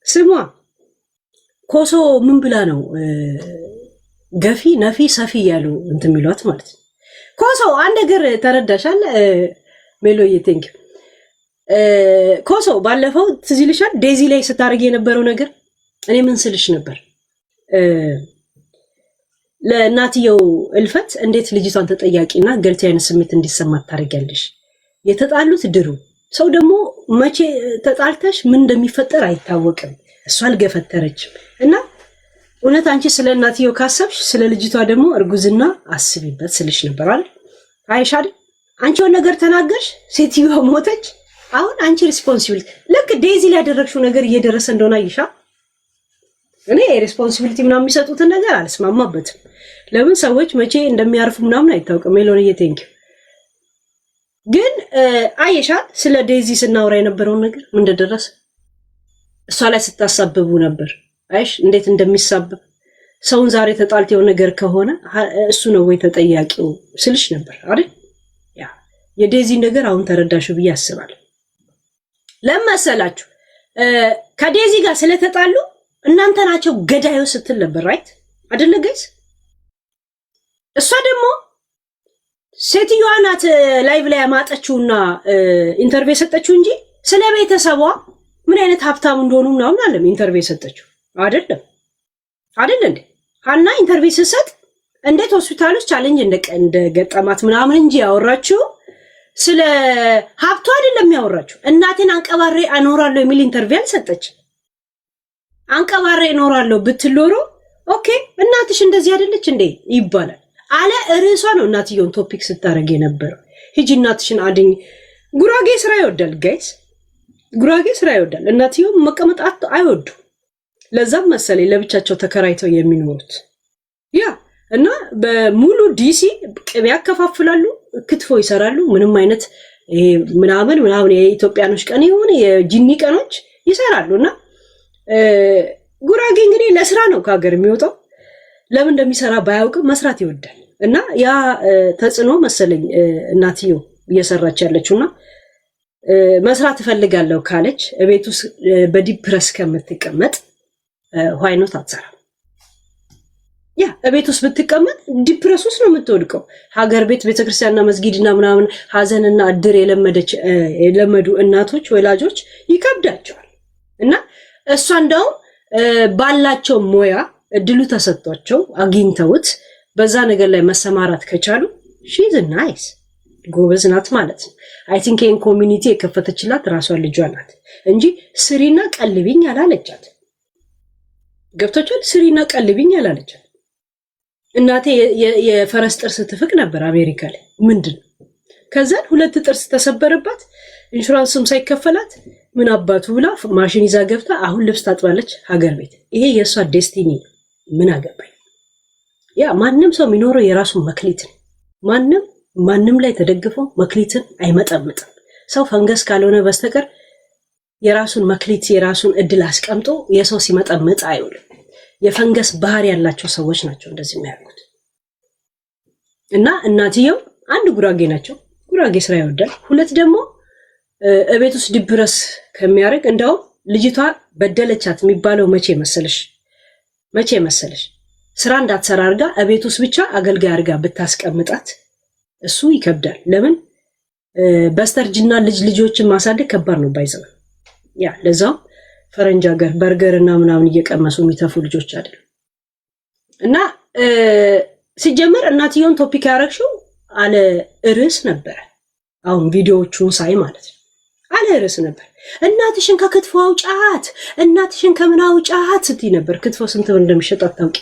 ስሟ ኮሶ ምን ብላ ነው ገፊ ነፊ ሰፊ ያሉ እንትን የሚሏት ማለት ነው። ኮሶ አንድ ነገር ተረዳሻል ሜሎዬ? ቴንክ ኮሶ ባለፈው ትዝ ይልሻል ዴዚ ላይ ስታርግ የነበረው ነገር እኔ ምን ስልሽ ነበር? ለእናትየው እልፈት እንዴት ልጅቷን ተጠያቂና ገልቲ አይነት ስሜት እንዲሰማት ታደርጊያለሽ? የተጣሉት ድሩ ሰው ደግሞ መቼ ተጣልተሽ ምን እንደሚፈጠር አይታወቅም። እሷ አልገፈተረችም እና እውነት አንቺ ስለ እናትየው ካሰብሽ ስለ ልጅቷ ደግሞ እርጉዝና አስቢበት ስልሽ ነበር አይደል? አይሻል አንቺ የሆነ ነገር ተናገርሽ፣ ሴትዮዋ ሞተች። አሁን አንቺ ሪስፖንሲቢሊቲ ልክ ዴዚ ላይ ያደረግሽው ነገር እየደረሰ እንደሆነ አይሻ። እኔ ሪስፖንሲቢሊቲ ምናምን የሚሰጡትን ነገር አልስማማበትም። ለምን ሰዎች መቼ እንደሚያርፉ ምናምን አይታወቅም። ሜሎንዬ ቴንክ ግን አይሻል ስለ ዴዚ ስናወራ የነበረውን ነገር ምን እንደደረሰ እሷ ላይ ስታሳብቡ ነበር። አይሽ እንዴት እንደሚሳበብ ሰውን ዛሬ ተጣልተው ነገር ከሆነ እሱ ነው ወይ ተጠያቂው ስልሽ ነበር አይደል? ያ የዴዚ ነገር አሁን ተረዳሹ ብዬ አስባለሁ። ለማሰላችሁ ከዴዚ ጋር ስለተጣሉ እናንተ ናቸው ገዳዩ ስትል ነበር ራይት አይደለ ጋይስ? እሷ ደግሞ ሴትዮዋ ናት ላይቭ ላይ ያማጠችውና ኢንተርቪው የሰጠችው እንጂ ስለ ቤተሰቧ ምን አይነት ሀብታም እንደሆኑ ምናምን አለም ኢንተርቪው የሰጠችው አይደለም እንዴ? ሀና ኢንተርቪው ስትሰጥ እንዴት ሆስፒታል ውስጥ ቻሌንጅ እንደገጠማት ምናምን እንጂ ያወራችው ስለ ሀብቷ አይደለም ያወራችው። እናቴን አንቀባሬ አኖራለሁ የሚል ኢንተርቪው አልሰጠችም። አንቀባሬ እኖራለሁ ብትሎሮ ኦኬ እናትሽ እንደዚህ አይደለች እንዴ ይባላል። አለ ርዕሷ ነው እናትየውን ቶፒክ ስታረግ የነበረው። ሂጂ እናትሽን አድኝ። ጉራጌ ስራ ይወዳል ጋይስ፣ ጉራጌ ስራ ይወዳል። እናትየው መቀመጥ አይወዱ። ለዛም መሰለኝ ለብቻቸው ተከራይተው የሚኖሩት። ያ እና በሙሉ ዲሲ ቅቤ ያከፋፍላሉ፣ ክትፎ ይሰራሉ። ምንም አይነት ምናምን የኢትዮጵያኖች ቀን ይሁን የጂኒ ቀኖች ይሰራሉና ጉራጌ እንግዲህ ለስራ ነው ከሀገር የሚወጣው። ለምን እንደሚሰራ ባያውቅም መስራት ይወዳል። እና ያ ተጽዕኖ መሰለኝ እናትየው እየሰራች ያለችውና መስራት እፈልጋለሁ ካለች ቤት ውስጥ በዲፕረስ ከምትቀመጥ ዋይኖት አትሰራም። ያ ቤት ውስጥ ብትቀመጥ ዲፕረስ ውስጥ ነው የምትወድቀው። ሀገር ቤት ቤተክርስቲያንና መስጊድና ምናምን ሀዘንና እድር የለመዱ እናቶች ወላጆች ይከብዳቸዋል። እና እሷ እንደውም ባላቸው ሞያ እድሉ ተሰጥቷቸው አግኝተውት በዛ ነገር ላይ መሰማራት ከቻሉ ሺዝ ናይስ ጎበዝ ናት ማለት ነው። አይ ቲንክ ይሄን ኮሚኒቲ የከፈተችላት ራሷን ልጇ ናት እንጂ ስሪና ቀልብኝ አላለቻት። ገብቶቻል? ስሪና ቀልብኝ አላለቻት። እናቴ የፈረስ ጥርስ ትፍቅ ነበር አሜሪካ ላይ ምንድን ከዛን 2 ጥርስ ተሰበረባት ኢንሹራንስም ሳይከፈላት ምን አባቱ ብላ ማሽን ይዛ ገብታ አሁን ልብስ ታጥባለች ሀገር ቤት። ይሄ የእሷ ዴስቲኒ ምን አገባኝ። ያ ማንም ሰው የሚኖረው የራሱን መክሊትን ማንም ላይ ተደግፎ መክሊትን አይመጠምጥም። ሰው ፈንገስ ካልሆነ በስተቀር የራሱን መክሊት የራሱን እድል አስቀምጦ የሰው ሲመጠምጥ አይውልም። የፈንገስ ባህሪ ያላቸው ሰዎች ናቸው እንደዚህ የሚያደርጉት። እና እናትየው አንድ ጉራጌ ናቸው፣ ጉራጌ ስራ ይወዳል። 2 ደግሞ እቤት ውስጥ ዲፕረስ ከሚያደርግ እንደው ልጅቷ በደለቻት የሚባለው መቼ መሰለሽ ስራ እንዳትሰራ አርጋ እቤት ውስጥ ብቻ አገልጋይ አርጋ ብታስቀምጣት እሱ ይከብዳል። ለምን በስተርጅና ልጆችን ማሳደግ ከባድ ነው ባይዘው። ያ ለዛው ፈረንጅ ሀገር በርገርና ምናምን እየቀመሱ የሚተፉ ልጆች አይደል። እና ሲጀመር እናትየውን ቶፒክ ያረግሽው አለ ርዕስ ነበር። አሁን ቪዲዮዎቹን ሳይ ማለት ነው አለ ርዕስ ነበር። እናትሽን ከክትፎ አውጫት፣ እናትሽን ከምን አውጫት ስትይ ነበር። ክትፎ ስንት ብር እንደሚሸጥ አታውቂ።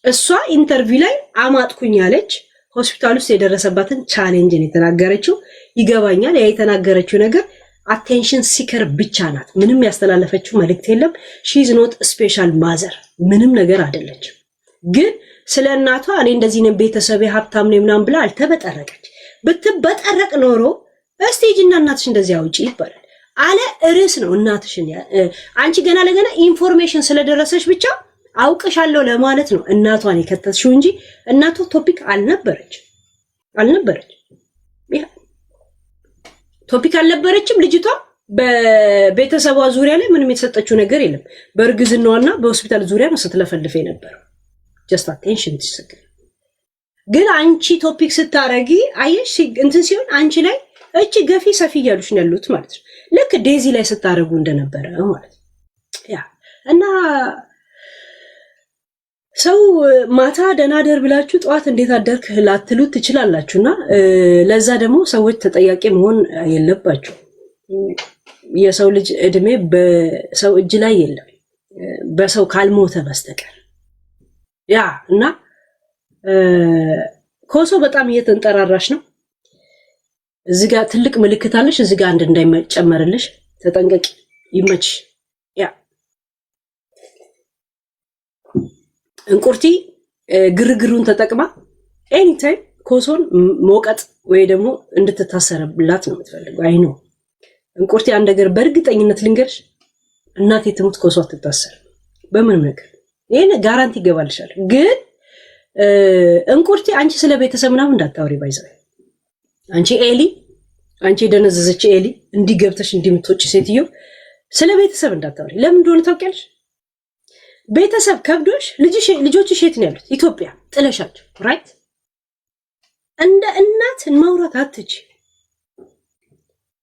እሷ ኢንተርቪው ላይ አማጥኩኝ ያለች ሆስፒታል ውስጥ የደረሰባትን ቻሌንጅን የተናገረችው ይገባኛል። ያ የተናገረችው ነገር አቴንሽን ሲከር ብቻ ናት። ምንም ያስተላለፈችው መልእክት የለም። ሺ ኢዝ ኖት ስፔሻል ማዘር፣ ምንም ነገር አይደለችም። ግን ስለ እናቷ እኔ እንደዚህ ነው ቤተሰቤ ሀብታም ነው ምናምን ብላ አልተበጠረቀች። ብትበጠረቅ ኖሮ እስቲ ሂጂና እናትሽ እንደዚህ አውጪ ይባላል። አለ ርዕስ ነው እናትሽን አንቺ ገና ለገና ኢንፎርሜሽን ስለደረሰሽ ብቻ አውቅሻለሁ ለማለት ነው እናቷን የከተትሽው እንጂ እናቷ ቶፒክ አልነበረች። ቶፒክ አልነበረችም ልጅቷ። በቤተሰቧ ዙሪያ ላይ ምንም የተሰጠችው ነገር የለም። በእርግዝናዋና በሆስፒታል ዙሪያ ነው ስትለፈልፈ የነበረው። ጀስት አቴንሽን ትሰግል። ግን አንቺ ቶፒክ ስታረጊ አየሽ እንትን ሲሆን አንቺ ላይ እቺ ገፊ ሰፊ እያሉሽ ነው ያሉት ማለት ነው። ልክ ዴዚ ላይ ስታረጉ እንደነበረ ማለት ነው። ያ እና ሰው ማታ ደናደር ብላችሁ ጠዋት እንዴት አደርክ ላትሉት ትችላላችሁና ለዛ ደግሞ ሰዎች ተጠያቂ መሆን የለባችሁ። የሰው ልጅ እድሜ በሰው እጅ ላይ የለም በሰው ካልሞተ በስተቀር። ያ እና ኮሶ በጣም እየተንጠራራሽ ነው። እዚህ ጋር ትልቅ ምልክት አለሽ። እዚህ ጋር አንድ እንዳይጨመርልሽ ተጠንቀቂ። ይመችሽ። ያ እንቁርቲ ግርግሩን ተጠቅማ ኤኒታይም ኮሶን ሞቀጥ ወይ ደግሞ እንድትታሰርብላት ነው የምትፈልገው። አይ ነው እንቁርቲ አንድ ነገር በእርግጠኝነት ልንገርሽ፣ እናቴ ትሙት ኮሶ አትታሰር በምንም ነገር። ይሄን ጋራንቲ ይገባልሻል። ግን እንቁርቲ አንቺ ስለ ቤተሰብ ምናምን እንዳታወሪ ባይዘው። አንቺ ኤሊ፣ አንቺ ደነዘዘች ኤሊ እንዲገብተሽ እንዲምትወጪ ሴትዮ ስለ ቤተሰብ እንዳታወሪ። ለምን እንደሆነ ታውቂያለሽ? ቤተሰብ ከብዶሽ ልጆችሽ የት ነው ያሉት? ኢትዮጵያ ጥለሻቸው ራይት። እንደ እናት ማውራት አትች።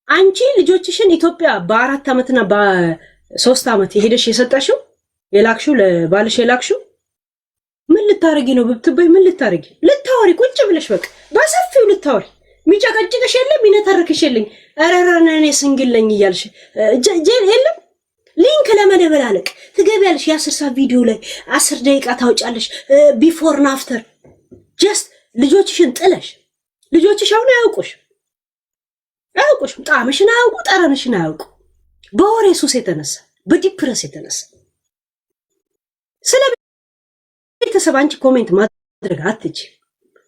አንቺ ልጆችሽን ኢትዮጵያ በ4 ዓመትና በ3 ዓመት የሄደሽ የሰጠሽው የላክሽው ለባልሽ የላክሽው ምን ልታረጊ ነው ብትበይ ምን ልታረጊ? ልታወሪ ቁጭ ብለሽ በቃ በሰፊው ልታወሪ። ሚጨቀጭቅሽ የለም ሚነተርክሽ የለም። አረራና እኔ ስንግለኝ እያልሽ ጄል የለም። ሊንክ ለመደበላለቅ ትገቢያለሽ። የ10 ሰዓት ቪዲዮ ላይ 10 ደቂቃ ታውጫለሽ። ቢፎር እና አፍተር ጀስት ልጆችሽን ጥለሽ። ልጆችሽ አሁን አያውቁሽም። ጣምሽን አያውቁ፣ ጠረንሽን አያውቁ። በወሬ ሱስ የተነሳ በዲፕረስ የተነሳ ስለ ቤተሰብ አንቺ ኮሜንት ማድረግ አትች።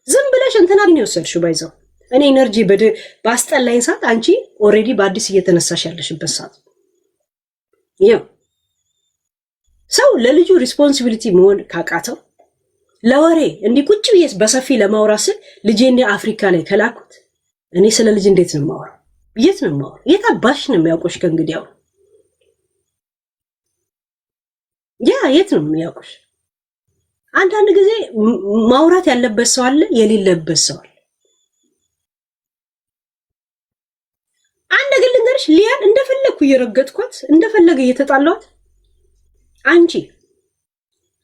ዝም ብለሽ እንትና ግን ይወሰድሽው ባይዘው። እኔ ኤነርጂ ባስጠላኝ ሰዓት አንቺ ኦሬዲ በአዲስ እየተነሳሽ ያለሽበት ሰዓት ይሄው። ሰው ለልጁ ሪስፖንሲቢሊቲ መሆን ካቃተው ለወሬ እንዲህ ቁጭ ብዬ በሰፊ ለማውራት ስል ልጄን አፍሪካ ላይ ከላኩት እኔ ስለ ልጅ እንዴት ነው የማወራው? የት ነው የማወራው? የት አባሽ ነው የሚያውቁሽ? ከእንግዲህ አሁን የት ነው የሚያውቁሽ? አንዳንድ ጊዜ ማውራት ያለበት ሰው አለ፣ የሌለበት ሰው አለ። አንድ ግን ልንገርሽ፣ ሊያን እንደፈለኩ እየረገጥኳት እንደፈለገ እየተጣላኋት አንቺ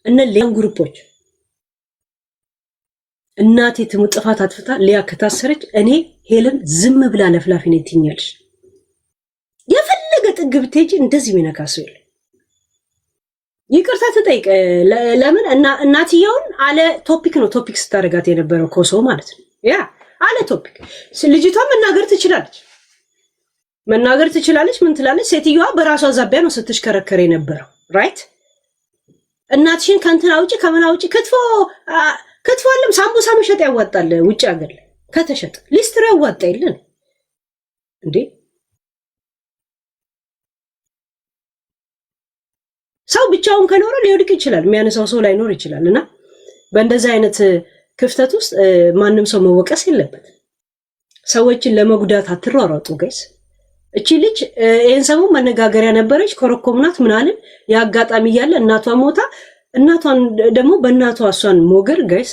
እነ ሊያን ግሩፖች እናቴ ትሙት ጥፋት አጥፍታ ሊያ ከታሰረች እኔ ሄለን ዝም ብላ ለፍላፊ ነው ትኛለሽ። የፈለገ ጥግ ብትሄጂ እንደዚህ ሚነካሰው የለ። ይቅርታ ተጠይቀ። ለምን እናትየውን አለ ቶፒክ ነው ቶፒክ ስታረጋት የነበረው ኮሶ ማለት ነው። ያ አለ ቶፒክ። ልጅቷ መናገር ትችላለች። ምን ትላለች? ሴትዮዋ በራሷ ዛቢያ ነው ስትሽከረከረ የነበረው ራይት። እናትሽን ከንትና ውጪ ከመና ውጪ ክትፎ አለም ሳምቡሳ መሸጥ ያዋጣል። ውጪ ሀገር ላይ ከተሸጠ ሊስትሮ ያዋጣ የለን እንዴ? ሰው ብቻውን ከኖረ ሊወድቅ ይችላል። የሚያነሳው ሰው ላይኖር ይችላል። እና በእንደዚህ አይነት ክፍተት ውስጥ ማንም ሰው መወቀስ የለበት። ሰዎችን ለመጉዳት አትሯሯጡ ጋይስ። እቺ ልጅ ይሄን ሰው መነጋገሪያ ነበረች። ኮረኮምናት ምናልን ያጋጣሚ እያለ እናቷ ሞታ እናቷን ደግሞ በእናቷ እሷን ሞገር ጋይስ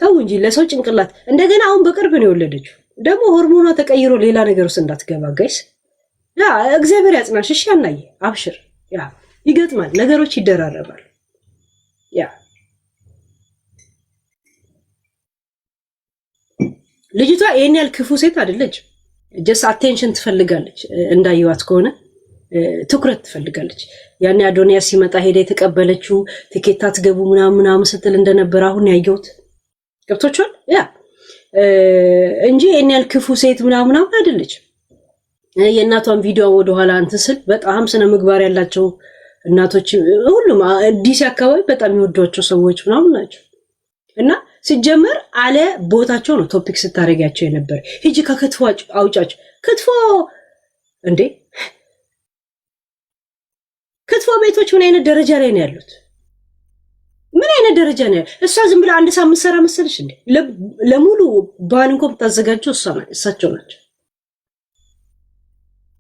ተው እንጂ ለሰው ጭንቅላት። እንደገና አሁን በቅርብ ነው የወለደችው። ደግሞ ሆርሞኗ ተቀይሮ ሌላ ነገር ውስጥ እንዳትገባ ጋይስ። ያ እግዚአብሔር ያጽናሽ። እሺ አናየ አብሽር። ያ ይገጥማል፣ ነገሮች ይደራረባል። ያ ልጅቷ ይሄን ያህል ክፉ ሴት አይደለች። ጀስት አቴንሽን ትፈልጋለች። እንዳየዋት ከሆነ ትኩረት ትፈልጋለች። ያኔ አዶኒያስ ሲመጣ ሄዳ የተቀበለችው ትኬት አትገቡ ምናምን ስትል እንደነበር አሁን ያየሁት ገብቶቻል። ያ እንጂ ይሄን ያህል ክፉ ሴት ምናምን አይደለች። የእናቷን ቪዲዮ ወደኋላ እንትን ስል በጣም ስነ ምግባር ያላቸው እናቶች ሁሉም ዲሲ አካባቢ በጣም የሚወዷቸው ሰዎች ምናምን ናቸው። እና ሲጀመር አለ ቦታቸው ነው ቶፒክ ስታረጋቸው የነበር። ሂጂ ከክትፎ አውጫቸው። ክትፎ እንዴ ክትፎ ቤቶች ምን አይነት ደረጃ ላይ ነው ያሉት? ምን አይነት ደረጃ ነው? እሷ ዝም ብላ አንድ ሳምንት ሰራ መሰለሽ እንዴ? ለሙሉ ባን እንኳን ታዘጋጀው እሳቸው ናቸው።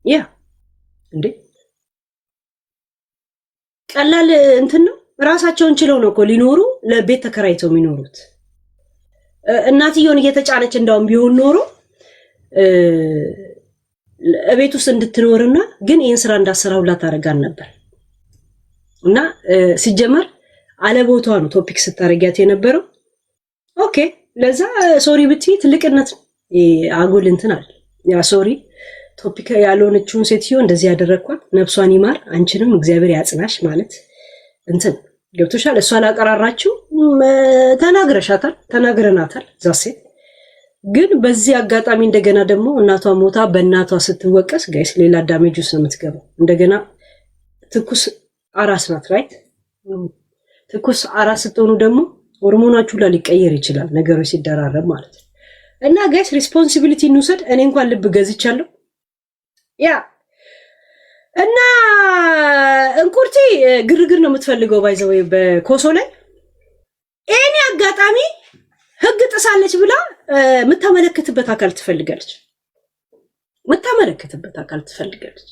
ያ እንዴ? ቀላል እንትን ነው። ራሳቸውን ችለው ነው እኮ ሊኖሩ ለቤት ተከራይተው የሚኖሩት። እናትየውን እየተጫነች እንዳውም ቢሆን ኖሮ ቤት ውስጥ እንድትኖርና ግን ይህን ስራ እንዳሰራውላ ታደርጋን ነበር። እና ሲጀመር አለቦቷ ነው ቶፒክ ስታረጊያት የነበረው። ኦኬ ለዛ ሶሪ ብትይ ትልቅነት ነው። አጉል እንትን አለ። ያ ሶሪ ቶፒክ ያልሆነችውን ሴትዮ እንደዚህ ያደረግኳት ነፍሷን ይማር አንቺንም እግዚአብሔር ያጽናሽ ማለት እንትን ገብቶሻል። እሷ ላቀራራችሁ ተናግረሻታል፣ ተናግረናታል። ዛሴት ግን በዚህ አጋጣሚ እንደገና ደግሞ እናቷ ሞታ በእናቷ ስትወቀስ ጋይስ ሌላ ዳሜጅ ውስጥ ነው የምትገባው። እንደገና ትኩስ አራስ ናት ራይት። ትኩስ አራስ ስትሆኑ ደግሞ ሆርሞናችሁ ላይ ሊቀየር ይችላል ነገሮች ሲደራረብ ማለት ነው። እና ጋይስ ሪስፖንሲቢሊቲ እንውሰድ። እኔ እንኳን ልብ ገዝቻለሁ ያ እና እንቁርቲ ግርግር ነው የምትፈልገው ባይዘው በኮሶ ላይ እኔ አጋጣሚ ህግ ጥሳለች ብላ የምታመለክትበት አካል ትፈልጋለች።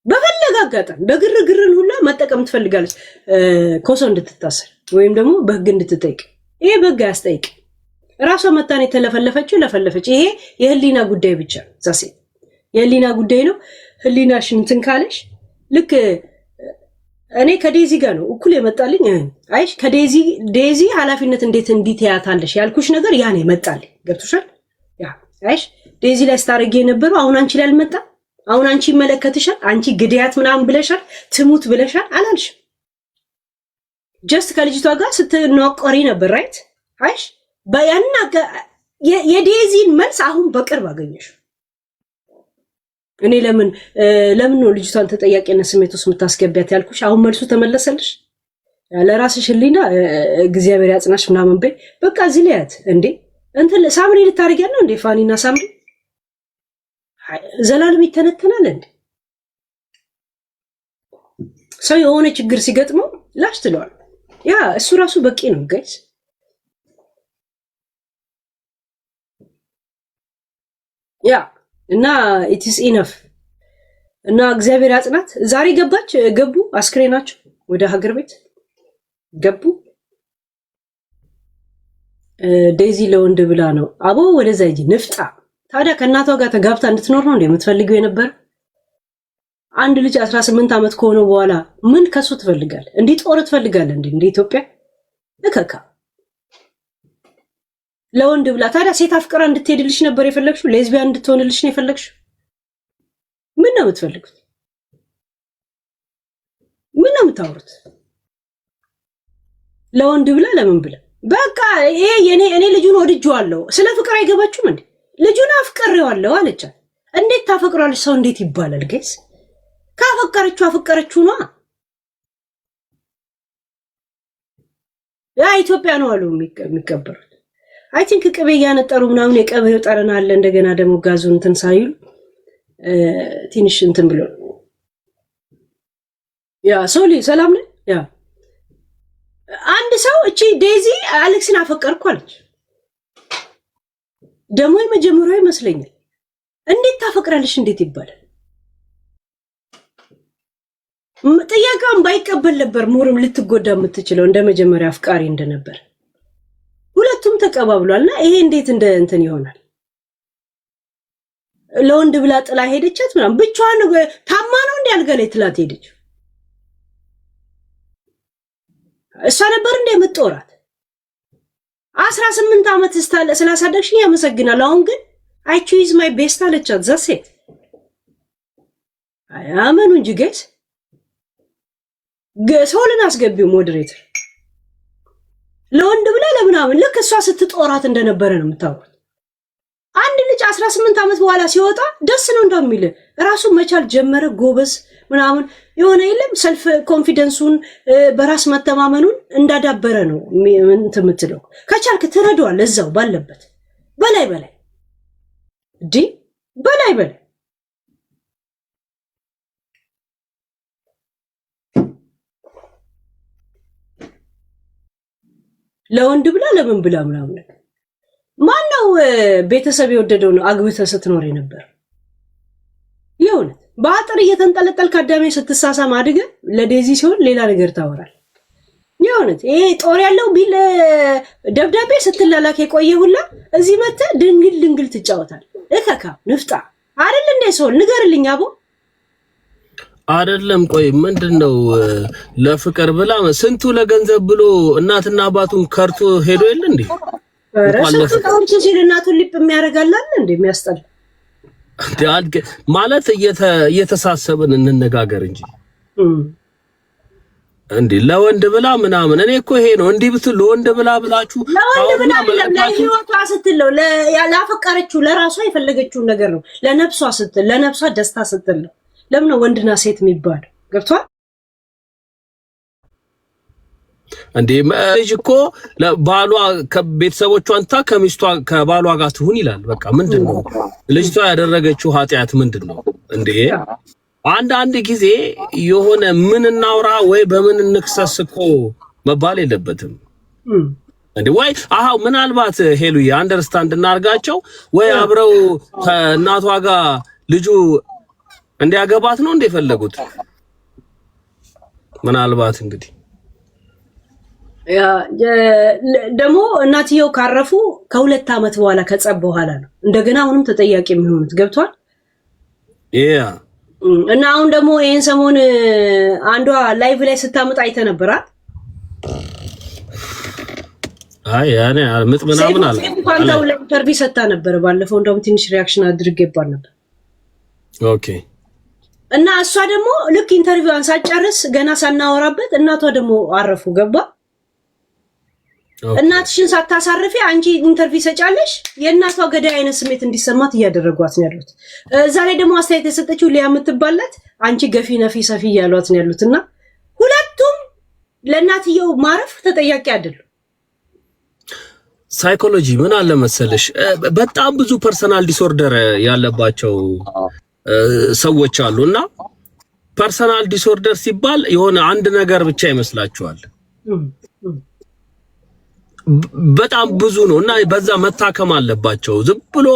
በፈለገ አጋጣሚ በግርግርን ሁላ መጠቀም ትፈልጋለች። ኮሶ እንድትታሰር ወይም ደግሞ በህግ እንድትጠይቅ። ይሄ በህግ አያስጠይቅ። ራሷ መታን የተለፈለፈችው ለፈለፈች። ይሄ የህሊና ጉዳይ ብቻ ዛሴ የህሊና ጉዳይ ነው። ህሊናሽን እንትን ካለሽ ልክ እኔ ከዴዚ ጋር ነው እኩል የመጣልኝ። አይሽ ከዴዚ ኃላፊነት እንዴት እንዲተያታለሽ ያልኩሽ ነገር ያ ነው የመጣልኝ። ገብቶሻል? ያ አይሽ ዴዚ ላይ ስታረጊ የነበረው አሁን አንቺ ላይ አልመጣ። አሁን አንቺ ይመለከትሻል። አንቺ ግድያት ምናምን ብለሻል፣ ትሙት ብለሻል አላልሽ። ጀስት ከልጅቷ ጋር ስትናቆሪ ነበር ራይት? አይሽ በያና የዴዚን መልስ አሁን በቅርብ አገኘሽ። እኔ ለምን ነው ልጅቷን ተጠያቂነት ስሜት ውስጥ የምታስገቢያት ያልኩሽ። አሁን መልሱ ተመለሰልሽ። ለራስሽ ህሊና እግዚአብሔር ያጽናሽ ምናምን በይ። በቃ እዚህ ላይ እንዴ እንትን ሳምሪ ልታረጊያት ነው እንዴ? ፋኒና ሳምሪ ዘላለም ይተነተናል እንዴ? ሰው የሆነ ችግር ሲገጥመው ላሽ ትለዋል። ያ እሱ ራሱ በቂ ነው ጋይስ። ያ እና ኢትስ ኢነፍ እና እግዚአብሔር ያጽናት። ዛሬ ገቡ አስክሬናቸው ወደ ሀገር ቤት ገቡ። ዴዚ ለወንድ ብላ ነው አቦ ወደዛ ይጂ ንፍጣ። ታዲያ ከእናቷ ጋር ተጋብታ እንድትኖር ነው እንደምትፈልገው የነበር። አንድ ልጅ 18 ዓመት ከሆነ በኋላ ምን ከሱ ትፈልጋለህ? እንዴ ጦር ትፈልጋለህ እንዴ? እንደ ኢትዮጵያ እከካ ለወንድ ብላ ታዲያ ሴት አፍቅራ እንድትሄድልሽ ነበር የፈለግሽው? ሌዝቢያን እንድትሆንልሽ ነው የፈለግሽው? ምን ነው የምትፈልጉት? ምን ነው የምታወሩት? ለወንድ ብላ ለምን ብላ? በቃ ይሄ እኔ ልጁን ወድጄዋለሁ። ስለ ፍቅር አይገባችሁም እንዴ? ልጁን አፍቅሬዋለሁ አለቻት። እንዴት ታፈቅሯለች? ሰው እንዴት ይባላል ጋይስ? ካፈቀረችው ነው። ያ ኢትዮጵያ ነው አሉ የሚከበሩት። አይ ቲንክ ቅቤ እያነጠሩ ምናምን የቀበው ጠረና አለ። እንደገና ደግሞ ጋዙ እንትን ሳይሉ ትንሽ እንትን ብሎ ያ ሶሊ ሰላም ነኝ። ያ አንድ ሰው እቺ ዴዚ አሌክስን አፈቀርኩ አለች። ደግሞ የመጀመሪያው ይመስለኛል። እንዴት ታፈቅራለሽ? እንዴት ይባላል? ጥያቄውን ባይቀበል ነበር ሞርም ልትጎዳ የምትችለው እንደ መጀመሪያ አፍቃሪ እንደነበር። ሁለቱም ተቀባብሏልና ይሄ እንዴት እንደ እንትን ይሆናል? ለወንድ ብላ ጥላ ሄደቻት ምናምን ብቻዋን ታማ ነው እንዴ አልጋ ላይ ጥላት ሄደች? እሷ ነበር እንደ የምትጦራት 18 ዓመት ስላሳደግሽኝ ያመሰግናል። አሁን ግን አይ ቹዝ ማይ ቤስት አለቻት። ዛሴት አያመኑ እንጂ ጋይስ ሰውልን አስገቢው ሞዴሬተር ለወንድ ብላ ለምናምን ልክ እሷ ስትጦራት እንደነበረ ነው የምታወሩት። አንድ ልጅ 18 ዓመት በኋላ ሲወጣ ደስ ነው እንደሚል ራሱ መቻል ጀመረ። ጎበዝ ምናምን የሆነ የለም ሰልፍ ኮንፊደንሱን በራስ መተማመኑን እንዳዳበረ ነው እንት የምትለው። ከቻልክ ትረዳዋል እዛው ባለበት በላይ ለወንድ ብላ ለምን ብላ ምናምን ማነው ቤተሰብ የወደደው ነው አግብተህ ስትኖር የነበር? የእውነት በአጥር እየተንጠለጠልክ አዳሜ ስትሳሳም አድገህ ለዴዚ ሲሆን ሌላ ነገር ታወራል። የሆነት ይሄ ጦር ያለው ቢል ደብዳቤ ስትላላክ የቆየ ሁላ እዚህ መጥተህ ድንግል ትጫወታል። እከካ ንፍጣ አይደል እንዴ? ሰው ንገርልኝ አቦ አይደለም። ቆይ ምንድነው ለፍቅር ብላ ስንቱ ለገንዘብ ብሎ እናትና አባቱን ከርቶ ሄዶ የለ እንዴ? ረሰውም ሲል እናቱን ሊፕ የሚያረጋላል እንዴ? የሚያስጠላ ማለት እየተሳሰብን እንነጋገር እንጂ እንዴ ለወንድ ብላ ምናምን። እኔ እኮ ይሄ ነው እንዲህ ብትል ለወንድ ብላ ብላችሁ ለወንድ ብላ አይደለም፣ ለህይወቷ ስትል ነው። ላፈቀረችው ለራሷ የፈለገችውን ነገር ነው። ለነፍሷ ስትል ለነፍሷ ደስታ ስትል ነው። ለምን ነው ወንድና ሴት የሚባለው? ገብቷል እንዴ? ልጅ እኮ ባሏ ከቤተሰቦቿን ከሚስቷ ከባሏ ጋር ትሁን ይላል። በቃ ምንድነው ልጅቷ ያደረገችው ኃጢአት ምንድነው እንዴ? አንድ ጊዜ የሆነ ምን እናውራ ወይ በምን እንክሰስ እኮ መባል የለበትም እንዴ? ወይ ምናልባት ሄሉዬ አንደርስታንድ እናርጋቸው ወይ አብረው ከእናቷ ጋር ልጁ እንዲያገባት ነው እንደፈለጉት ምናልባት እንግዲህ ደግሞ እናትየው ካረፉ ከ2 ዓመት በኋላ ከጸብ በኋላ ነው እንደገና አሁንም ተጠያቂ የሚሆኑት። ገብቷል? እና አሁን ደግሞ ይሄን ሰሞን አንዷ ላይቭ ላይ ስታመጣ አይተ ነበራት። ያኔ ምጥ ምናምን አለ ፋንታው ላይ ኢንተርቪው ሰጣ ነበር ባለፈው። እንደውም ትንሽ ሪአክሽን አድርጌባት ነበር። ኦኬ። እና እሷ ደግሞ ልክ ኢንተርቪዋን ሳጨርስ ገና ሳናወራበት እናቷ ደግሞ አረፉ። ገባ? እናትሽን ሳታሳርፊ አንቺ ኢንተርቪው ሰጫለሽ። የእናቷ ገዳይ አይነት ስሜት እንዲሰማት እያደረጓት ነው ያሉት። እዛ ላይ ደግሞ አስተያየት የሰጠችው ሊያ የምትባላት አንቺ ገፊ ነፊ ሰፊ እያሏት ነው ያሉት። እና ሁለቱም ለእናትየው ማረፍ ተጠያቂ አይደሉም። ሳይኮሎጂ ምን አለ መሰለሽ፣ በጣም ብዙ ፐርሰናል ዲስኦርደር ያለባቸው ሰዎች አሉና ፐርሰናል ዲስኦርደር ሲባል የሆነ አንድ ነገር ብቻ ይመስላችኋል። በጣም ብዙ ነው እና በዛ መታከም አለባቸው። ዝም ብሎ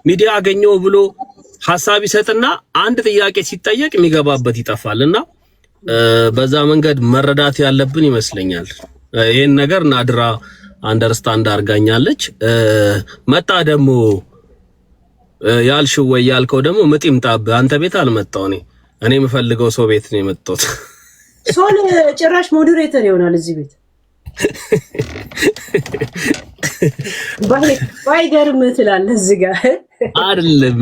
ሚዲያ አገኘው ብሎ ሐሳብ ይሰጥና አንድ ጥያቄ ሲጠየቅ የሚገባበት ይጠፋልና በዛ መንገድ መረዳት ያለብን ይመስለኛል። ይሄን ነገር ናድራ አንደርስታንድ አርጋኛለች። መጣ ደግሞ ያልሽው ወይ ያልከው ደግሞ ምጥምጣብ አንተ ቤት አልመጣው። እኔ የምፈልገው ሰው ቤት ነው የመጣሁት። ሶል ጭራሽ ሞዴሬተር ይሆናል እዚህ ቤት ባይገርም ትላለህ እዚህ ጋር አይደለም።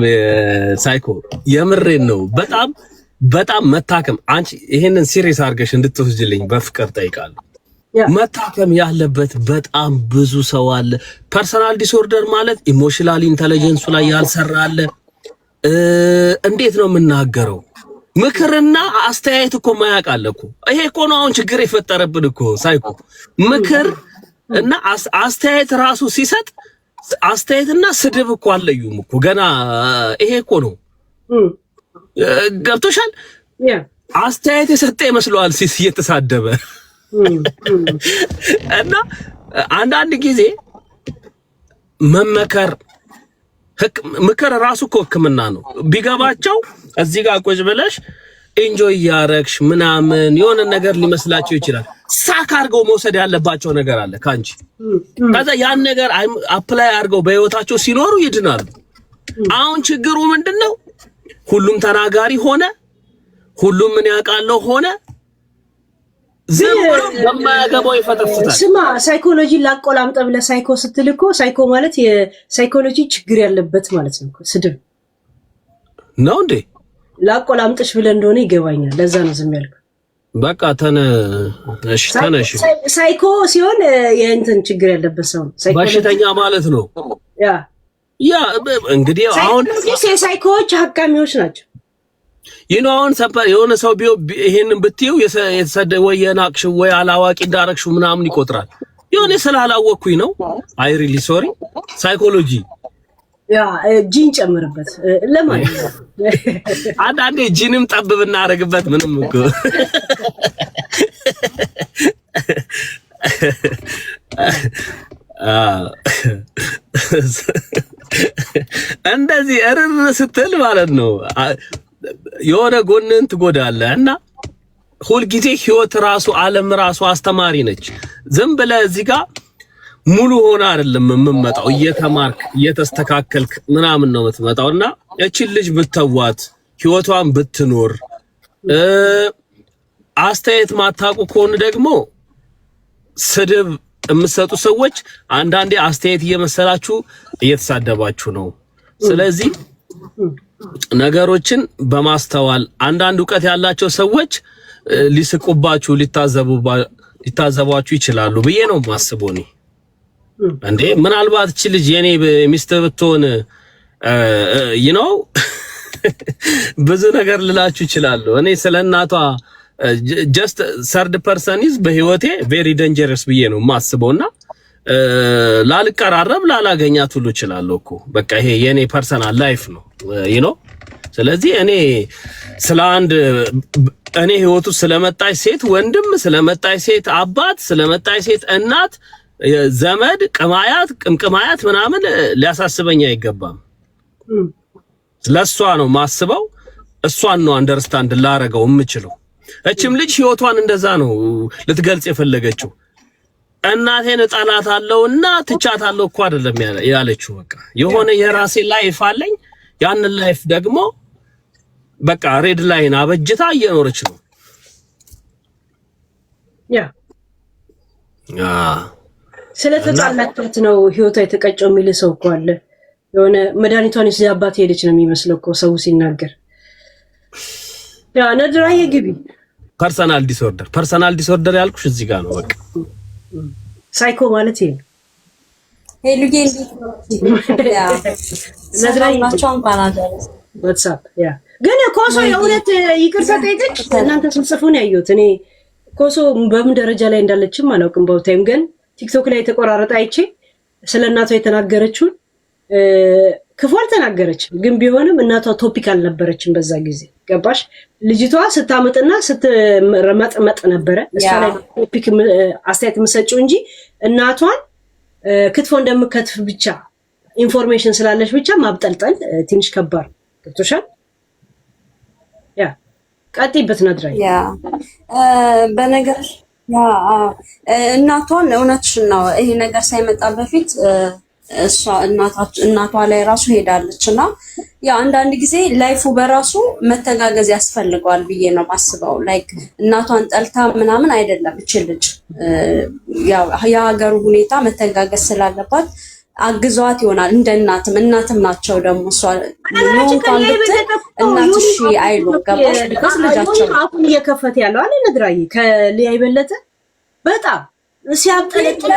ሳይኮ የምሬን ነው። በጣም መታከም አንቺ ይሄንን ሲሪየስ አድርገሽ እንድትወስጂልኝ በፍቅር ጠይቃለሁ። መታከም ያለበት በጣም ብዙ ሰው አለ። ፐርሰናል ዲስኦርደር ማለት ኢሞሽናል ኢንተለጀንሱ ላይ ያልሰራ አለ። እንዴት ነው የምናገረው? ምክርና አስተያየት እኮ ማያውቃል እኮ። ይሄ እኮ ነው አሁን ችግር የፈጠረብን እኮ ሳይኮ። ምክር እና አስተያየት ራሱ ሲሰጥ አስተያየትና ስድብ እኮ አለዩም እኮ ገና። ይሄ እኮ ነው ገብቶሻል? አስተያየት የሰጠ ይመስለዋል ሲስ እየተሳደበ እና አንዳንድ ጊዜ መመከር ምክር ራሱ እኮ ሕክምና ነው። ቢገባቸው እዚህ ጋር ቁጭ ብለሽ ኢንጆይ ያረክሽ ምናምን የሆነ ነገር ሊመስላቸው ይችላል። ሳክ አድርገው መውሰድ ያለባቸው ነገር አለ ካንቺ። ከዛ ያን ነገር አፕላይ አድርገው በህይወታቸው ሲኖሩ ይድናሉ። አሁን ችግሩ ምንድነው? ሁሉም ተናጋሪ ሆነ፣ ሁሉም ምን ያውቃለው ሆነ፣ ዝም ብሎ በማያገባው ይፈተፍታል። ስማ ሳይኮሎጂ ላቆላምጠ ብለህ ሳይኮ ስትል እኮ ሳይኮ ማለት የሳይኮሎጂ ችግር ያለበት ማለት ነው። ስድብ ነው እንዴ? ላቆላምጥሽ ብለህ እንደሆነ ይገባኛል። ለዛ ነው ዝም ያልኩት። በቃ ተነሽ። ሳይኮ ሲሆን የእንትን ችግር ያለበት ሰው ነው። በሽተኛ ማለት ነው። ያ እንግዲህ አሁን ሳይኮዎች ሐካሚዎች ናቸው። አሁን የሆነ ሰው ይሄንን ብትይው የተሰደበ ወይ የናቅሽ ወይ አላዋቂ እንዳረክሽው ምናምን ይቆጥራል። የሆነ ስላላወቅኩኝ ነው። አይ ሪሊ ሶሪ። ሳይኮሎጂ ጂን ጨምርበት ለማለት ነው። አንዳንዴ ጂንም ጠብ ብናረግበት ምንም እኮ እንደዚህ እርር ስትል ማለት ነው። የሆነ ጎንን ትጎዳለህ እና ሁልጊዜ ህይወት ራሱ ዓለም ራሱ አስተማሪ ነች። ዝም ብለህ እዚህ ጋር ሙሉ ሆነ አይደለም የምመጣው፣ እየተማርክ እየተስተካከልክ ምናምን ነው የምትመጣውና እቺን ልጅ ብትተዋት ህይወቷን ብትኖር አስተያየት ማታውቁ ከሆነ ደግሞ ስድብ የምትሰጡ ሰዎች አንዳንዴ አስተያየት እየመሰላችሁ እየተሳደባችሁ ነው። ስለዚህ ነገሮችን በማስተዋል አንዳንድ ዕውቀት ያላቸው ሰዎች ሊስቁባችሁ ሊታዘቧችሁ ይችላሉ ብዬ ነው ማስበው። እኔ እንዴ ምናልባት እቺ ልጅ የኔ ሚስት ብትሆን ብዙ ነገር ልላችሁ ይችላል። እኔ ስለናቷ just third person is በህይወቴ very dangerous ብዬ ነው ማስበውና ላልቀራረብ ላላገኛት ሁሉ ይችላል እኮ በቃ ይሄ የኔ ፐርሰናል ላይፍ ነው ስለዚህ እኔ ስለ አንድ እኔ ህይወቱ ስለመጣች ሴት ወንድም ስለመጣች ሴት አባት ስለመጣች ሴት እናት ዘመድ ቅምቅማያት ምናምን ሊያሳስበኝ አይገባም። ለሷ ነው ማስበው፣ እሷን ነው አንደርስታንድ ላረገው የምችለው። እችም ልጅ ህይወቷን እንደዛ ነው ልትገልጽ የፈለገችው። እናቴን እጣላታለሁና ትቻታለሁ እኮ አይደለም ያለችው። በቃ የሆነ የራሴ ላይፍ አለኝ፣ ያንን ላይፍ ደግሞ በቃ ሬድ ላይን አበጅታ እየኖረች ነው። ስለተጣላቻት ነው ህይወቷ የተቀጨው የሚል ሰው እኮ አለ። የሆነ መድኃኒቷን ይዛባት ሄደች ነው የሚመስለው እኮ ሰው ሲናገር። ነድራዬ ግቢ ፐርሰናል ዲስኦርደር ያልኩሽ እዚህ ጋር ነው። በቃ ሳይኮ ማለት ይሄ ሄሉጌ ነድራዬ ማቻውን ካናዳለ ዋትስአፕ ግን ኮሶ የእውነት ይቅርታ ጠይቀች። እናንተ ስንጽፉ ነው ያየሁት። እኔ ኮሶ በምን ደረጃ ላይ እንዳለችም አላውቅም። በውታይም ግን ቲክቶክ ላይ የተቆራረጠ አይቼ ስለ እናቷ የተናገረችውን ክፉ አልተናገረችም፣ ግን ቢሆንም እናቷ ቶፒክ አልነበረችም በዛ ጊዜ። ገባሽ? ልጅቷ ስታመጥና ስትመጥመጥ ነበረ እሷ ላይ ቶፒክ አስተያየት የምትሰጪው እንጂ እናቷን ክትፎ እንደምከትፍ ብቻ ኢንፎርሜሽን ስላለች ብቻ ማብጠልጠል ትንሽ ከባድ። ገብቶሻል? ቀጥይበት ነድራይ። በነገር እናቷን እውነትሽን ነው። ይሄ ነገር ሳይመጣ በፊት እሷ እናቷ ላይ ራሱ ሄዳለች እና አንዳንድ ጊዜ ላይፉ በራሱ መተጋገዝ ያስፈልገዋል ብዬ ነው ማስበው። ላይክ እናቷን ጠልታ ምናምን አይደለም እቺ ልጅ የሀገሩ ሁኔታ መተጋገዝ ስላለባት አግዟት ይሆናል። እንደ እናትም ናቸው ደግሞ እሷ እንኳን ብትል እናትሽ አይሉ ገባሽ? ቢካዝ ልጃቸው አሁን እየከፈተ ያለው አለ ነግራዬ ከሊያ ይበለጠ በጣም ሲያብጠለጥል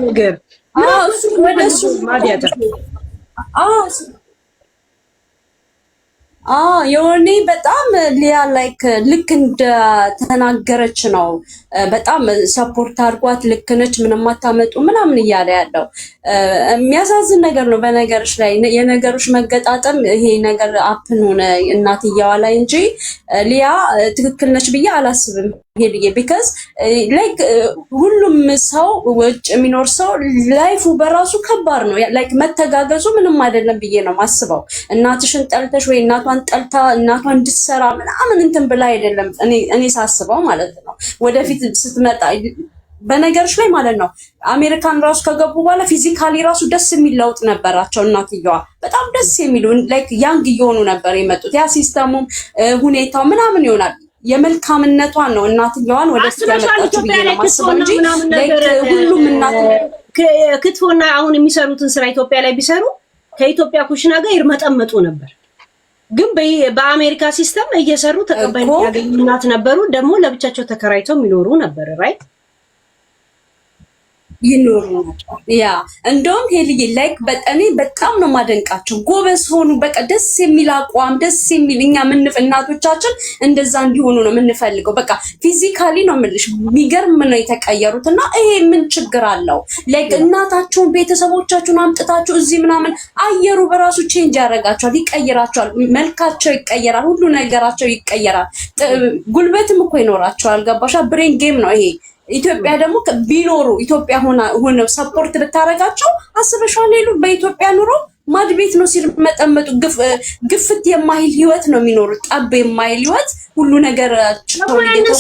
ነገር እሱ ወደሱ ማዲያታ የሆነ በጣም ሊያ ላይክ ልክ እንደ ተናገረች ነው። በጣም ሰፖርት አድርጓት ልክ ነች ምንም አታመጡ ምናምን እያለ ያለው የሚያሳዝን ነገር ነው። በነገርሽ ላይ የነገሮች መገጣጠም ይሄ ነገር አፕን ሆነ እናትየዋ ላይ እንጂ ሊያ ትክክል ነች ብዬ አላስብም። ሄድዬ ቢካዝ ላይክ ሁሉም ሰው ውጭ የሚኖር ሰው ላይፉ በራሱ ከባድ ነው። ላይክ መተጋገዙ ምንም አይደለም ብዬ ነው ማስበው። እናትሽን ጠልተሽ ወይ እናቷን ጠልታ እናቷን እንድትሰራ ምናምን እንትን ብላ አይደለም እኔ ሳስበው ማለት ነው። ወደፊት ስትመጣ በነገርሽ ላይ ማለት ነው አሜሪካን ራሱ ከገቡ በኋላ ፊዚካሊ ራሱ ደስ የሚል ለውጥ ነበራቸው። እናትየዋ በጣም ደስ የሚሉ ላይክ ያንግ እየሆኑ ነበር የመጡት። ያ ሲስተሙም ሁኔታው ምናምን ይሆናል የመልካምነቷን ነው እናትየዋን ወደ ያመጣችው ብዬ ነው ማስበው እንጂ ሁሉም እናት ክትፎና አሁን የሚሰሩትን ስራ ኢትዮጵያ ላይ ቢሰሩ ከኢትዮጵያ ኩሽና ጋር ይርመጠመጡ ነበር። ግን በአሜሪካ ሲስተም እየሰሩ ተቀባይነት ያገኙ እናት ነበሩ። ደግሞ ለብቻቸው ተከራይተው የሚኖሩ ነበር። ራይት ይኖሩ ነበር። እንደውም ሄልዬ ላይክ በጣም በጣም ነው ማደንቃቸው። ጎበዝ ሆኑ። በቃ ደስ የሚል አቋም ደስ የሚል እኛ እናቶቻችን እንደዛ እንዲሆኑ ነው የምንፈልገው። በቃ ፊዚካሊ ነው የምልሽ የሚገርም ነው የተቀየሩትና ይሄ ምን ችግር አለው? ላይክ እናታቸውን ቤተሰቦቻቸውን አምጥታቸው እዚህ ምናምን አየሩ በራሱ ቼንጅ ያደርጋቸዋል፣ ይቀይራቸዋል፣ መልካቸው ይቀየራል፣ ሁሉ ነገራቸው ይቀየራል። ጉልበትም እኮ ይኖራቸዋል። ገባሻ? ብሬን ጌም ነው ይሄ። ኢትዮጵያ ደግሞ ቢኖሩ ኢትዮጵያ ሆነው ሰፖርት ብታረጋቸው አስበሻል ሄሉ በኢትዮጵያ ኑሮ ማድ ቤት ነው ሲርመጠመጡ ግፍት የማይል ህይወት ነው የሚኖሩት። ጠብ የማይል ህይወት ሁሉ ነገር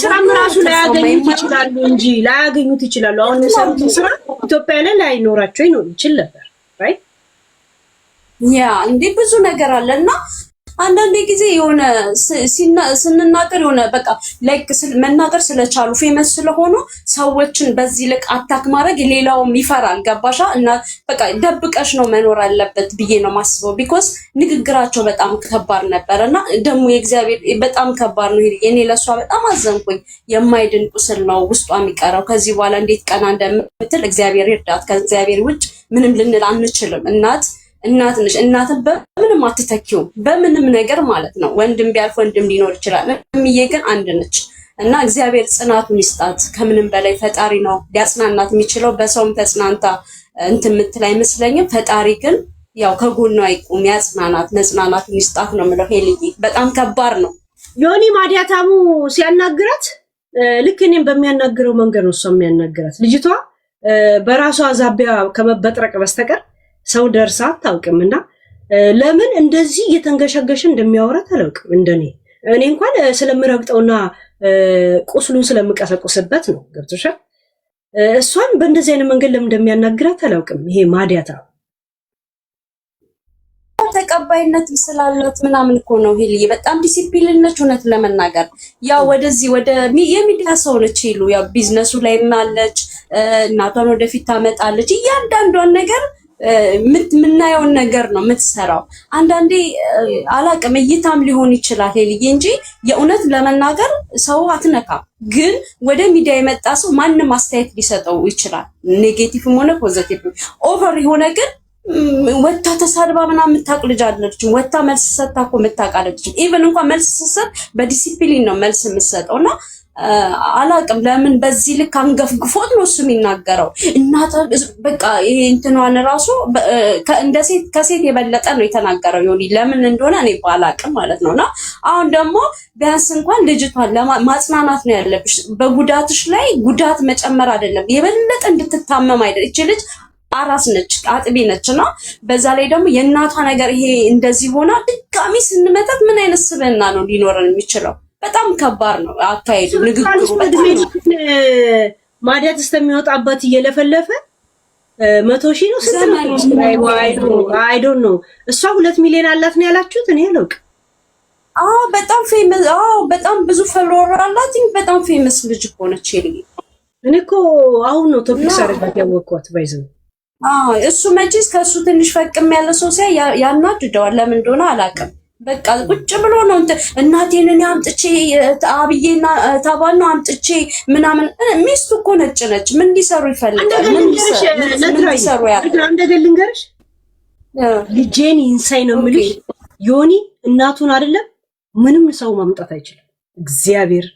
ስራም ራሱ ላያገኙት ይችላሉ እንጂ ላያገኙት ይችላሉ። አሁን የሚሰሩት ስራ ኢትዮጵያ ላይ ላይኖራቸው ይችል ነበር ራይት። ያ እንዴ ብዙ ነገር አለና አንዳንድ ጊዜ የሆነ ስንናገር የሆነ በቃ ላይክ መናገር ስለቻሉ ፌመስ ስለሆኑ ሰዎችን በዚህ ልክ አታክ ማድረግ ሌላውም ይፈራል። ገባሻ? እና በቃ ደብቀሽ ነው መኖር አለበት ብዬ ነው ማስበው። ቢኮዝ ንግግራቸው በጣም ከባድ ነበርና ደግሞ የእግዚአብሔር በጣም ከባድ ነው። እኔ ለሷ በጣም አዘንኩኝ። የማይድን ቁስል ነው ውስጧ የሚቀረው። ከዚህ በኋላ እንዴት ቀና እንደምትል እግዚአብሔር ይርዳት። ከእግዚአብሔር ውጭ ምንም ልንል አንችልም። እናት ነሽ። እናትን በምንም አትተኪውም፣ በምንም ነገር ማለት ነው። ወንድም ቢያልፍ ወንድም ሊኖር ይችላል። እምዬ ግን አንድ ነች እና እግዚአብሔር ጽናቱን ይስጣት። ከምንም በላይ ፈጣሪ ነው ሊያጽናናት የሚችለው። በሰውም ተጽናንታ እንትን የምትል አይመስለኝም። ፈጣሪ ግን ያው ከጎኗ ይቁም፣ ያጽናናት፣ መጽናናቱን ይስጣት ነው የምለው። ሄልዬ በጣም ከባድ ነው። ዮኒ ማዲያታሙ ሲያናግራት ልክ እኔም በሚያናግረው መንገድ ነው እሷ የሚያናግራት። ልጅቷ በራሷ ዛቢያ ከመበጥረቅ በስተቀር ሰው ደርሳ አታውቅምና ለምን እንደዚህ እየተንገሸገሸ እንደሚያወራት አላውቅም። እኔ እንኳን ስለምረግጠውና ቁስሉን ስለምቀሰቁስበት ነው። ገብቶሻል? እሷን በእንደዚህ አይነት መንገድ ለምን እንደሚያናግራት አላውቅም። ይሄ ማዲያታ ተቀባይነት ስላላት ምናምን እኮ ነው። ሄልዬ በጣም ዲሲፕሊን ነች። እውነት ለመናገር ያው ወደዚህ ወደ የሚዲያ ሰው ነች። ሄሉ ያው ቢዝነሱ ላይ ማለች፣ እናቷን ወደፊት ታመጣለች። እያንዳንዷን ነገር ምናየውን ነገር ነው የምትሰራው። አንዳንዴ አላቅም እይታም ሊሆን ይችላል ሄልዬ እንጂ የእውነት ለመናገር ሰው አትነካ። ግን ወደ ሚዲያ የመጣ ሰው ማንም አስተያየት ሊሰጠው ይችላል፣ ኔጌቲቭም ሆነ ፖዚቲቭ። ኦቨር የሆነ ግን ወታ ተሳድባ ምናምን የምታውቅ ልጅ አይደለችም። ወታ መልስ ሰጥታ እኮ የምታውቅ አይደለችም። ኢቨን እንኳን መልስ ስትሰጥ በዲሲፕሊን ነው መልስ የምትሰጠውና አላቅም ለምን በዚህ ልክ አንገፍግፎት ነው እሱ የሚናገረው። እናታ በቃ ይሄ እንትኗን ራሱ እንደ ሴት ከሴት የበለጠ ነው የተናገረው። ዮኒ ለምን እንደሆነ እኔ ባላቅም ማለት ነውና አሁን ደግሞ ቢያንስ እንኳን ልጅቷን ማጽናናት ነው ያለብሽ። በጉዳትሽ ላይ ጉዳት መጨመር አይደለም፣ የበለጠ እንድትታመም አይደል። እቺ ልጅ አራስ ነች፣ አጥቢ ነችና በዛ ላይ ደግሞ የእናቷ ነገር ይሄ እንደዚህ ሆና ድጋሚ ስንመጣት ምን አይነት ስብዕና ነው ሊኖረን የሚችለው? በጣም ከባድ ነው አካሄዱ፣ ንግግሩ። ማዲያት እስከሚወጣበት እየለፈለፈ 100,000 ነው ስንት ነው? አይ ዶንት ኖ። እሷ 2 ሚሊዮን አላት ነው ያላችሁት? እኔ አላውቅም። በጣም ፌመስ፣ በጣም ብዙ ፎሎወር አላት። በጣም ፌመስ ልጅ እኮ ነች። እኔ እኮ አሁን ነው ቶፒክ አድርጋት ያወቅኳት። ባይዘው እሱ መቼስ ከሱ ትንሽ ፈቅም ያለ ሰው ሲያይ ያናድደዋል። ለምን እንደሆነ አላውቅም። በቃ ቁጭ ብሎ ነው እናቴን እኔ አምጥቼ አብዬና ታባን ነው አምጥቼ ምናምን። ሚስቱ እኮ ነጭ ነች። ምን ሊሰሩ ይፈልጋል? ምን ሊሰሩ ልንገርሽ፣ ልጄን ይንሳይ ነው የምልሽ። ዮኒ እናቱን አይደለም ምንም ሰው ማምጣት አይችልም። እግዚአብሔር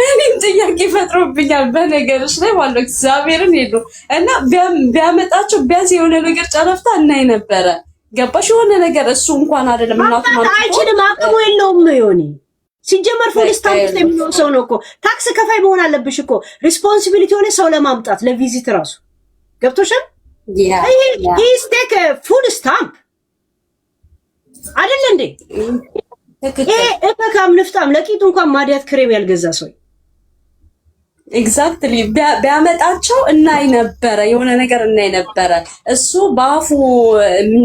እኔም ጥያቄ ፈጥሮብኛል በነገርሽ ላይ ማለት እግዚአብሔርን ሄዶ እና ቢያመጣቸው ቢያንስ የሆነ ነገር ጨረፍታ እናይ ነበረ። ገባሽ? የሆነ ነገር እሱ እንኳን አይደለም እናቱ ማለት አይችልም፣ አቅሙ የለውም። ዮኒ ሲጀመር ፖሊስ ታክስ የሚሆን ሰው ነው እኮ። ታክስ ከፋይ መሆን አለብሽ እኮ። ሪስፖንሲቢሊቲ ሆነ ሰው ለማምጣት ለቪዚት ራሱ ገብቶሻል? ሂስ ቴክ ፉል ስታምፕ አይደል እንዴ? እከካም ንፍጣም ለቂጡ እንኳን ማዲያት ክሬም ያልገዛ ሰው ኤግዛክትሊ ቢያመጣቸው እናይ ነበረ፣ የሆነ ነገር እናይ ነበረ። እሱ በአፉ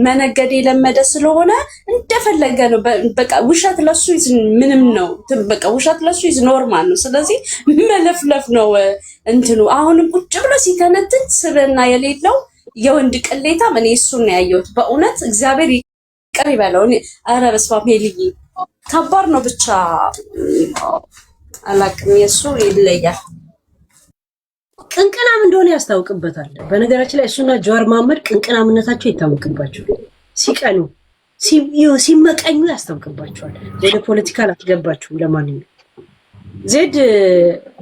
መነገድ የለመደ ስለሆነ እንደፈለገ ነው። በቃ ውሸት ለሱ ምንም ነው። በቃ ውሸት ለሱ ኖርማል ነው። ስለዚህ መለፍለፍ ነው እንትኑ። አሁንም ቁጭ ብሎ ሲተነትን ስብዕና የሌለው የወንድ ቅሌታ እኔ እሱን ነው ያየሁት። በእውነት እግዚአብሔር ይቅር ይበለው። ኧረ በስመ አብ ሄልዬ ከባድ ነው። ብቻ አላቅም፣ የእሱ ይለያል። ቅንቅናም እንደሆነ ያስታውቅበታል። በነገራችን ላይ እሱና ጀዋር መሐመድ ቅንቅናምነታቸው ይታወቅባቸው። ሲቀኑ ሲመቀኙ ያስታውቅባቸዋል። ወደ ፖለቲካ አላስገባችሁም። ለማንኛውም ዜድ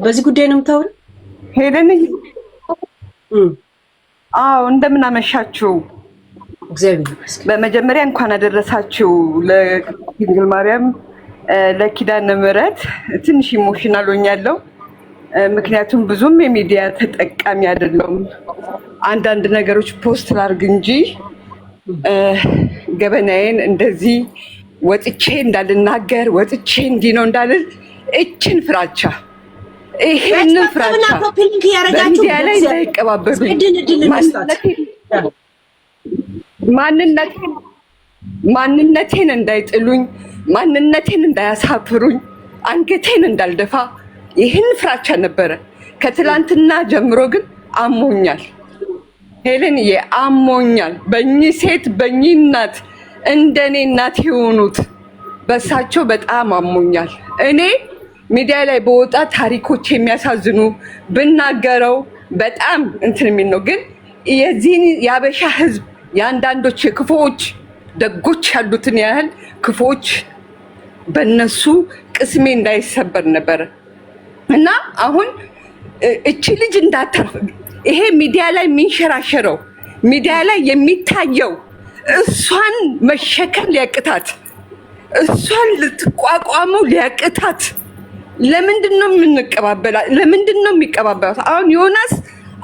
በዚህ ጉዳይ ነው የምታወሪው? ሄለን እንደምን አመሻችሁ። እግዚአብሔር ይመስገን። በመጀመሪያ እንኳን አደረሳችሁ ለድንግል ማርያም ለኪዳነ ምሕረት። ትንሽ ኢሞሽናል ሆኛለሁ፣ ምክንያቱም ብዙም የሚዲያ ተጠቃሚ አይደለሁም። አንዳንድ ነገሮች ፖስት ላድርግ እንጂ ገበናዬን እንደዚህ ወጥቼ እንዳልናገር ወጥቼ እንዲህ ነው እንዳልል እችን ፍራቻ ይሄንን ፍራቻ በሚዲያ ላይ እንዳይቀባበሉኝ ማንነቴን እንዳይጥሉኝ ማንነቴን እንዳያሳፍሩኝ አንገቴን እንዳልደፋ ይህን ፍራቻ ነበረ። ከትላንትና ጀምሮ ግን አሞኛል ሄለንዬ፣ አሞኛል። በእኚህ ሴት በእኚህ እናት እንደኔ እናት የሆኑት በሳቸው በጣም አሞኛል። እኔ ሚዲያ ላይ በወጣ ታሪኮች የሚያሳዝኑ ብናገረው በጣም እንትን የሚል ነው። ግን የዚህን የአበሻ ህዝብ የአንዳንዶች የክፉዎች ደጎች ያሉትን ያህል ክፉዎች በእነሱ ቅስሜ እንዳይሰበር ነበረ እና አሁን እቺ ልጅ እንዳታርፍ ይሄ ሚዲያ ላይ የሚንሸራሸረው ሚዲያ ላይ የሚታየው እሷን መሸከም ሊያቅታት እሷን ልትቋቋመው ሊያቅታት ለምንድን ነው የምንቀባበላት? ለምንድን ነው የሚቀባበላት? አሁን ዮናስ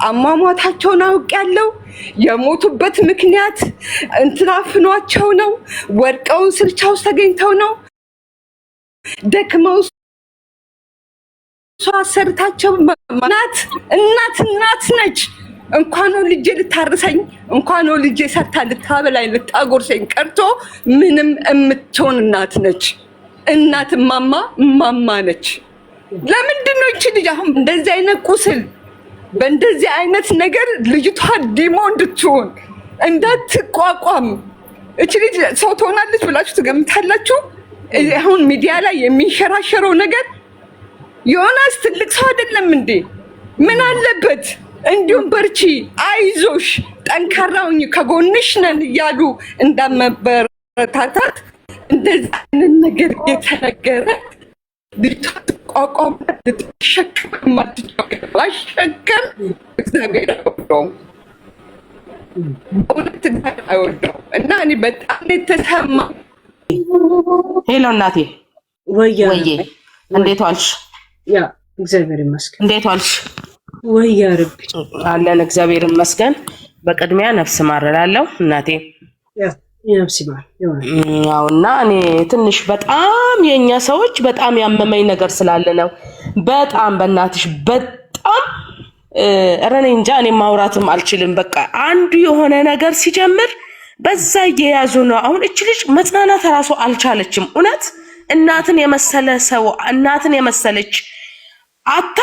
አሟሟታቸውን አውቄያለሁ። የሞቱበት ምክንያት እንትናፍኗቸው ነው። ወድቀውን ስልቻ ውስጥ ተገኝተው ነው። ደክመው እሷ አሰርታቸው እናት ነች። እንኳን ልጄ ልታርሰኝ እንኳን ልጄ ሰርታ ልታበላኝ ልታጎርሰኝ ቀርቶ ምንም የምትሆን እናት ነች። እናት ማማ ነች። ለምንድን ነው እቺ ልጅ አሁን እንደዚህ አይነት ቁስል በእንደዚህ አይነት ነገር ልጅቷ ዲሞ እንድትሆን እንዳትቋቋም እቺ ልጅ ሰው ትሆናለች ብላችሁ ትገምታላችሁ? አሁን ሚዲያ ላይ የሚንሸራሸረው ነገር ዮናስ ትልቅ ሰው አይደለም እንዴ? ምን አለበት? እንዲሁም በርቺ፣ አይዞሽ፣ ጠንካራውኝ ከጎንሽ ነን እያሉ እንዳመበረታታት እንደዚህ አይነት ነገር የተነገረ ልትቋቋም ልትሸከም ማትችለው አሸከም እግዚአብሔር አይወደውም። በእውነት እግዚአብሔር አይወደውም እና እኔ በጣም የተሰማ ሄሎ እናቴ ወያ እንዴት ዋልሽ? ያ እግዚአብሔር ይመስገን። እንዴት ዋልሽ? ወያ ረቢ አለን እግዚአብሔር ይመስገን። በቅድሚያ ነፍስ ማረላለሁ እናቴ። ያ ነፍስ ይማር ያውና እኔ ትንሽ በጣም የኛ ሰዎች በጣም ያመመኝ ነገር ስላለ ነው። በጣም በእናትሽ በጣም እረኔ እንጃ እኔ ማውራትም አልችልም። በቃ አንዱ የሆነ ነገር ሲጀምር በዛ እየያዙ ነው። አሁን እቺ ልጅ መጽናናት ራሱ አልቻለችም። እውነት እናትን የመሰለ ሰው እናትን የመሰለች አታ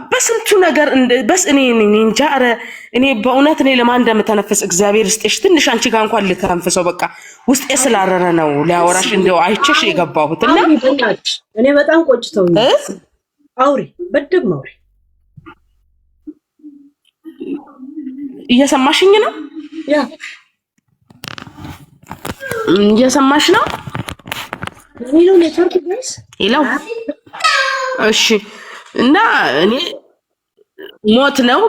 በስንቱ ነገር በስ እኔ እንጃ። ኧረ እኔ በእውነት እኔ ለማን እንደምተነፍስ እግዚአብሔር ይስጥሽ። ትንሽ አንቺ ጋር እንኳን ልተንፍሰው በቃ ውስጤ ስላረረ ነው ሊያወራሽ እንደው አይቼሽ የገባሁትና እኔ በጣም ቆጭተውኝ አውሪ በደም አውሪ። እየሰማሽኝ ነው? ያ እየሰማሽ ነው? ሄሎ ኔትወርክ ጋይስ ሄሎ እሺ። እና እኔ ሞት ነው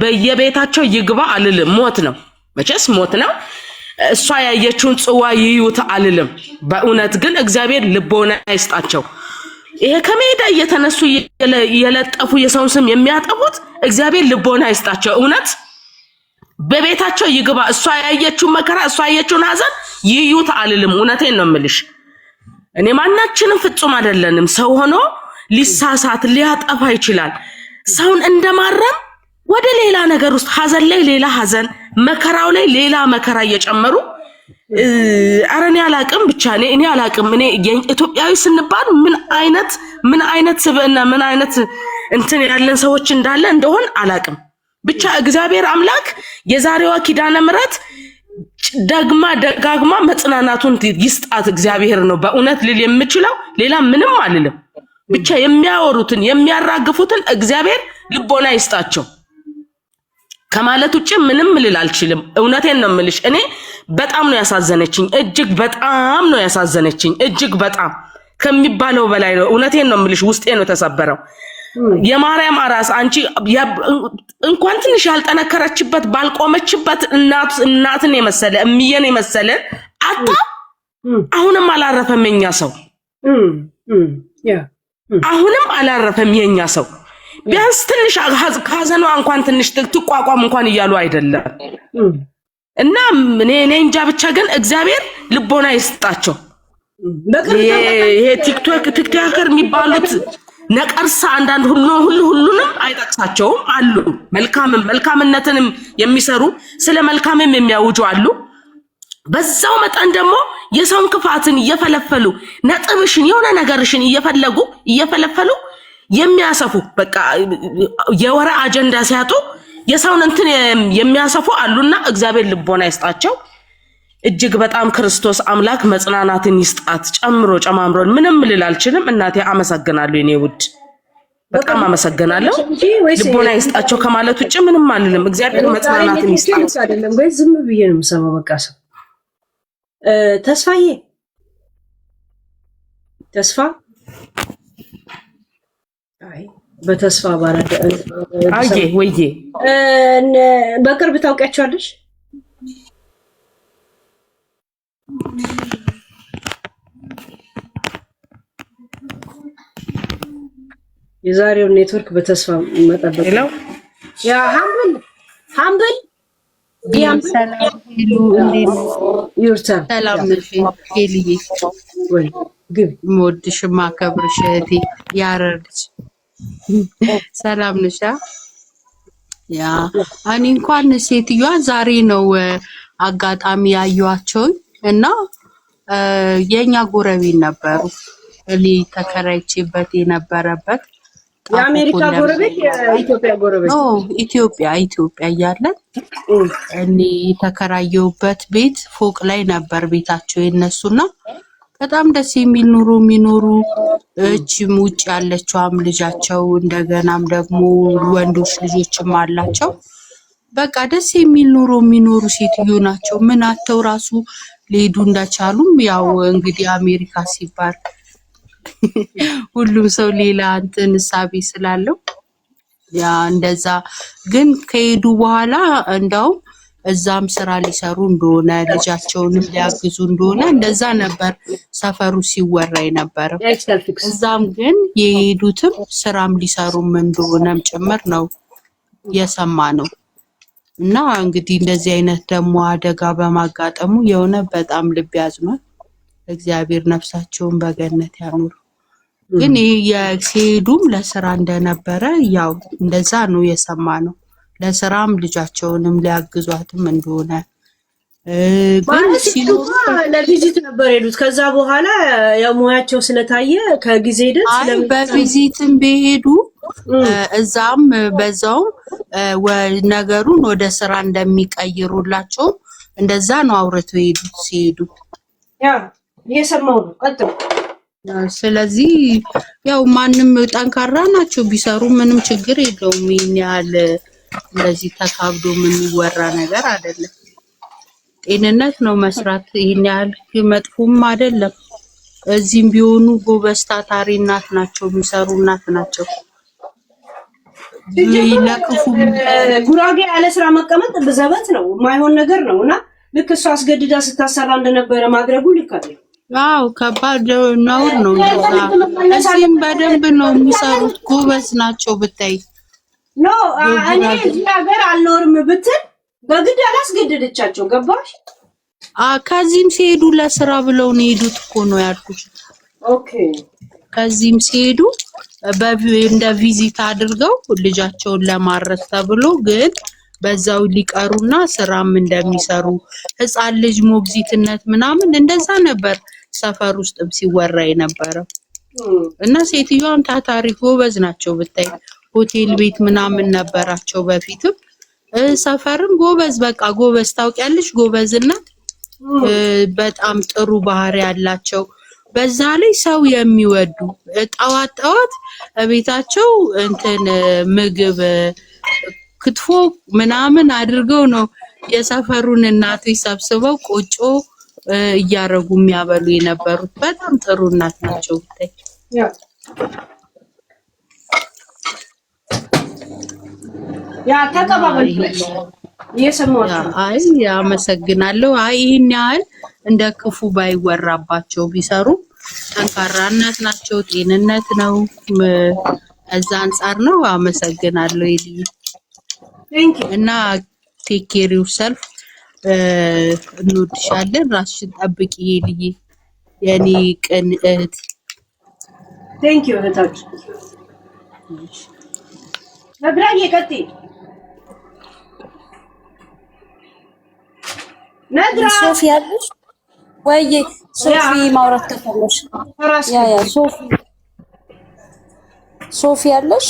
በየቤታቸው ይግባ አልልም። ሞት ነው መቼስ ሞት ነው። እሷ ያየችውን ጽዋ ይዩት አልልም። በእውነት ግን እግዚአብሔር ልቦና ይስጣቸው። ይሄ ከሜዳ እየተነሱ የለጠፉ የሰውን ስም የሚያጠፉት እግዚአብሔር ልቦና ይስጣቸው። እውነት በቤታቸው ይግባ። እሷ ያየችውን መከራ እሷ ያየችውን ሐዘን ይዩት አልልም። እውነቴን ነው የምልሽ። እኔ ማናችንም ፍጹም አይደለንም። ሰው ሆኖ ሊሳሳት ሊያጠፋ ይችላል። ሰውን እንደማረም ወደ ሌላ ነገር ውስጥ ሐዘን ላይ ሌላ ሐዘን መከራው ላይ ሌላ መከራ እየጨመሩ አረኔ አላቅም። ብቻ እኔ አላቅም። እኔ ኢትዮጵያዊ ስንባል ምን አይነት ስብዕና ምን አይነት እንትን ያለን ሰዎች እንዳለ እንደሆን አላቅም። ብቻ እግዚአብሔር አምላክ የዛሬዋ ኪዳነ ምሕረት ደጋግማ መጽናናቱን ይስጣት እግዚአብሔር ነው በእውነት ልል የምችለው። ሌላ ምንም አልልም። ብቻ የሚያወሩትን የሚያራግፉትን እግዚአብሔር ልቦና ይስጣቸው ከማለት ውጭ ምንም ልል አልችልም። እውነቴን ነው የምልሽ። እኔ በጣም ነው ያሳዘነችኝ። እጅግ በጣም ነው ያሳዘነችኝ። እጅግ በጣም ከሚባለው በላይ ነው። እውነቴን ነው የምልሽ። ውስጤ ነው ተሰበረው። የማርያም አራስ አንቺ እንኳን ትንሽ ያልጠነከረችበት ባልቆመችበት እናትን የመሰለ እምየን የመሰለ አጣ አሁንም አላረፈም የኛ ሰው። አሁንም አላረፈም የኛ ሰው። ቢያንስ ትንሽ ከሐዘኗ እንኳን ትንሽ ትቋቋም እንኳን እያሉ አይደለም። እና እኔ እንጃ ብቻ ግን እግዚአብሔር ልቦና ይስጣቸው። ይሄ ቲክቶከር የሚባሉት ነቀርሳ አንዳንድ ሁሉንም አይጠቅሳቸውም አሉ። መልካምነትንም የሚሰሩ ስለ መልካምም የሚያውጁ አሉ። በዛው መጠን ደግሞ የሰውን ክፋትን እየፈለፈሉ ነጥብሽን የሆነ ነገርሽን እየፈለፈሉ የሚያሰፉ በቃ የወረ አጀንዳ ሲያጡ የሰውን እንትን የሚያሰፉ አሉና እግዚአብሔር ልቦና ይስጣቸው። እጅግ በጣም ክርስቶስ አምላክ መጽናናትን ይስጣት ጨማምሮ ምንም ልል አልችልም። እናቴ አመሰግናለሁ የኔ ውድ በጣም አመሰግናለሁ። ልቦና ይስጣቸው ከማለት ውጭ ምንም አልልም። እግዚአብሔር መጽናናትን ይስጣት። አይደለም ወይ ዝም ብዬ ነው የምሰማው። በቃ ሰው ተስፋዬ ተስፋ አይ በተስፋ ባራደ ወይዬ በቅርብ ታውቂያቸዋለሽ? የዛሬው ኔትወርክ በተስፋ መጠበቅ ነው። ያ ሃምብል ሰላም ነሽ ሄልዬ? ወይ ግብ ሞድሽ ማከብርሽ እህቴ ያረርች ሰላም ነሽ? ያ እኔ እንኳን ሴትዮዋ ዛሬ ነው አጋጣሚ ያዩዋቸው እና የኛ ጎረቤት ነበሩ። እኔ ተከራይቼበት የነበረበት የአሜሪካ ጎረቤት የኢትዮጵያ ጎረቤት ነው። ኢትዮጵያ እያለን እኔ የተከራየውበት ቤት ፎቅ ላይ ነበር ቤታቸው የነሱና በጣም ደስ የሚል ኑሮ የሚኖሩ እቺም ውጭ ያለችዋም ልጃቸው እንደገናም ደግሞ ወንዶች ልጆችም አላቸው። በቃ ደስ የሚል ኑሮ የሚኖሩ ሴትዮ ናቸው። ምን አተው ራሱ ሊሄዱ እንደቻሉም ያው እንግዲህ አሜሪካ ሲባል ሁሉም ሰው ሌላ እንትን ሳቢ ስላለው ያ እንደዛ ግን ከሄዱ በኋላ እንዳው እዛም ስራ ሊሰሩ እንደሆነ ልጃቸውንም ሊያግዙ እንደሆነ እንደዛ ነበር ሰፈሩ ሲወራ የነበረው። እዛም ግን የሄዱትም ስራም ሊሰሩም እንደሆነም ጭምር ነው የሰማነው። እና እንግዲህ እንደዚህ አይነት ደግሞ አደጋ በማጋጠሙ የሆነ በጣም ልብ ያዝኗል። እግዚአብሔር ነፍሳቸውን በገነት ያኑር። ግን የሲሄዱም ለስራ እንደነበረ ያው እንደዛ ነው የሰማነው። ለስራም ልጃቸውንም ሊያግዟትም እንደሆነ ግን ሲሉማ ለቪዚት ነበር የሄዱት። ከዛ በኋላ ያው ሙያቸው ስለታየ ከጊዜ ሄደት በቪዚትም ቢሄዱ እዛም በዛውም ነገሩን ወደ ስራ እንደሚቀይሩላቸው እንደዛ ነው አውርተው የሄዱት ሲሄዱ። ያ እየሰማው ነው ቀጥታ። ስለዚህ ያው ማንም ጠንካራ ናቸው ቢሰሩ ምንም ችግር የለውም። ይሄን ያህል እንደዚህ ተካብዶ ምን ይወራ ነገር አይደለም። ጤንነት ነው መስራት። ይሄን ያህል መጥፎም አይደለም። እዚህም ቢሆኑ ጎበዝ ታታሪ እናት ናቸው፣ የሚሰሩ እናት ናቸው። ለክፉ ጉራጌ ያለ ስራ መቀመጥ በዘበት ነው የማይሆን ነገር ነውና ልክ እሷ አስገድዳ ስታሰራ እንደነበረ ማድረጉ ልክ አይደለም። አው ከባድ ነውር ነው። እዚህም በደንብ ነው የሚሰሩት፣ ጎበዝ ናቸው ብታይ። ኖ እኔ እዚህ ሀገር አልኖርም ብትል በግድ አላስገደደቻቸው። ገባሽ? ከዚህም ሲሄዱ ለስራ ብለው ነው የሄዱት እኮ ነው ያልኩሽ። ኦኬ ከዚህም ሲሄዱ እንደ ቪዚት አድርገው ልጃቸውን ለማረስ ተብሎ ግን በዛው ሊቀሩና ስራም እንደሚሰሩ ህፃን ልጅ ሞግዚትነት ምናምን እንደዛ ነበር ሰፈር ውስጥም ሲወራ የነበረው። እና ሴትዮዋም ታታሪ ጎበዝ ናቸው ብታይ። ሆቴል ቤት ምናምን ነበራቸው በፊትም ሰፈርም ጎበዝ በቃ ጎበዝ ታውቂያለሽ፣ ጎበዝና በጣም ጥሩ ባህሪ ያላቸው በዛ ላይ ሰው የሚወዱ ጠዋት ቤታቸው እንትን ምግብ ክትፎ ምናምን አድርገው ነው የሰፈሩን እናቶች ሰብስበው ቆጮ እያረጉ የሚያበሉ የነበሩት። በጣም ጥሩ እናት ናቸው ብታይ። ያ ተቀባበል እየሰማሁት። አይ አመሰግናለሁ። አይ ይሄን ያህል እንደ ክፉ ባይወራባቸው ቢሰሩ ጠንካራ እናት ናቸው። ጤንነት ነው እዛ አንፃር ነው። አመሰግናለሁ ይልኝ እና ቴክ ኬር ዩርሰልፍ። እንወድሻለን። ራስሽን ጠብቂ ልዬ የኔ ቅን እህት። ቴንክ ዩ እህታችን ነግራኝ የቀጤ ነግራ ሶፊ ያለሽ ወይ? ሶፊ ማውራት ከፈለሽ ያ ሶፊ ያለሽ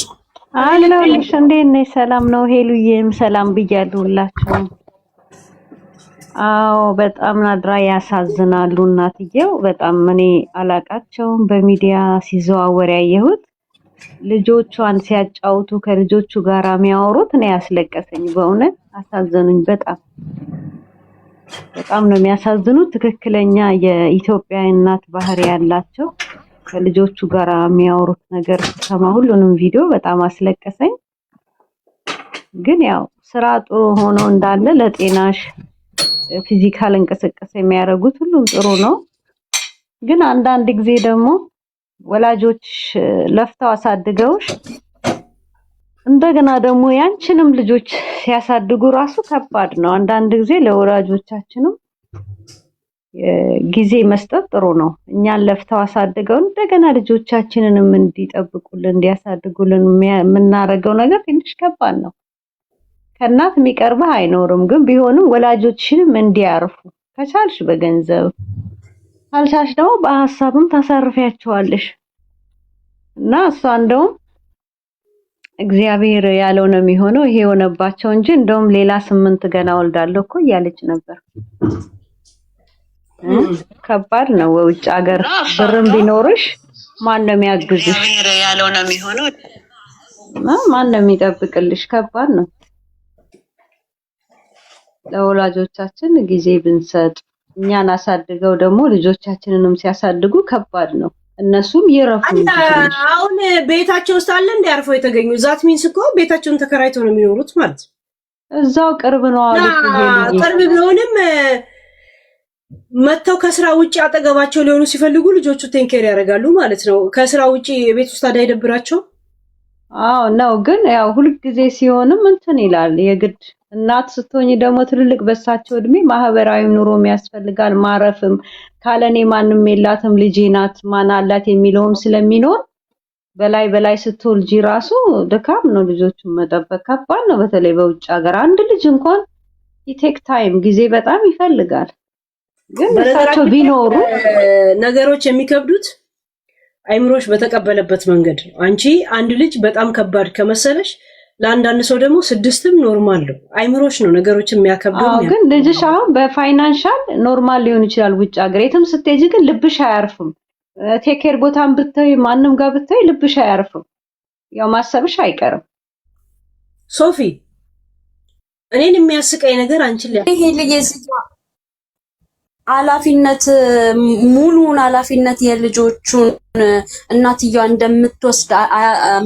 አለሁልሽ። እንዴት ነሽ? ሰላም ነው? ሄሉዬም ሰላም ብያለሁ ሁላችሁም። አዎ በጣም ናድራ ያሳዝናሉ። እናትየው በጣም እኔ አላቃቸውም፣ በሚዲያ ሲዘዋወር ያየሁት ልጆቿን ሲያጫውቱ ከልጆቹ ጋር የሚያወሩት እኔ ያስለቀሰኝ። በእውነት አሳዘኑኝ። በጣም ነው የሚያሳዝኑት። ትክክለኛ የኢትዮጵያ እናት ባህሪ ያላቸው ከልጆቹ ጋር የሚያወሩት ነገር ሰማ። ሁሉንም ቪዲዮ በጣም አስለቀሰኝ። ግን ያው ስራ ጥሩ ሆኖ እንዳለ ለጤናሽ ፊዚካል እንቅስቃሴ የሚያደርጉት ሁሉም ጥሩ ነው። ግን አንዳንድ ጊዜ ደግሞ ወላጆች ለፍተው አሳድገውሽ እንደገና ደግሞ ያንቺንም ልጆች ሲያሳድጉ ራሱ ከባድ ነው። አንዳንድ ጊዜ ለወላጆቻችንም ጊዜ መስጠት ጥሩ ነው። እኛን ለፍተው አሳድገው እንደገና ልጆቻችንንም እንዲጠብቁልን እንዲያሳድጉልን የምናደርገው ነገር ትንሽ ከባድ ነው። ከእናት የሚቀርብህ አይኖርም። ግን ቢሆንም ወላጆችንም እንዲያርፉ ከቻልሽ በገንዘብ ካልቻልሽ ደግሞ በሐሳብም ታሳርፊያቸዋለሽ እና እሷ እንደውም እግዚአብሔር ያለው ነው የሚሆነው። ይሄ ሆነባቸው እንጂ እንደውም ሌላ 8 ገና ወልዳለሁ እኮ እያለች ነበር። ከባድ ነው። ውጭ ሀገር ብርም ቢኖርሽ ማን ነው የሚያግዝሽ? እግዚአብሔር ያለው ነው የሚሆነው። ማን ነው የሚጠብቅልሽ? ከባድ ነው። ለወላጆቻችን ጊዜ ብንሰጥ እኛን አሳድገው ደግሞ ልጆቻችንንም ሲያሳድጉ ከባድ ነው። እነሱም ይረፉ። አሁን ቤታቸው ውስጥ አለ እንደ አርፈው የተገኙ ዛት ሚንስ እኮ ቤታቸውን ተከራይተው ነው የሚኖሩት ማለት ነው። እዛው ቅርብ ነው አሉ። ቅርብ ቢሆንም መተው ከስራ ውጪ አጠገባቸው ሊሆኑ ሲፈልጉ ልጆቹ ቴንኬር ያደርጋሉ ማለት ነው። ከስራ ውጪ የቤት ውስጥ ታዲያ አይደብራቸው? አዎ ነው። ግን ያው ሁልጊዜ ሲሆንም እንትን ይላል። የግድ እናት ስትሆኝ ደግሞ ትልልቅ በሳቸው እድሜ ማህበራዊ ኑሮም ያስፈልጋል። ማረፍም ካለኔ ማንም የላትም ልጄ ናት ማን አላት የሚለውም ስለሚኖር በላይ ስትወልጂ ራሱ ድካም ነው። ልጆቹን መጠበቅ ከባድ ነው። በተለይ በውጭ ሀገር አንድ ልጅ እንኳን ይቴክ ታይም ጊዜ በጣም ይፈልጋል። ግን እሳቸው ቢኖሩ ነገሮች የሚከብዱት አይምሮሽ በተቀበለበት መንገድ ነው። አንቺ አንድ ልጅ በጣም ከባድ ከመሰለሽ ለአንዳንድ ሰው ደግሞ 6ም ኖርማል ነው። አይምሮሽ ነው ነገሮችን የሚያከብደው። ግን ልጅሽ አሁን በፋይናንሻል ኖርማል ሊሆን ይችላል ውጭ ሀገር። የትም ስትሄጂ ግን ልብሽ አያርፍም። ቴኬር ቦታን ብታይ ማንም ጋር ብታይ ልብሽ አያርፍም። ያው ማሰብሽ አይቀርም። ሶፊ እኔን የሚያስቀኝ ነገር አንቺ ይሄ ልጅ ኃላፊነት ሙሉውን ኃላፊነት የልጆቹን እናትየዋ እንደምትወስድ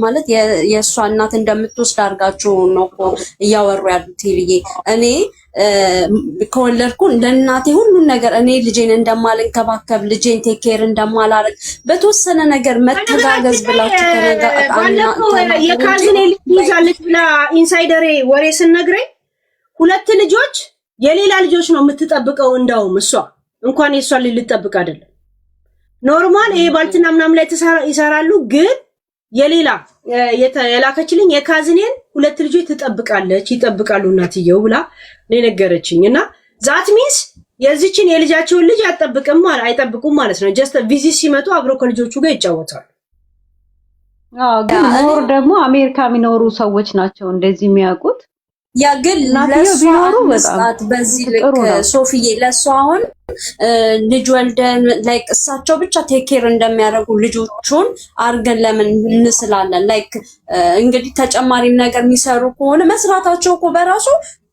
ማለት የእሷ እናት እንደምትወስድ አድርጋችሁ ነው እኮ እያወሩ ያሉት። ይልዬ እኔ ከወለድኩ ለእናቴ ሁሉን ነገር እኔ ልጄን እንደማልንከባከብ ልጄን ቴክ ኬር እንደማላረግ በተወሰነ ነገር መተጋገዝ ብላችሁ የካዝኔ ልጅ ይዛለች ብላ ኢንሳይደሬ ወሬ ስነግረኝ 2 ልጆች የሌላ ልጆች ነው የምትጠብቀው። እንዳውም እሷ እንኳን የሷ ልጅ ልትጠብቅ አይደለም ኖርማል ይሄ ባልትና ምናምን ላይ ይሰራሉ። ግን የሌላ የላከችልኝ የካዝኔን 2 ልጆች ትጠብቃለች ይጠብቃሉ እናትየው ብላ ነገረችኝ። እና ዛት ሚንስ የዚችን የልጃቸውን ልጅ አይጠብቁም ማለት ነው። ጀስት ቪዚት ሲመጡ አብሮ ከልጆቹ ጋር ይጫወታሉ። ግን ሞር ደግሞ አሜሪካ የሚኖሩ ሰዎች ናቸው እንደዚህ የሚያውቁት። ያ ግን ለሷ መስጣት በዚህ ልክ ሶፊዬ ለሷ አሁን ልጅ ወልደን ላይክ እሳቸው ብቻ ቴክ ኬር እንደሚያደርጉ ልጆቹን አርገን ለምን እንስላለን? ላይክ እንግዲህ ተጨማሪም ነገር የሚሰሩ ከሆነ መስራታቸው እኮ በራሱ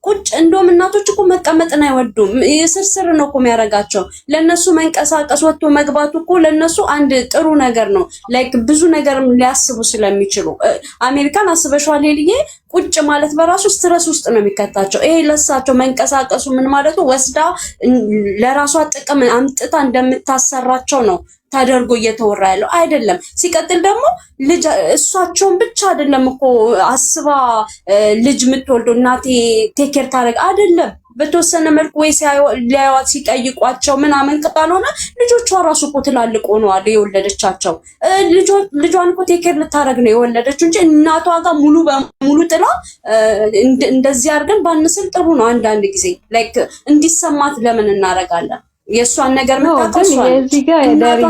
ቁጭ እንደውም እናቶች እኮ መቀመጥን አይወዱም። ስርስር ነው እኮ የሚያረጋቸው። ለነሱ መንቀሳቀስ ወጥቶ መግባቱ እኮ ለነሱ አንድ ጥሩ ነገር ነው። ላይክ ብዙ ነገርም ሊያስቡ ስለሚችሉ አሜሪካን አስበሽዋል ሄልዬ ቁጭ ማለት በራሱ ስትረስ ውስጥ ነው የሚከታቸው። ይሄ ለሳቸው መንቀሳቀሱ ምን ማለቱ ወስዳ ለራሷ ጥቅም አምጥታ እንደምታሰራቸው ነው ታደርጎ እየተወራ ያለው አይደለም። ሲቀጥል ደግሞ ልጅ እሷቸውን ብቻ አይደለም እኮ አስባ ልጅ የምትወልደው እናቴ ቴክ ኬር ታደርግ አይደለም። በተወሰነ መልኩ ወይ ሊያዩት ሲጠይቋቸው ምናምን ካልሆነ ልጆቿ ራሱ እኮ ትላልቅ ሆነዋል የወለደቻቸው። ልጇን እኮ ቴኬር ልታረግ ነው የወለደችው እንጂ እናቷ ጋር ሙሉ በሙሉ ጥላ እንደዚህ አድርገን ባንስል ጥሩ ነው። አንዳንድ ጊዜ ላይክ እንዲሰማት ለምን እናረጋለን? የሷን ነገር መጣጣሽ እዚህ ጋር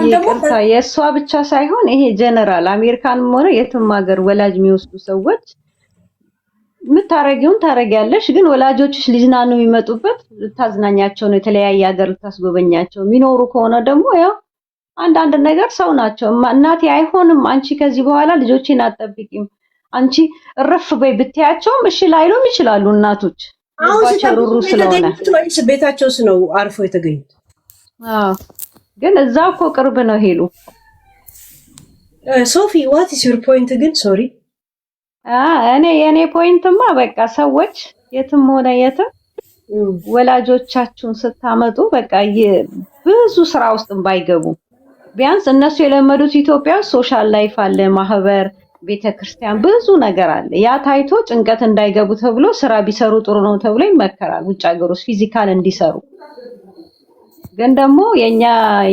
ይቅርታ፣ የሷ ብቻ ሳይሆን ይሄ ጀነራል አሜሪካንም ሆነ የትም ሀገር ወላጅ የሚወስዱ ሰዎች ምታረጊውን ታረጊያለሽ፣ ግን ወላጆችሽ ሊዝናኑ የሚመጡበት ልታዝናኛቸው ነው፣ የተለያየ ሀገር ልታስጎበኛቸው የሚኖሩ ከሆነ ደግሞ ያው አንዳንድ ነገር ሰው ናቸው። እናቴ አይሆንም አንቺ ከዚህ በኋላ ልጆቼን አትጠብቂም አንቺ እረፍ በይ ብትያቸውም እሺ ላይሉም ይችላሉ እናቶች። ሩሩ ስለሆነ ቤታቸውስ ነው አርፎ የተገኙት። ግን እዛው እኮ ቅርብ ነው ሄሉ። ሶፊ what is your point ግን? ሶሪ የኔ ፖይንትማ በቃ ሰዎች የትም ሆነ የትም ወላጆቻችሁን ስታመጡ በቃ ብዙ ስራ ውስጥ ባይገቡ ቢያንስ እነሱ የለመዱት ኢትዮጵያ ሶሻል ላይፍ አለ፣ ማህበር፣ ቤተክርስቲያን ብዙ ነገር አለ። ያ ታይቶ ጭንቀት እንዳይገቡ ተብሎ ስራ ቢሰሩ ጥሩ ነው ተብሎ ይመከራል። ውጭ ሀገር ውስጥ ፊዚካል እንዲሰሩ። ግን ደግሞ የኛ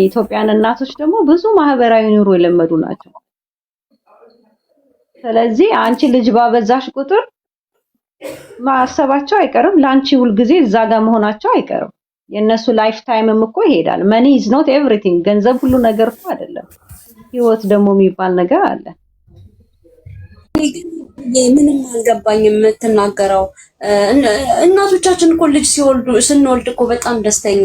ኢትዮጵያን እናቶች ደግሞ ብዙ ማህበራዊ ኑሮ የለመዱ ናቸው። ስለዚህ አንቺ ልጅ ባበዛሽ ቁጥር ማሰባቸው አይቀርም፣ ላንቺ ሁሉ ጊዜ እዛ ጋር መሆናቸው አይቀርም። የነሱ ላይፍ ታይምም እኮ ይሄዳል። money is not everything፣ ገንዘብ ሁሉ ነገር እኮ አይደለም። ህይወት ደግሞ የሚባል ነገር አለ። ምንም አልገባኝም የምትናገረው። እናቶቻችን እኮ ልጅ ስንወልድ እኮ በጣም ደስተኛ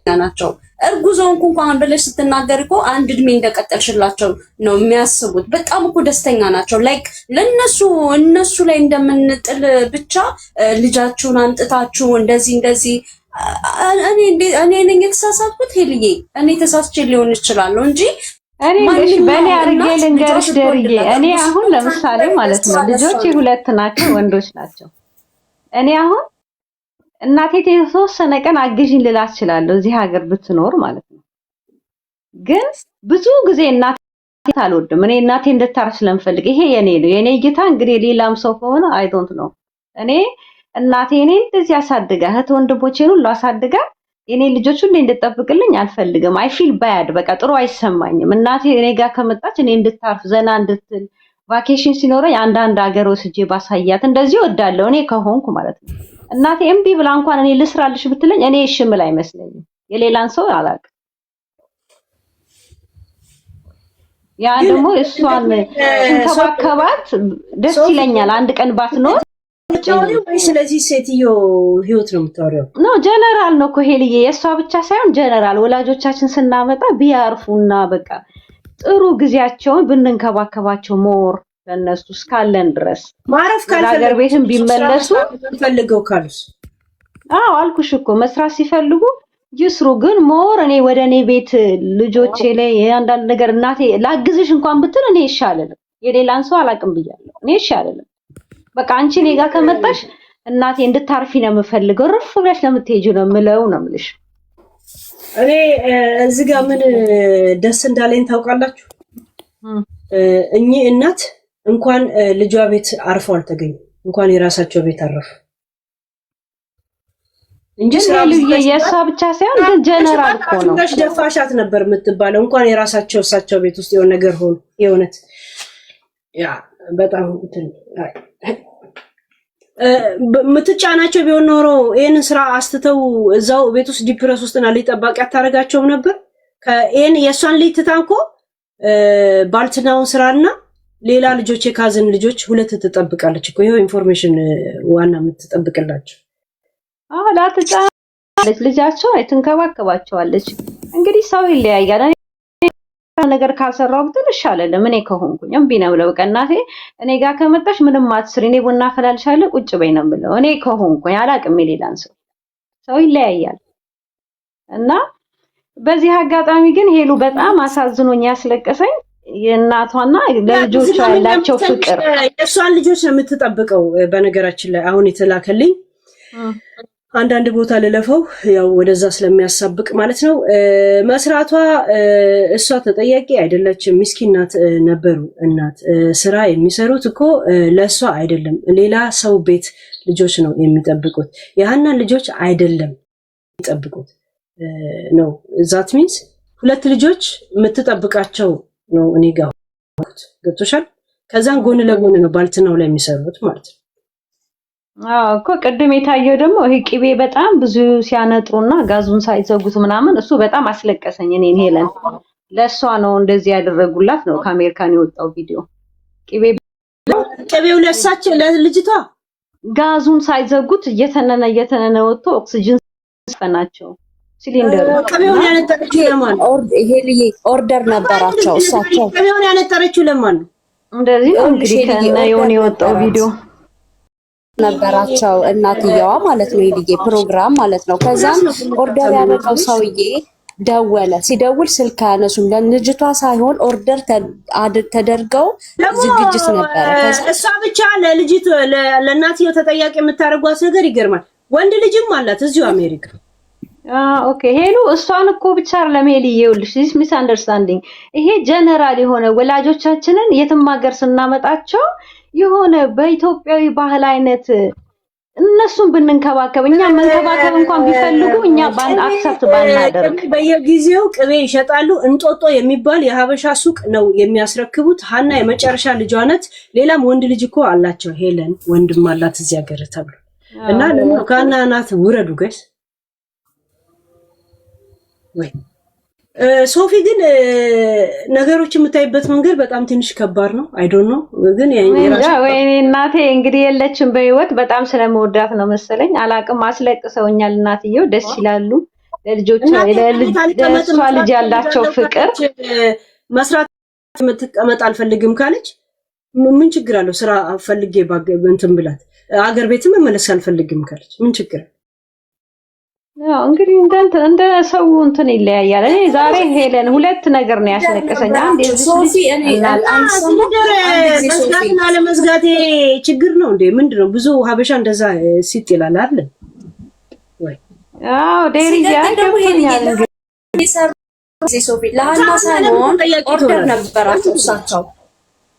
ናቸው። እርጉዞን እንኳን ብለሽ ስትናገር እኮ አንድ እድሜ እንደቀጠልሽላቸው ነው የሚያስቡት። በጣም እኮ ደስተኛ ናቸው። ላይክ እነሱ ላይ እንደምንጥል ብቻ ልጃችሁን አምጥታችሁ እንደዚህ እኔ ነኝ የተሳሳትኩት ሄልዬ፣ እኔ ተሳስቼ ሊሆን ይችላል እንጂ በእኔ አርጌ ልንገርሽ ደርዬ፣ እኔ አሁን ለምሳሌ ማለት ነው ልጆቼ 2 ናቸው፣ ወንዶች ናቸው። እኔ አሁን እናቴ የተወሰነ ቀን አግዥኝ ልላት እችላለሁ እዚህ ሀገር ብትኖር ማለት ነው። ግን ብዙ ጊዜ እናቴ አልወድም። እኔ እናቴ እንድታርፍ ስለምፈልግ ይሄ የኔ ነው የኔ እይታ። እንግዲህ ሌላም ሰው ከሆነ አይ ዶንት ኖ። እኔ እናቴ እኔን እንደዚህ አሳድጋ እህት ወንድሞቼን ሁሉ አሳድጋ የኔ ልጆች ሁሉ እንድጠብቅልኝ አልፈልግም። አይ ፊል ባድ፣ በቃ ጥሩ አይሰማኝም። እናቴ እኔ ጋር ከመጣች እኔ እንድታርፍ ዘና እንድትል ቫኬሽን ሲኖረኝ አንዳንድ ሀገር ወስጄ ባሳያት እንደዚህ ወዳለሁ እኔ ከሆንኩ ማለት ነው። እናቴ እምቢ ብላ እንኳን እኔ ልስራልሽ ብትለኝ እኔ እሺ ምል አይመስለኝም። የሌላን ሰው አላውቅም። ያ ደግሞ እሷን እንከባከባት ደስ ይለኛል። አንድ ቀን ባትኖር ስለዚህ ሴትዮ ህይወት ነው የምታወሪው? ነው ጀነራል ነው እኮ ሄልዬ፣ የእሷ ብቻ ሳይሆን ጀነራል ወላጆቻችን ስናመጣ ቢያርፉና በቃ ጥሩ ጊዜያቸውን ብንንከባከባቸው ሞር ለነሱ እስካለን ድረስ ማረፍ ሀገር ቤትም ቢመለሱ ፈልገው ካሉስ? አልኩሽ እኮ መስራት ሲፈልጉ ይስሩ። ግን ሞር እኔ ወደ እኔ ቤት ልጆቼ ላይ አንዳንድ ነገር እናቴ ላግዝሽ እንኳን ብትል እኔ ይሻለለም። የሌላን ሰው አላውቅም ብያለሁ። እኔ ይሻለለም። በቃ አንቺ እኔ ጋር ከመጣሽ እናቴ እንድታርፊ ነው የምፈልገው። ረፍ ብለሽ ለምትሄጂው ነው የምለው ነው የምልሽ። እኔ እዚህ ጋር ምን ደስ እንዳለኝ ታውቃላችሁ? እኚህ እናት እንኳን ልጇ ቤት አርፈው አልተገኙ፣ እንኳን የራሳቸው ቤት አረፉ እንጂ የእሷ ብቻ ሳይሆን ግን ጀነራል እኮ ነው። ደፋሻት ነበር የምትባለው። እንኳን የራሳቸው እሳቸው ቤት ውስጥ የሆነ ነገር ሆኖ የእውነት ያ በጣም ምትጫናቸው ቢሆን ኖሮ ይሄንን ስራ አስተተው እዛው ቤት ውስጥ ዲፕረስ ውስጥ እና ሊጠባቂ አታረጋቸውም ነበር። ከይሄን የሷን ልጅ ትታንኮ ባልትናውን ስራና ሌላ ልጆች የካዝን ልጆች 2 ትጠብቃለች እኮ። ይሄው ኢንፎርሜሽን ዋና የምትጠብቅላቸው ላትጫለች ልጃቸው ትንከባከባቸዋለች። እንግዲህ ሰው ይለያያል። ነገር ካልሰራው ብትልሽ አለለም እኔ ከሆንኩኝ እምቢ ነው ብለው ቀናቴ እኔ ጋር ከመጣሽ ምንም አትስሪ እኔ ቡና ፈላልሻለሁ ቁጭ በይ ነው ብለው እኔ ከሆንኩኝ አላቅም። ሌላን ሰው ይለያያል። እና በዚህ አጋጣሚ ግን ሄሉ በጣም አሳዝኖኝ ያስለቀሰኝ የእናቷና ለልጆቿ ያላቸው ፍቅር። የሷን ልጆች ነው የምትጠብቀው። በነገራችን ላይ አሁን የተላከልኝ አንዳንድ ቦታ ልለፈው ያው ወደዛ ስለሚያሳብቅ ማለት ነው። መስራቷ እሷ ተጠያቂ አይደለችም። ምስኪን ናት ነበሩ እናት ስራ የሚሰሩት እኮ ለእሷ አይደለም ሌላ ሰው ቤት ልጆች ነው የሚጠብቁት። የሀናን ልጆች አይደለም የሚጠብቁት ነው። ዛት ሚንስ ሁለት ልጆች የምትጠብቃቸው ነው። እኔ ጋር ገብቶሻል። ከዛን ጎን ለጎን ነው ባልትናው ላይ የሚሰሩት ማለት ነው። እኮ ቅድም የታየው ደግሞ ይሄ ቅቤ በጣም ብዙ ሲያነጥሩና ጋዙን ሳይዘጉት ምናምን እሱ በጣም አስለቀሰኝ። እኔን ሄለን ለሷ ነው እንደዚህ ያደረጉላት ነው ከአሜሪካን የወጣው ቪዲዮ። ቅቤው ለሳቸው ለልጅቷ ጋዙን ሳይዘጉት እየተነነ ወጥቶ ኦክሲጅን ስፈናቸው ሲሊንደር ቅቤውን ያነጠረችው ለማን ነው? ይሄ ልዬ ኦርደር ነበራቸው እሳቸው። ቅቤውን ያነጠረችው ለማን ነው? እንደዚህ ነው እንግዲህ ከነ የሆነ የወጣው ቪዲዮ ነበራቸው እናትየዋ ማለት ነው። ይሄ ፕሮግራም ማለት ነው። ከዛም ኦርደር ያደረገው ሰውዬ ደወለ። ሲደውል ስልክ አያነሱም። ለልጅቷ ሳይሆን ኦርደር ተደርገው ዝግጅት ነበረ። እሷ ብቻ ለልጅቱ ለእናትየው ተጠያቂ የምታደርጓት ነገር ይገርማል። ወንድ ልጅም አላት እዚሁ አሜሪካ። ኦኬ ሄሉ እሷን እኮ ብቻ ለሜሊ ይኸውልሽ ዲስ ሚስ አንደርስታንዲንግ ይሄ ጀነራል የሆነ ወላጆቻችንን የትም ሀገር ስናመጣቸው የሆነ በኢትዮጵያዊ ባህል አይነት እነሱን ብንንከባከብ እኛ መንከባከብ እንኳን ቢፈልጉ እኛ አክሰፕት ባናደርግ በየጊዜው ቅቤ ይሸጣሉ። እንጦጦ የሚባል የሀበሻ ሱቅ ነው የሚያስረክቡት። ሀና የመጨረሻ ልጇ ናት። ሌላም ወንድ ልጅ እኮ አላቸው። ሄለን ወንድም አላት እዚህ ሀገር ተብሎ እና ከሀና ናት ውረዱ ጋይስ ወይ ሶፊ ግን ነገሮች የምታይበት መንገድ በጣም ትንሽ ከባድ ነው። አይ ዶንት ኖ ግን ወይኔ እናቴ እንግዲህ የለችም በህይወት በጣም ስለመወዳት ነው መሰለኝ አላቅም። አስለቅሰውኛል። እናትየው ደስ ይላሉ። ለልጆች ለልጅ ያላቸው ፍቅር መስራት የምትቀመጥ አልፈልግም ካለች ምን ችግር አለው? ስራ ፈልጌ እንትን ብላት አገር ቤትም መመለስ አልፈልግም ካለች ምን ችግር አለው? ያው እንግዲህ እንደ ሰው እንትን ይለያያል። እኔ ዛሬ ሄለን ሁለት ነገር ነው ያስለቀሰኝ። አንድ ሶፊ እኔ መስጋትና ለመዝጋቴ ችግር ነው እንዴ? ምንድነው? ብዙ ሀበሻ እንደዛ ሲጥ ይላል አይደል ወይ? አዎ ዴሪ ያከፈኛል እንግዲህ ሶፊ ለሃና ሳይሆን ኦርደር ነበራቸው እሳቸው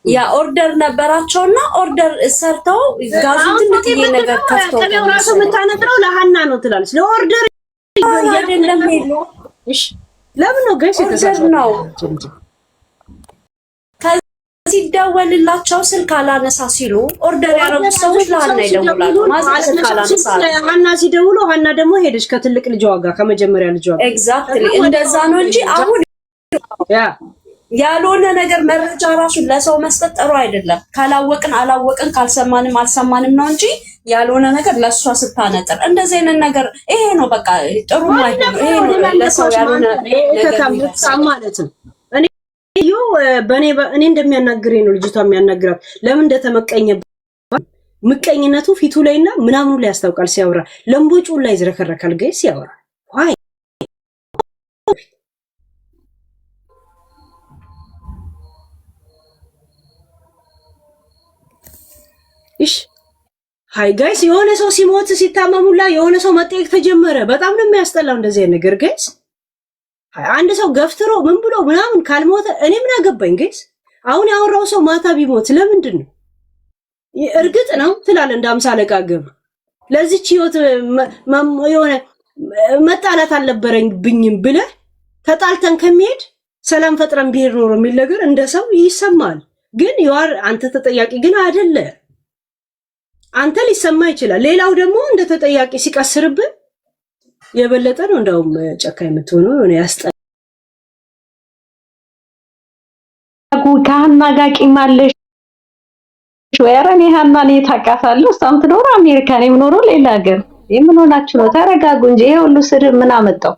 ያ ኦርደር ነበራቸውና ኦርደር ሰርተው ጋዙን ትንጥዬ ነገር ከፍተው ራሱ የምታነጥረው ለሃና ነው ትላለች። ለኦርደር አይደለም ሄሎ እሺ ለምን ነው ጋይስ የተሰራው ነው? ሲደወልላቸው ስልክ አላነሳ ሲሉ ኦርደር ያደረጉ ሰዎች ለሃና ይደውላሉ። ማለት ስልክ አላነሳ ሃና ሲደውሉ ሃና ደግሞ ሄደች ከትልቅ ልጇ ጋር ከመጀመሪያ ልጇ ጋር ኤግዛክትሊ እንደዛ ነው እንጂ አሁን ያልሆነ ነገር መረጃ ራሱ ለሰው መስጠት ጥሩ አይደለም። ካላወቅን አላወቅን ካልሰማንም አልሰማንም ነው እንጂ ያልሆነ ነገር ለሷ ስታነጥር እንደዚህ አይነት ነገር ይሄ ነው በቃ ጥሩ አይደለም። ይሄ ነው ለሰው ያልሆነ ነገር ማለት ነው። እኔ እንደሚያናግረኝ ነው ልጅቷ የሚያናግራት። ለምን እንደተመቀኘበት ምቀኝነቱ ፊቱ ላይና ምናምኑ ላይ ያስታውቃል። ሲያወራ ለምቦጩ ላይ ይዝረከረካል። ጋይስ ያወራ ዋይ እሺ ሃይ ጋይስ የሆነ ሰው ሲሞት ሲታመሙላ የሆነ ሰው መጠየቅ ተጀመረ። በጣም ነው የሚያስጠላው እንደዚህ አይነት ነገር ጋይስ። አንድ ሰው ገፍትሮ ምን ብሎ ምናምን ካልሞተ እኔ ምን አገባኝ ጋይስ። አሁን ያወራው ሰው ማታ ቢሞት ለምንድን ነው? እርግጥ ነው ትላለ እንደ 50 አለቃ ገብሩ ለዚህች ህይወት የሆነ መጣላት አልነበረብኝም ብለ ተጣልተን ከመሄድ ሰላም ፈጥረን ቢሄድ ኖሮ የሚል ነገር እንደ ሰው ይሰማል። ግን ይዋር አንተ ተጠያቂ ግን አይደለ። አንተ ሊሰማ ይችላል። ሌላው ደግሞ እንደ ተጠያቂ ሲቀስርብህ የበለጠ ነው እንደውም ጨካኝ የምትሆነው የሆነ ያስጠላል። ከሀና ጋር ቂማለሽ ወያረን የሀናን የታውቃታለሁ። እሷም ትኖር አሜሪካ ነው የምኖረው ሌላ ሀገር። ምን ሆናችሁ ነው? ተረጋጉ እንጂ ይሄ ሁሉ ስድብ ምን አመጣው?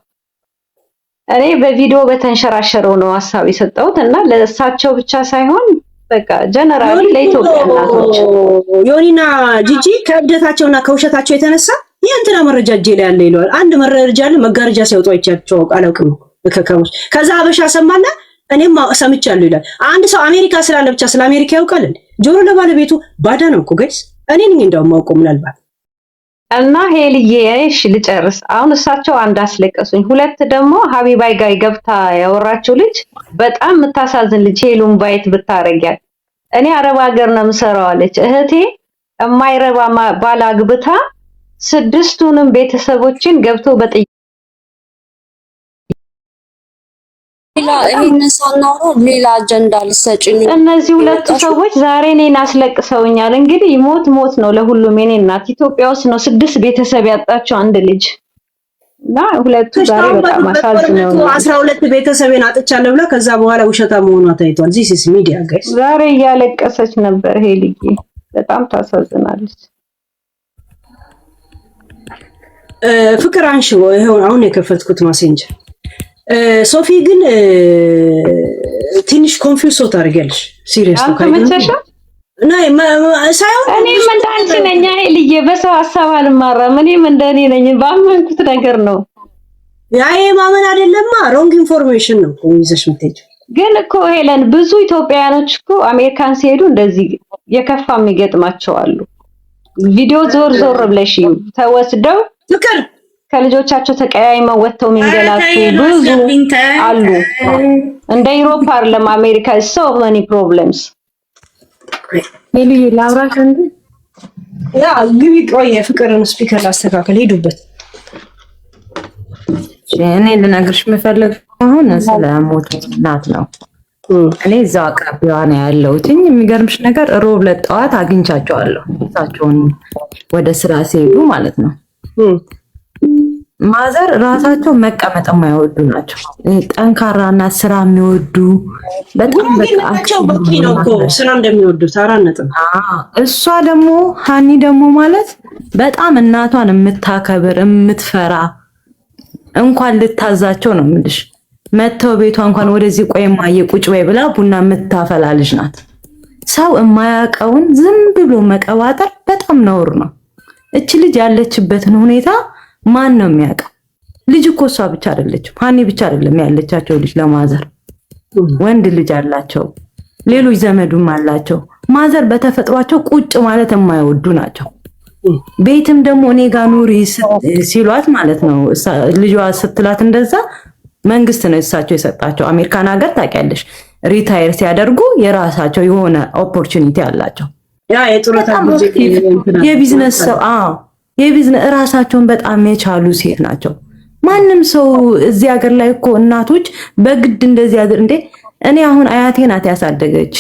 እኔ በቪዲዮ በተንሸራሸረው ነው ሐሳብ የሰጠሁት እና ለእሳቸው ብቻ ሳይሆን በቃ ጀነራሊ ለኢትዮጵያ እናቶች ዮኒና ጂጂ ከእብደታቸውና ከውሸታቸው የተነሳ የእንትና መረጃ እጄ ላይ ያለ ይለዋል። አንድ መረጃ አለ መጋረጃ ሲያወጡ አይቻቸው አላውቅም ከከከሞች ከዛ ሀበሻ ሰማና እኔም ሰምቻለሁ ይላል። አንድ ሰው አሜሪካ ስላለ ብቻ ስለ አሜሪካ ያውቃል እንዴ? ጆሮ ለባለቤቱ ባዳ ነው እኮ ጋይስ። እኔ ነኝ እንደውም ማውቀው ምናልባት እና ሄልዬ እሺ ልጨርስ። አሁን እሳቸው አንድ አስለቀሱኝ፣ ሁለት ደግሞ ሀቢባይ ጋር ገብታ ያወራችው ልጅ በጣም የምታሳዝን ልጅ። ሄሉን ባይት ብታረጊያት እኔ አረብ ሀገር ነው የምሰራው አለች እህቴ። የማይረባ ባል አግብታ 6ቱንም ቤተሰቦችን ገብቶ በጥይ ይሄን ሳናወራ ሌላ አጀንዳ ልሰጪኝ። እነዚህ ሁለቱ ሰዎች ዛሬ እኔን አስለቅሰውኛል። እንግዲህ ሞት ነው ለሁሉም። የኔ እናት ኢትዮጵያ ውስጥ ነው 6 ቤተሰብ ያጣቸው አንድ ልጅ እና ሁለቱ ዛሬ በጣም አሳዝነው 12 ቤተሰቤን አጥቻለሁ ብላ ከዛ በኋላ ውሸታ መሆኗ ታይቷል። ዚስ ኢዝ ሚዲያ ጋይስ። ዛሬ እያለቀሰች ነበር ሄልዬ፣ በጣም ታሳዝናለች። ፍቅር አንሺው ይሄው አሁን የከፈትኩት ማሴንጀር ሶፊ ግን ትንሽ ኮንፊውዝ ታደርጊያለሽ። ሲሪየስ ነው ካይመቸሽ ናይ ሳይሆን እኔም እንዳንቺ ነኝ ሄልዬ፣ በሰው ሐሳብ አልማራም። እኔም እንደኔ ነኝ፣ ባመንኩት ነገር ነው። ያዬ ማመን አይደለማ ሮንግ ኢንፎርሜሽን ነው ይዘሽ የምትሄጂው። ግን እኮ ሄለን ብዙ ኢትዮጵያውያኖች እኮ አሜሪካን ሲሄዱ እንደዚህ የከፋ የሚገጥማቸው አሉ። ቪዲዮ ዞር ብለሽ ተወስደው ፍቅር ከልጆቻቸው ተቀያይመው ወጥተው የሚንገላቱ ብዙ አሉ። እንደ ዩሮፕ አይደለም አሜሪካ so many problems። ሄሊ ላውራሽ እንዴ? ያ ግቢ ቆይ ፍቅርን ስፒከር ላስተካከል ሄዱበት። እኔ ልነግርሽ የምፈልግ አሁን ስለ ሞት እናት ነው። እኔ እዛው አቅራቢዋ ነው ያለሁት። የሚገርምሽ ነገር ሮብ ዕለት ጠዋት አግኝቻቸዋለሁ እሳቸውን ወደ ስራ ሲሄዱ ማለት ነው። ማዘር ራሳቸው መቀመጥ የማይወዱ ናቸው። ጠንካራና ስራ የሚወዱ በጣም በቃቸው በቂ ነው እኮ ስራ እንደሚወዱት አራነጥም። እሷ ደግሞ ሃኒ ደግሞ ማለት በጣም እናቷን የምታከብር የምትፈራ እንኳን ልታዛቸው ነው የምልሽ መተው ቤቷ እንኳን ወደዚህ ቆይማ የቁጭ ወይ ብላ ቡና የምታፈላ ልጅ ናት። ሰው የማያውቀውን ዝም ብሎ መቀባጠር በጣም ነውር ነው። እቺ ልጅ ያለችበትን ሁኔታ ማን ነው የሚያውቀው? ልጅ እኮ እሷ ብቻ አይደለችም፣ ሃኒ ብቻ አይደለም ያለቻቸው ልጅ ለማዘር ወንድ ልጅ አላቸው፣ ሌሎች ዘመዱም አላቸው። ማዘር በተፈጥሯቸው ቁጭ ማለት የማይወዱ ናቸው። ቤትም ደግሞ እኔ ጋር ኑሪ ሲሏት ማለት ነው ልጇ ስትላት እንደዛ መንግስት ነው እሳቸው የሰጣቸው። አሜሪካን ሀገር ታውቂያለሽ ሪታየር ሲያደርጉ የራሳቸው የሆነ ኦፖርቹኒቲ አላቸው። ያ የጡረታ የቢዝነስ ሰው የቢዝነስ ራሳቸውን በጣም የቻሉ ሴት ናቸው። ማንም ሰው እዚህ ሀገር ላይ እኮ እናቶች በግድ እንደዚህ እንዴ እኔ አሁን አያቴ ናት ያሳደገች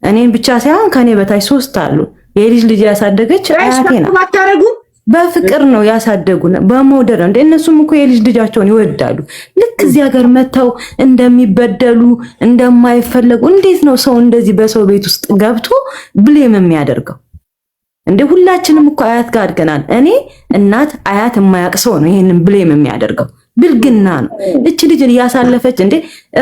እኔን ብቻ ሳይሆን ከኔ በታች 3 አሉ። የልጅ ልጅ ያሳደገች አያቴ ናት። በፍቅር ነው ያሳደጉን በሞደር እንደ እነሱም እኮ የልጅ ልጃቸውን ይወዳሉ። ልክ እዚህ ሀገር መተው እንደሚበደሉ እንደማይፈለጉ እንዴት ነው ሰው እንደዚህ በሰው ቤት ውስጥ ገብቶ ብሌም የሚያደርገው? እንደ ሁላችንም እኮ አያት ጋር አድገናል። እኔ እናት አያት የማያውቅ ሰው ነው ይሄንን ብሌም የሚያደርገው። ብልግና ነው። እቺ ልጅ ያሳለፈች እንደ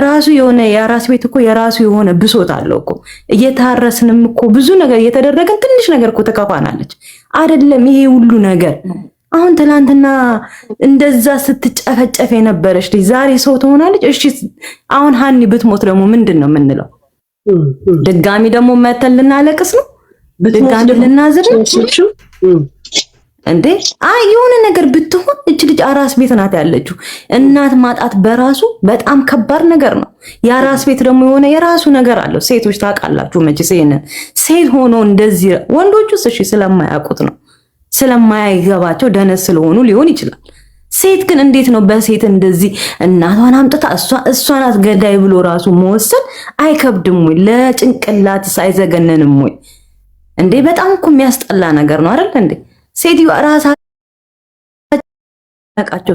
ራሱ የሆነ የራስ ቤት እኮ የራሱ የሆነ ብሶት አለው እኮ። እየታረስንም እኮ ብዙ ነገር እየተደረገን ትንሽ ነገር እኮ ተከፋናለች አይደለም? ይሄ ሁሉ ነገር አሁን ትናንትና እንደዛ ስትጨፈጨፍ የነበረች ልጅ ዛሬ ሰው ትሆናለች? እሺ አሁን ሃኒ ብትሞት ደግሞ ምንድን ነው የምንለው? ድጋሚ ደግሞ መተን ልናለቅስ ነው? ድጋሚ ልናዝር እንዴ? የሆነ ነገር ብትሆን እች ልጅ አራስ ቤት ናት ያለችው። እናት ማጣት በራሱ በጣም ከባድ ነገር ነው። የአራስ ቤት ደግሞ የሆነ የራሱ ነገር አለው። ሴቶች ታውቃላችሁ መቼስ ይሄንን። ሴት ሆኖ እንደዚህ ወንዶቹስ እሺ ስለማያውቁት ነው ስለማይገባቸው ደነስ ስለሆኑ ሊሆን ይችላል። ሴት ግን እንዴት ነው በሴት እንደዚህ እናቷን አምጥታ እሷ ናት ገዳይ ብሎ ራሱ መወሰን አይከብድም ወይ? ለጭንቅላት ሳይዘገነንም ወይ እንዴ? በጣም እኮ የሚያስጠላ ነገር ነው አይደል እንዴ? ሴትዮ ራሳቸው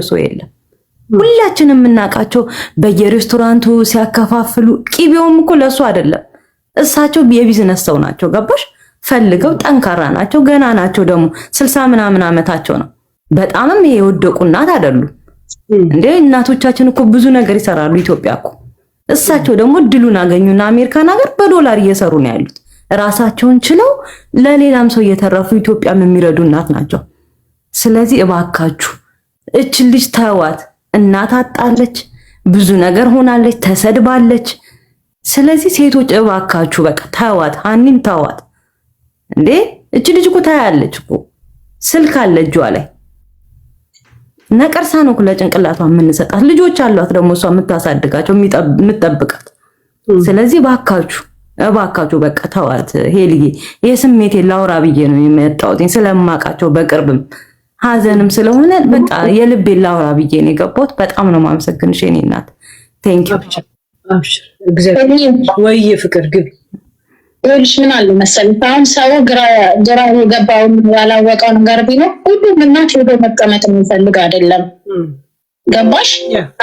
ሰው የለም። ሁላችንም የምናውቃቸው በየሬስቶራንቱ ሲያከፋፍሉ ቂቤውም እኮ ለሱ አይደለም። እሳቸው የቢዝነስ ሰው ናቸው። ገባሽ? ፈልገው ጠንካራ ናቸው። ገና ናቸው ደግሞ 60 ምናምን ዓመታቸው ነው። በጣምም ይሄ የወደቁ እናት አይደሉም እንዴ? እናቶቻችን እኮ ብዙ ነገር ይሰራሉ ኢትዮጵያ እኮ። እሳቸው ደግሞ ድሉን አገኙና አሜሪካን ሀገር በዶላር እየሰሩ ነው ያሉት። ራሳቸውን ችለው ለሌላም ሰው እየተረፉ ኢትዮጵያም የሚረዱ እናት ናቸው። ስለዚህ እባካችሁ እች ልጅ ተዋት። እናት አጣለች፣ ብዙ ነገር ሆናለች፣ ተሰድባለች። ስለዚህ ሴቶች እባካችሁ በቃ ተዋት፣ ሃኒም ተዋት እንዴ። እች ልጅ እኮ ታያለች እኮ ስልክ አለ እጇ ላይ ነቀርሳ ነው ለጭንቅላቷ የምንሰጣት። ልጆች አሏት ደግሞ እሷ የምታሳድጋቸው የምትጠብቃት። ስለዚህ እባካችሁ በቃ ተዋት ሄልዬ። የስሜቴ ላውራ ብዬ ነው የመጣሁት ስለማውቃቸው በቅርብም ሀዘንም ስለሆነ በቃ የልቤ ላውራ ብዬ ነው የገባሁት። በጣም ነው ማመሰግንሽ የኔ እናት። ቴንክ ዩ። ወይ ፍቅር ግቢ ይኸውልሽ ምን አለ መሰለኝ አሁን ሰው ግራ የገባውን ያላወቀው ነገር ቢኖር ሁሉም እናት ሄዶ መቀመጥ የሚፈልግ አይደለም። ገባሽ?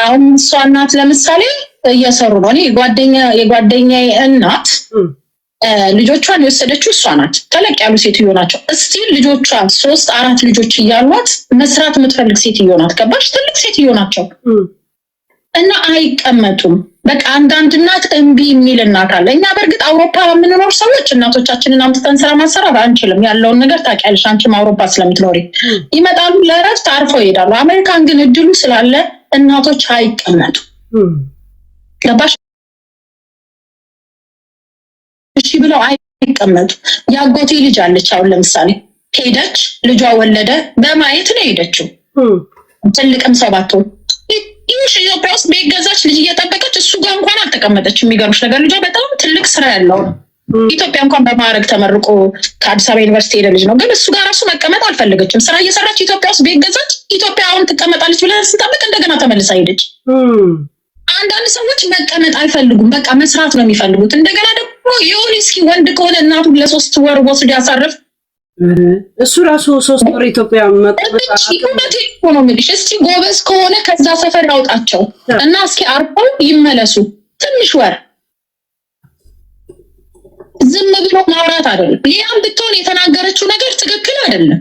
አሁን እሷ እናት ለምሳሌ እየሰሩ ነው። እኔ የጓደኛዬ እናት ልጆቿን የወሰደችው እሷ ናት። ተለቅ ያሉ ሴትዮ ናቸው። እስቲል ልጆቿን 3-4 ልጆች እያሏት መስራት የምትፈልግ ሴትዮ ናት። ገባሽ? ትልቅ ሴትዮ ናቸው እና አይቀመጡም። በቃ አንዳንድ እናት እምቢ የሚል እናት አለ። እኛ በእርግጥ አውሮፓ የምንኖር ሰዎች እናቶቻችንን አምጥተን ስራ ማሰራት አንችልም። ያለውን ነገር ታውቂያለሽ አንቺም አውሮፓ ስለምትኖሪ። ይመጣሉ፣ ለእረፍት አርፈው ይሄዳሉ። አሜሪካን ግን እድሉ ስላለ እናቶች አይቀመጡ። ገባሽ? እሺ ብለው አይቀመጡ። ያጎቴ ልጅ አለች አሁን ለምሳሌ ሄደች፣ ልጇ ወለደ፣ በማየት ነው ሄደችው። ትልቅም ሰው ባትሆን ይሁሽ ኢትዮጵያ ውስጥ ቤት ገዛች፣ ልጅ እየጠበቀች እሱ ጋር እንኳን አልተቀመጠች። የሚገርምሽ ነገር ልጇ በጣም ትልቅ ስራ ያለው ኢትዮጵያ እንኳን በማዕረግ ተመርቆ ከአዲስ አበባ ዩኒቨርሲቲ ሄደ ልጅ ነው። ግን እሱ ጋር ራሱ መቀመጥ አልፈለገችም። ስራ እየሰራች ኢትዮጵያ ውስጥ ቤት ገዛች። ኢትዮጵያ አሁን ትቀመጣለች ብለን ስንጠብቅ እንደገና ተመልሳ ሄደች። አንዳንድ ሰዎች መቀመጥ አይፈልጉም፣ በቃ መስራት ነው የሚፈልጉት። እንደገና ደግሞ የሆነ እስኪ ወንድ ከሆነ እናቱን ለ3 ወር ወስዶ ያሳርፍ። እሱ ራሱ 3 ወር ኢትዮጵያ መቀመጥ ነው የሚልሽ። እስኪ ጎበዝ ከሆነ ከዛ ሰፈር ያውጣቸው እና እስኪ አርፈው ይመለሱ። ትንሽ ወር ዝም ብሎ ማውራት አይደለም። ሊያም ብትሆን የተናገረችው ነገር ትክክል አይደለም።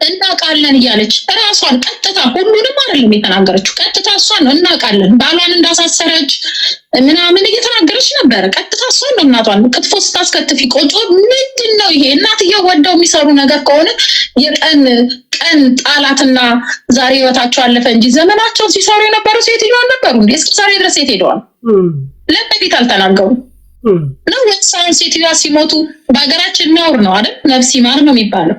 እናውቃለን እያለች ራሷን ቀጥታ ሁሉንም አይደለም የተናገረችው፣ ቀጥታ እሷን ነው እናውቃለን ባሏን እንዳሳሰረች ምናምን እየተናገረች ነበረ። ቀጥታ እሷን ነው እናቷን ክትፎ ስታስከትፊ ቆጮ ምንድነው ይሄ? እናትየው ወደው የሚሰሩ ነገር ከሆነ የቀን ጣላትና ዛሬ ህይወታቸው አለፈ እንጂ ዘመናቸው ሲሰሩ የነበሩ ሴትዮዋን ነበሩ እንዴ? እስከ ዛሬ ድረስ የት ሄደዋል? ለምን አልተናገሩ ነው? ወሳን ሴትዮዋ ሲሞቱ በሀገራችን ነውር ነው አይደል? ነፍስ ይማር ነው የሚባለው።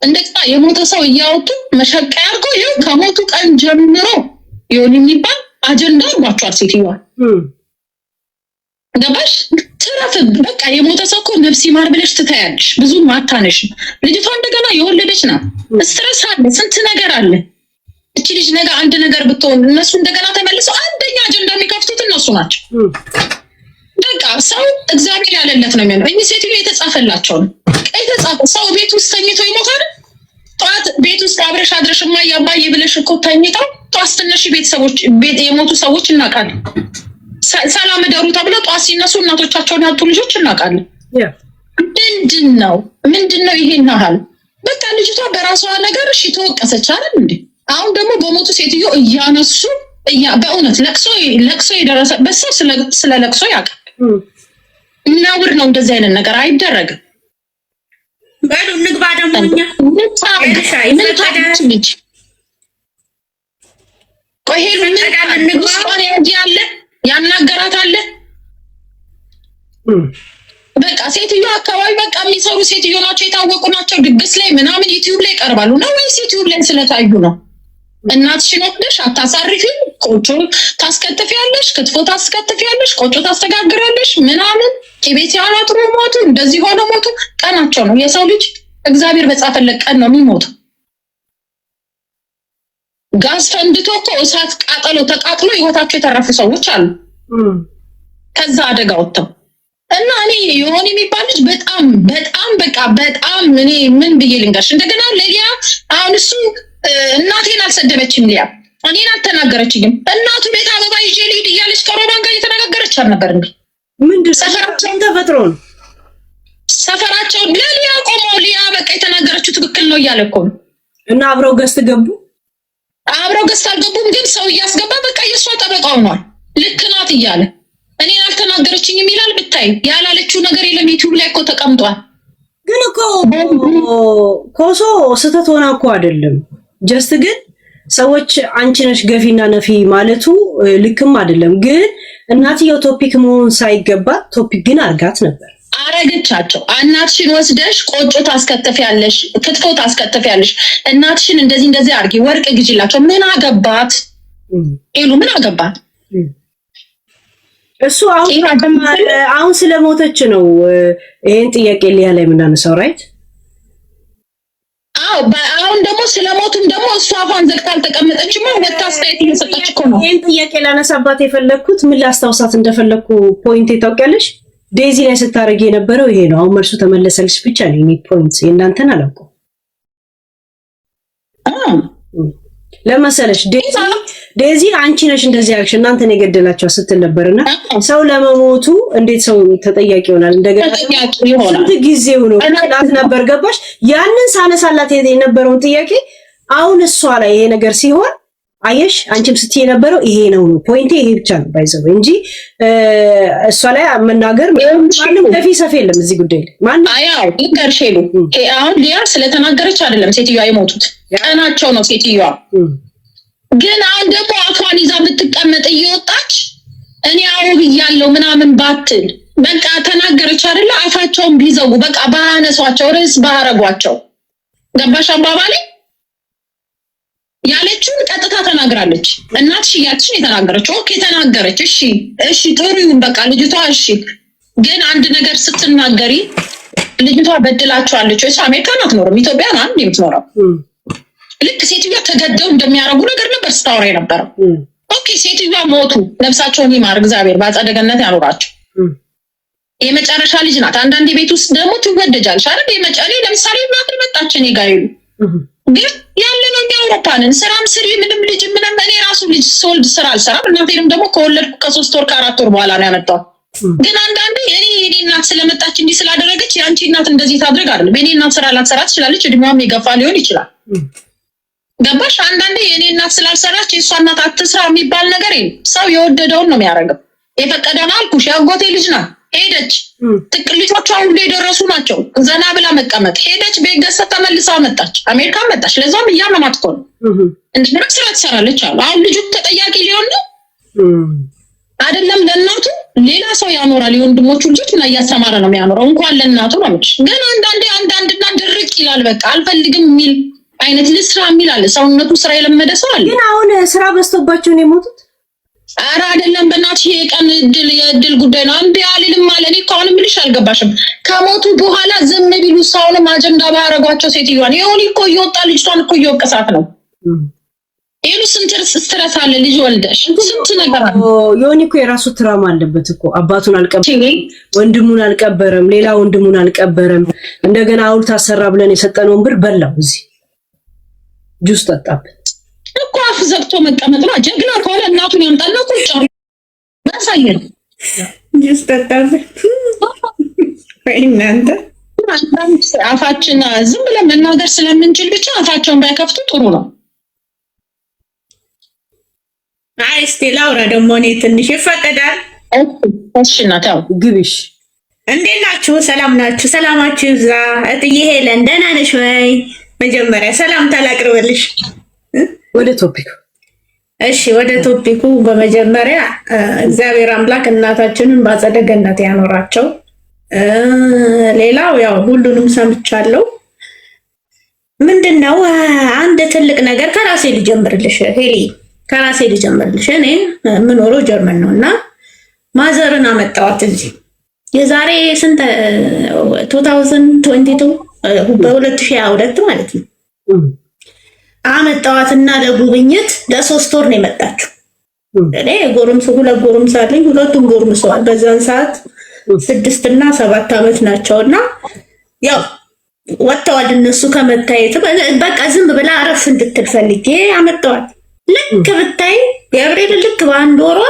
እንደዛ የሞተ ሰው እያወጡ መሸቀያ አድርገው ይኸው ከሞቱ ቀን ጀምሮ ይሁን የሚባል አጀንዳ አድርጓቸዋል ሴትዮዋ። ገባሽ? ትረፍ በቃ የሞተ ሰው እኮ ነፍስ ይማር ብለሽ ትታያለሽ፣ ብዙም አታነሽም። ልጅቷ እንደገና የወለደች ናት። ስትረስ አለ፣ ስንት ነገር አለ። እቺ ልጅ ነገ አንድ ነገር ብትሆን እነሱ እንደገና ተመልሰው አንደኛ አጀንዳ የሚከፍቱት እነሱ ናቸው። በቃ ሰው እግዚአብሔር ያለለት ነው የሚሆነው። እኚህ ሴትዮ የተጻፈላቸው ነው። የተጻፈ ሰው ቤት ውስጥ ተኝቶ ይሞታል። ጧት ቤት ውስጥ አብረሽ አድረሽ ማያባዬ ብለሽ እኮ ተኝተው ጧት ስትነሺ ቤተሰቦች የሞቱ ሰዎች እናውቃለን። ሰላም እደሩ ተብለው ጧት ሲነሱ እናቶቻቸውን ያጡ ልጆች እናውቃለን። ምንድነው ይሄን ያህል? በቃ ልጅቷ በራሷ ነገር እሺ ተወቀሰች አይደል እንዴ? አሁን ደግሞ በሞቱ ሴትዮ እያነሱ በእውነት ለቅሶ የደረሰበት ሰው ስለ ለቅሶ ያውቃል። ነውር ነው፣ እንደዚህ አይነት ነገር አይደረግም። በሉ እንግባ ደግሞ እኛ ቆይ ሄሉ ምን ያለ ያናገራት አለ። በቃ ሴትዮ አካባቢ በቃ የሚሰሩ ሴትዮ ናቸው፣ የታወቁ ናቸው። ድግስ ላይ ምናምን ዩቲዩብ ላይ ይቀርባሉ ነው ወይስ ዩቲዩብ ላይ ስለታዩ ነው? እናትሽን ወስደሽ አታሳርፊም? ቆጮ ታስከትፊያለሽ፣ ክትፎ ታስከትፊያለሽ፣ ቆጮ ታስተጋግራለሽ ምናምን። ቤት ያላጥሩ ሞቱ፣ እንደዚህ ሆነ ሞቱ። ቀናቸው ነው። የሰው ልጅ እግዚአብሔር በጻፈለት ቀን ነው የሚሞተው። ጋዝ ፈንድቶ እኮ እሳት ቃጠሎ ተቃጥሎ ህይወታቸው የተረፉ ሰዎች አሉ ከዛ አደጋ ወጥተው። እና እኔ የሆነ የሚባል ልጅ በጣም በቃ በጣም እኔ ምን ብዬ ልንገርሽ። እንደገና ለሊያ አሁን እሱ እናቴን አልሰደበችም፣ ሊያ እኔን አልተናገረችኝም። እናቱ ቤት አበባ ይዤ ልሂድ እያለች ከሮማን ጋር እየተነጋገረች አልነበር እንዴ? ምንድን ሰፈራቸውን ተፈጥሮ ነው ሰፈራቸው ለሊያ ቆመው ሊያ በቃ የተናገረችው ትክክል ነው እያለ እኮ ነው። እና አብረው ገዝት ገቡ። አብረው ገዝት አልገቡም፣ ግን ሰው እያስገባ በቃ የሷ ጠበቃ ሆኗል። ልክ ናት እያለ እኔን አልተናገረችኝም ይላል። ብታይ ያላለችው ነገር የለም። ዩቲዩብ ላይ እኮ ተቀምጧል። ግን እኮ ኮሶ ስተት ሆና እኮ አይደለም። ጀስት ግን ሰዎች አንቺ ነሽ ገፊና ነፊ ማለቱ ልክም አይደለም። ግን እናትየው ቶፒክ መሆን ሳይገባ ቶፒክ ግን አርጋት ነበር። አረገቻቸው። እናትሽን ወስደሽ ቆጮ ታስከተፊያለሽ፣ ክትፎ ታስከተፊያለሽ፣ እናትሽን እንደዚህ አርጊ፣ ወርቅ ግዢላቸው። ምን አገባት ሄሉ? ምን አገባት? እሱ አሁን ስለሞተች ነው ይሄን ጥያቄ ሊያ ላይ የምናነሳው ራይት? አሁን ደግሞ ስለሞቱም ደግሞ እሷ አፏን ዘግታ አልተቀመጠችም። ወጣ አስተያየት እየሰጠች እኮ ነው። ይሄን ጥያቄ ላነሳባት የፈለኩት ምን ላስታውሳት እንደፈለኩ ፖይንት ታውቂያለሽ? ዴዚ ላይ ስታረጊ የነበረው ይሄ ነው። አሁን መልሱ ተመለሰልሽ ብቻ ነው የኔ ፖይንት። የእናንተን አላውቀው ለመሰለሽ ዴዚ አንቺ ነሽ እንደዚህ ያልሽ እናንተን የገደላቸው ስትል ነበርና ሰው ለመሞቱ እንዴት ሰው ተጠያቂ ይሆናል? እንደገና ስንት ጊዜው ነው ላት ነበር ገባሽ? ያንን ሳነሳላት የነበረውን ጥያቄ አሁን እሷ ላይ ይሄ ነገር ሲሆን አየሽ አንቺም ስትይ የነበረው ይሄ ነው ፖይንቴ ይሄ ብቻ ነው ባይዘው እንጂ እሷ ላይ መናገር ማንም ከፊ ሰፍ የለም እዚህ ጉዳይ ላይ ማንም አያው ይገርሽሉ። አሁን ሊያ ስለተናገረች አይደለም ሴትዮዋ የሞቱት ቀናቸው ነው ሴትዮዋ። ግን አሁን ደግሞ አፏን ይዛ ብትቀመጥ እየወጣች እኔ አው ብያለሁ ምናምን ባትል በቃ ተናገረች አይደለ? አፋቸውን ቢዘጉ በቃ ባነሷቸው ርዕስ ባረጓቸው ገባሽ አባባሌ? ያለችውን ቀጥታ ተናግራለች። እናትሽ ያትሽን የተናገረችው ኦኬ ተናገረች። እሺ ጥሩ ይሁን በቃ ልጅቷ እሺ። ግን አንድ ነገር ስትናገሪ ልጅቷ በድላቸዋለች ወይስ አሜሪካን አትኖርም? ኢትዮጵያ ነው አንድ የምትኖረው። ልክ ሴትዮዋ ተገደው እንደሚያረጉ ነገር ነበር ስታወራ የነበረው። ኦኬ ሴትዮዋ ሞቱ፣ ነፍሳቸውን ይማር እግዚአብሔር በአጸደ ገነት ያኖራቸው። የመጨረሻ ልጅ ናት። አንዳንድ ቤት ውስጥ ደግሞ ትወደጃለሽ አይደል? ለምሳሌ እናት መጣች እኔ ጋር ይሉ ግን ያለነው አውሮፓንን ስራም ስሪ ምንም ልጅ ምንም እኔ ራሱ ልጅ ሶልድ ስራ አልሰራም። እናቴንም ደግሞ ከወለድኩ ከ3 ወር ከ4 ወር በኋላ ነው ያመጣው። ግን አንዳንዴ የኔ እናት ስለመጣች እንዲህ ስላደረገች ያንቺ እናት እንደዚህ ታድርግ አይደለም። የኔ እናት ስራ ላትሰራ ትችላለች፣ እድሜዋም የገፋ ሊሆን ይችላል። ገባሽ? አንዳንዴ የኔ እናት ስላልሰራች የእሷ እናት አትስራ የሚባል ነገር የለም። ሰው የወደደውን ነው የሚያደርገው። የፈቀደውን አልኩሽ። ያጎቴ ልጅ ናት ሄደች። ልጆቿ ሁሉ የደረሱ ናቸው። ዘና ብላ መቀመጥ ሄደች። ቤት ገዝታ ተመልሳ መጣች። አሜሪካ መጣች። ለዛም እያመማት እኮ ነው። እንደምንም ስራ ትሰራለች አሉ። አሁን ልጁ ተጠያቂ ሊሆን ነው አይደለም? ለእናቱ ሌላ ሰው ያኖራል። የወንድሞቹ ልጆች እና እያስተማረ ነው የሚያኖረው። እንኳን ለእናቱ ነው ማለት ግን አንዳንድና ድርቅ ይላል። በቃ አልፈልግም የሚል አይነት ልስራ የሚል አለ። ሰውነቱ ስራ የለመደ ሰው አለ። ግን አሁን ስራ በዝቶባቸው ነው የሞቱት። ኧረ አይደለም በእናትሽ የቀን የእድል ጉዳይ ነው። አንዴ አልልም አለ። እኔ እኮ አሁን የምልሽ አልገባሽም? ከሞቱ በኋላ ዝም ቢሉ ሰውንም አጀንዳ ባያረጓቸው ሴትዮዋን ይሁን እኮ እየወጣ ልጅቷን እኮ እየወቀሳት ነው። ይሄ ስንት ስትረስ አለ ልጅ ወልደሽ ስንት ነገር አለ። ዮኒ እኮ የራሱ ትራማ አለበት እኮ አባቱን አልቀበረም፣ ወንድሙን አልቀበረም፣ ሌላ ወንድሙን አልቀበረም። እንደገና ሐውልት አሰራ ብለን የሰጠነውን ብር በላው። እዚህ ጁስ ጠጣበት እኮ አፍ ዘግቶ መቀመጥ ነው። ጀግና ከሆነ እናቱን ያምጣና ቁጭ አድርጎ ያሳየን። ጁስ ጠጣበት ወይ እናንተ አፋችን ዝም ብለን መናገር ስለምንችል ብቻ አፋቸውን ባይከፍቱ ጥሩ ነው። አይ እስቲ ላውራ ደግሞ እኔ ትንሽ ይፈቀዳል? እሺ እናታው ግብሽ እንዴት ናችሁ? ሰላም ናችሁ? ሰላማችሁ ይብዛ። እትዬ ሄለን ደህና ነሽ ወይ? መጀመሪያ ሰላም ታላቅርበልሽ ወደ ቶፒኩ። እሺ ወደ ቶፒኩ። በመጀመሪያ እግዚአብሔር አምላክ እናታችንን በአጸደ ገነት ያኖራቸው። ሌላው ያው ሁሉንም ሰምቻለሁ። ምንድነው አንድ ትልቅ ነገር ከራሴ ልጀምርልሽ ሄሊ፣ ከራሴ ልጀምርልሽ። እኔ የምኖረው ጀርመን ነው እና ማዘርን አመጣዋት እዚህ የዛሬ ስንት 2022 በ2022 ማለት ነው አመጣዋትና ለጉብኝት ለ3 ወር ነው የመጣችው። እኔ ጎረምሳ ሁለት ጎረምሳ አለኝ፣ ሁለቱም ጎረምሰዋል። በዛን ሰዓት 6 እና 7 ዓመት ናቸውና ያው ወጥተዋል እነሱ ከመታየት በቃ ዝም ብላ አረፍ እንድትል ፈልጌ አመጣዋት። ልክ ብታይ ገብርኤል ልክ በአንድ ወሯ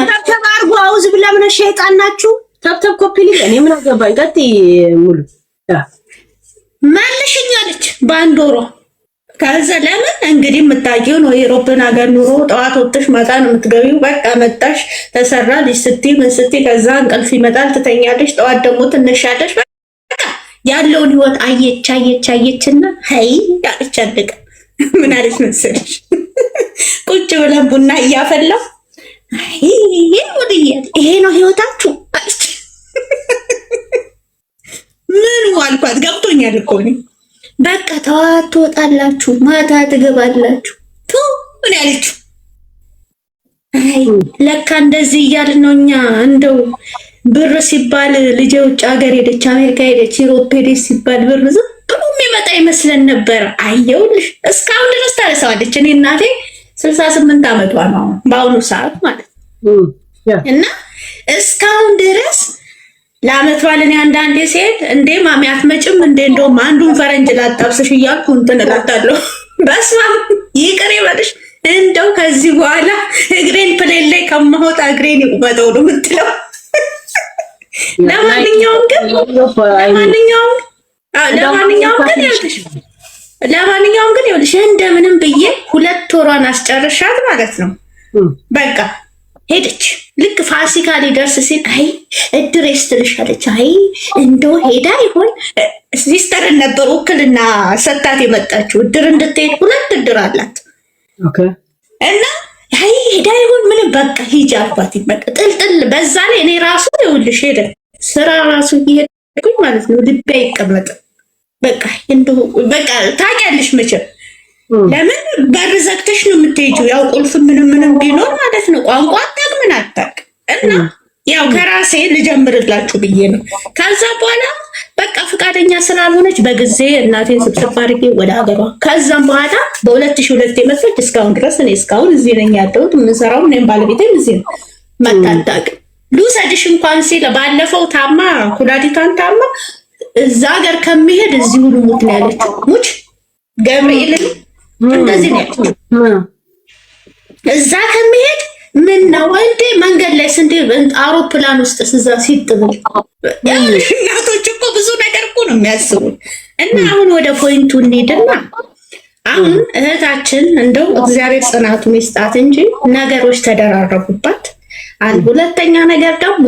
ተብተብ አድርጎ አውዝ ብላ ምን ሸይጣን ናችሁ? ተብተብ ኮፒ ሊል እኔ ምን አገባኝ? ቀጥይ ሙሉ መልሽኛለች በአንድ ወሯ። ከዛ ለምን እንግዲህ የምታውቂው ነው የአውሮፓን ሀገር ኑሮ ጠዋት ወጥተሽ ማታ ነው የምትገቢው። በቃ መጣሽ ተሰራ ልጅ ስትይ ምን ስትይ ከዛ እንቅልፍ ይመጣል ትተኛለሽ። ጠዋት ደግሞ ትነሻለሽ። በቃ ያለውን ህይወት አየችና ሀይ ያለች አለቀ። ምን አለች መሰለሽ? ቁጭ ብለን ቡና እያፈላው ይሄ ነው ህይወታችሁ አለች። ምን አልኳት? ገብቶኛል እኮ እኔ በቃ ተዋት፣ ትወጣላችሁ፣ ማታ ትገባላችሁ ምን ያለችው? አይ ለካ እንደዚህ እያልን ነው እኛ። እንደው ብር ሲባል ልጄ ውጭ ሀገር ሄደች፣ አሜሪካ ሄደች፣ ዩሮፕ ሄደች ሲባል ብር ዝም ብሎ የሚመጣ ይመስለን ነበር። አየውልሽ እስካሁን ድረስ ታረሳዋለች። እኔ እናቴ 68 ዓመቷ ነው በአሁኑ ሰዓት ማለት እና እስካሁን ድረስ ለአመት በዓል እኔ አንዳንዴ ሲሄድ እንዴ ማሚ አትመጭም እንዴ እንደውም አንዱን ፈረንጅ ላጣብስሽ እያልኩ እንትን እላታለሁ። በስመ አብ ይቅር ይበልሽ። እንደው ከዚህ በኋላ እግሬን ፕሌን ላይ ከማወጣ እግሬን ይቁመጠው ነው የምትለው። ለማንኛውም ግን ይኸውልሽ እንደምንም ብዬ 2 ወሯን አስጨርሻት ማለት ነው። በቃ ሄደች። ልክ ፋሲካ ሊደርስ ሲል አይ እድር ስትልሻለች። አይ እንደው ሄዳ ይሆን ሲስተር ነበር ውክልና ሰታት የመጣችው እድር እንድትሄድ 2 እድር አላት እና አይ ሄዳ ይሆን ምን በቃ ሂጂ አባት በቃ ጥልጥል። በዛ ላይ እኔ ራሱ ይኸውልሽ ሄደ ስራ ራሱ እየሄድኩኝ ማለት ነው ልቤ አይቀመጥም። በቃ እንደው በቃ ታውቂያለሽ መቼም ለምን በር ዘግተሽ ነው የምትሄጂው? ያው ቁልፍ ምንም ቢኖር ማለት ነው ቋንቋ አታውቅም አታውቅም። እና ያው ከራሴ ልጀምርላችሁ ብዬ ነው። ከዛ በኋላ በቃ ፈቃደኛ ስላልሆነች በጊዜ እናቴን ስብሰባ አድርጌ ወደ ሀገሯ። ከዛም በኋላ በ2002 የመጣች እስካሁን ድረስ እኔ እስካሁን እዚህ ነኝ ያለሁት። የምንሰራው እኔም ባለቤቴም እዚህ ነው። መታጣቅ ልውሰድሽ እንኳን ሲል ባለፈው ታማ ኩላሊቷን ታማ እዛ ሀገር ከሚሄድ እዚህ ሁሉ ሙት ነው ያለችው። ሙች ገብርኤልን እንደዚህ ነው ያለችው። እዛ ከሚሄድ ምን ነው እንዴ መንገድ ላይ ስንዴ አውሮፕላን ውስጥ እዛ ሲጥብል እናቶች እኮ ብዙ ነገር እኮ ነው የሚያስቡት። እና አሁን ወደ ፖይንቱ እንሂድና አሁን እህታችን እንደው እግዚአብሔር ጽናቱን ይስጣት እንጂ ነገሮች ተደራረቡባት። አንድ ሁለተኛ ነገር ደግሞ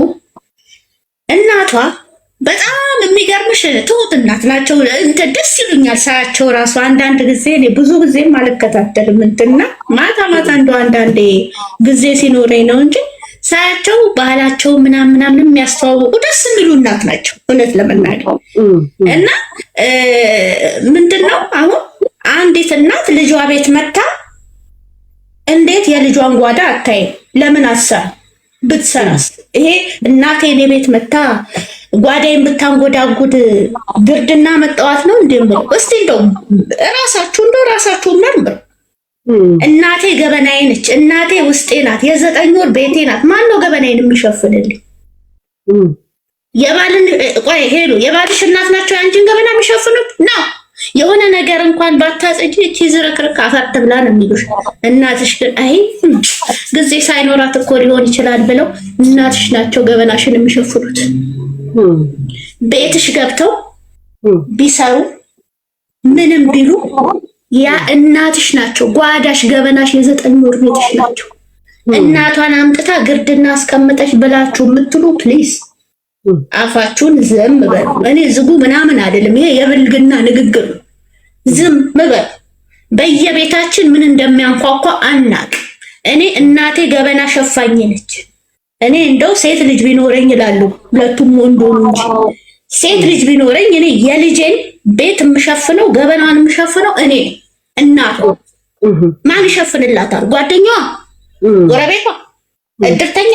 እናቷ በጣም የሚገርምሽ ትሁት እናት ናቸው። እንትን ደስ ይሉኛል ሳያቸው ራሱ አንዳንድ ጊዜ እኔ ብዙ ጊዜም አልከታተልም እንትና ማታ እንደው አንዳንዴ ጊዜ ሲኖረኝ ነው እንጂ ሳያቸው ባህላቸው ምናምን የሚያስተዋውቁ ደስ የሚሉ እናት ናቸው እውነት ለመናገር። እና ምንድነው አሁን አንዲት እናት ልጇ ቤት መታ እንዴት የልጇን ጓዳ አታይም? ለምን አሰራ ብትሰራስ? ይሄ እናቴ እኔ ቤት መታ ጓዳዬን ብታንጎዳጉድ ግርድና መጣዋት ነው እንደምለው። እስቲ እንደው ራሳችሁ መርምሩ። እናቴ ገበናዬ ነች፣ እናቴ ውስጤ ናት፣ የ9 ወር ቤቴ ናት። ማን ነው ገበናዬን የሚሸፍንልኝ? የባልሽ እናት ናቸው ያንቺን ገበና የሚሸፍኑት ነው። የሆነ ነገር እንኳን ባታጽጂ እቺ ዝረክርክ አፈር ብላ ነው የሚሉሽ። እናትሽ ግን አይ ጊዜ ሳይኖራት እኮ ሊሆን ይችላል ብለው እናትሽ ናቸው ገበናሽን የሚሸፍኑት። ቤትሽ ገብተው ቢሰሩ ምንም ቢሉ ያ እናትሽ ናቸው። ጓዳሽ ገበናሽ የ9 ወር ቤትሽ ናቸው። እናቷን አምጥታ ግርድና አስቀምጠሽ ብላችሁ የምትሉ ፕሊዝ አፋችሁን ዝም በሉ። እኔ ዝጉ ምናምን አይደለም፣ ይሄ የብልግና ንግግር ነው። ዝም በሉ። በየቤታችን ምን እንደሚያንኳኳ አናቅ። እኔ እናቴ ገበና ሸፋኝ ነች። እኔ እንደው ሴት ልጅ ቢኖረኝ እላለሁ፣ ሁለቱም ወንድ ሆኑ እንጂ ሴት ልጅ ቢኖረኝ እኔ የልጄን ቤት የምሸፍነው ገበናን የምሸፍነው እኔ እናቷ። ማን ይሸፍንላታል? ጓደኛዋ፣ ጎረቤቷ፣ እድርተኛ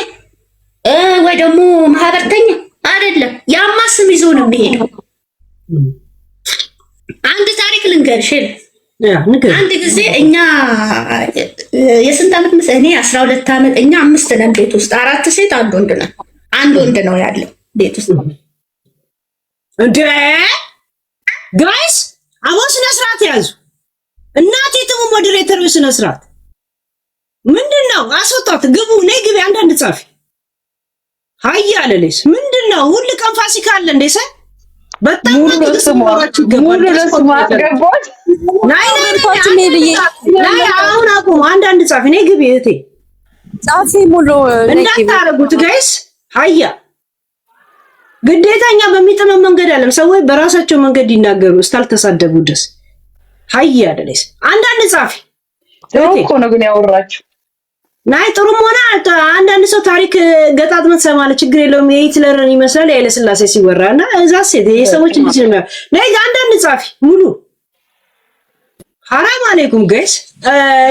ወይ ደግሞ ማህበርተኛ አይደለም። ያማ ስም ይዞ ነው የሚሄደው። አንድ ታሪክ ልንገርሽ። አንድ ጊዜ እኛ የስንት ዓመት እኔ 12 ዓመት እኛ 5 ነን ቤት ውስጥ 4 ሴት 1 ወንድ ነን። 1 ወንድ ነው ያለው ቤት ውስጥ። እንዴ ጋይስ አሁን ስነ ስርዓት ያዙ። እናቴ ተሙ ሞዴሬተር ስነ ስርዓት ምንድነው? አስወጣት። ግቡ ነይ ግቢ። አንዳንድ ጻፊ ሀያ አለለስ ምንድነው? ሁሉ ቀን ፋሲካ አለ እንዴ? ሰ በጣም ሙሉ ለስሟት ገባች። ናይ አሁን አቁም። አንዳንድ ጻፊ ነይ ግቢ እህቴ ጻፊ ሙሉ እንዳታረጉት ጋይስ። ሀያ ግዴታኛ በሚጥመም መንገድ አለም ሰዎች በራሳቸው መንገድ ይናገሩ እስካልተሳደቡ ድረስ። ሀያ አለለስ አንዳንድ ጻፊ እኮ ነው ግን ያወራችሁ ናይ ጥሩም ሆነ አንዳንድ ሰው ታሪክ ገጣጥመት ሰማለ ችግር የለውም። የሂትለርን ይመስላል የኃይለ ሥላሴ ሲወራና እዛስ የሰዎች ልጅ ነው። ናይ አንዳንድ ጻፊ ሙሉ ሐራም አለይኩም ጋይስ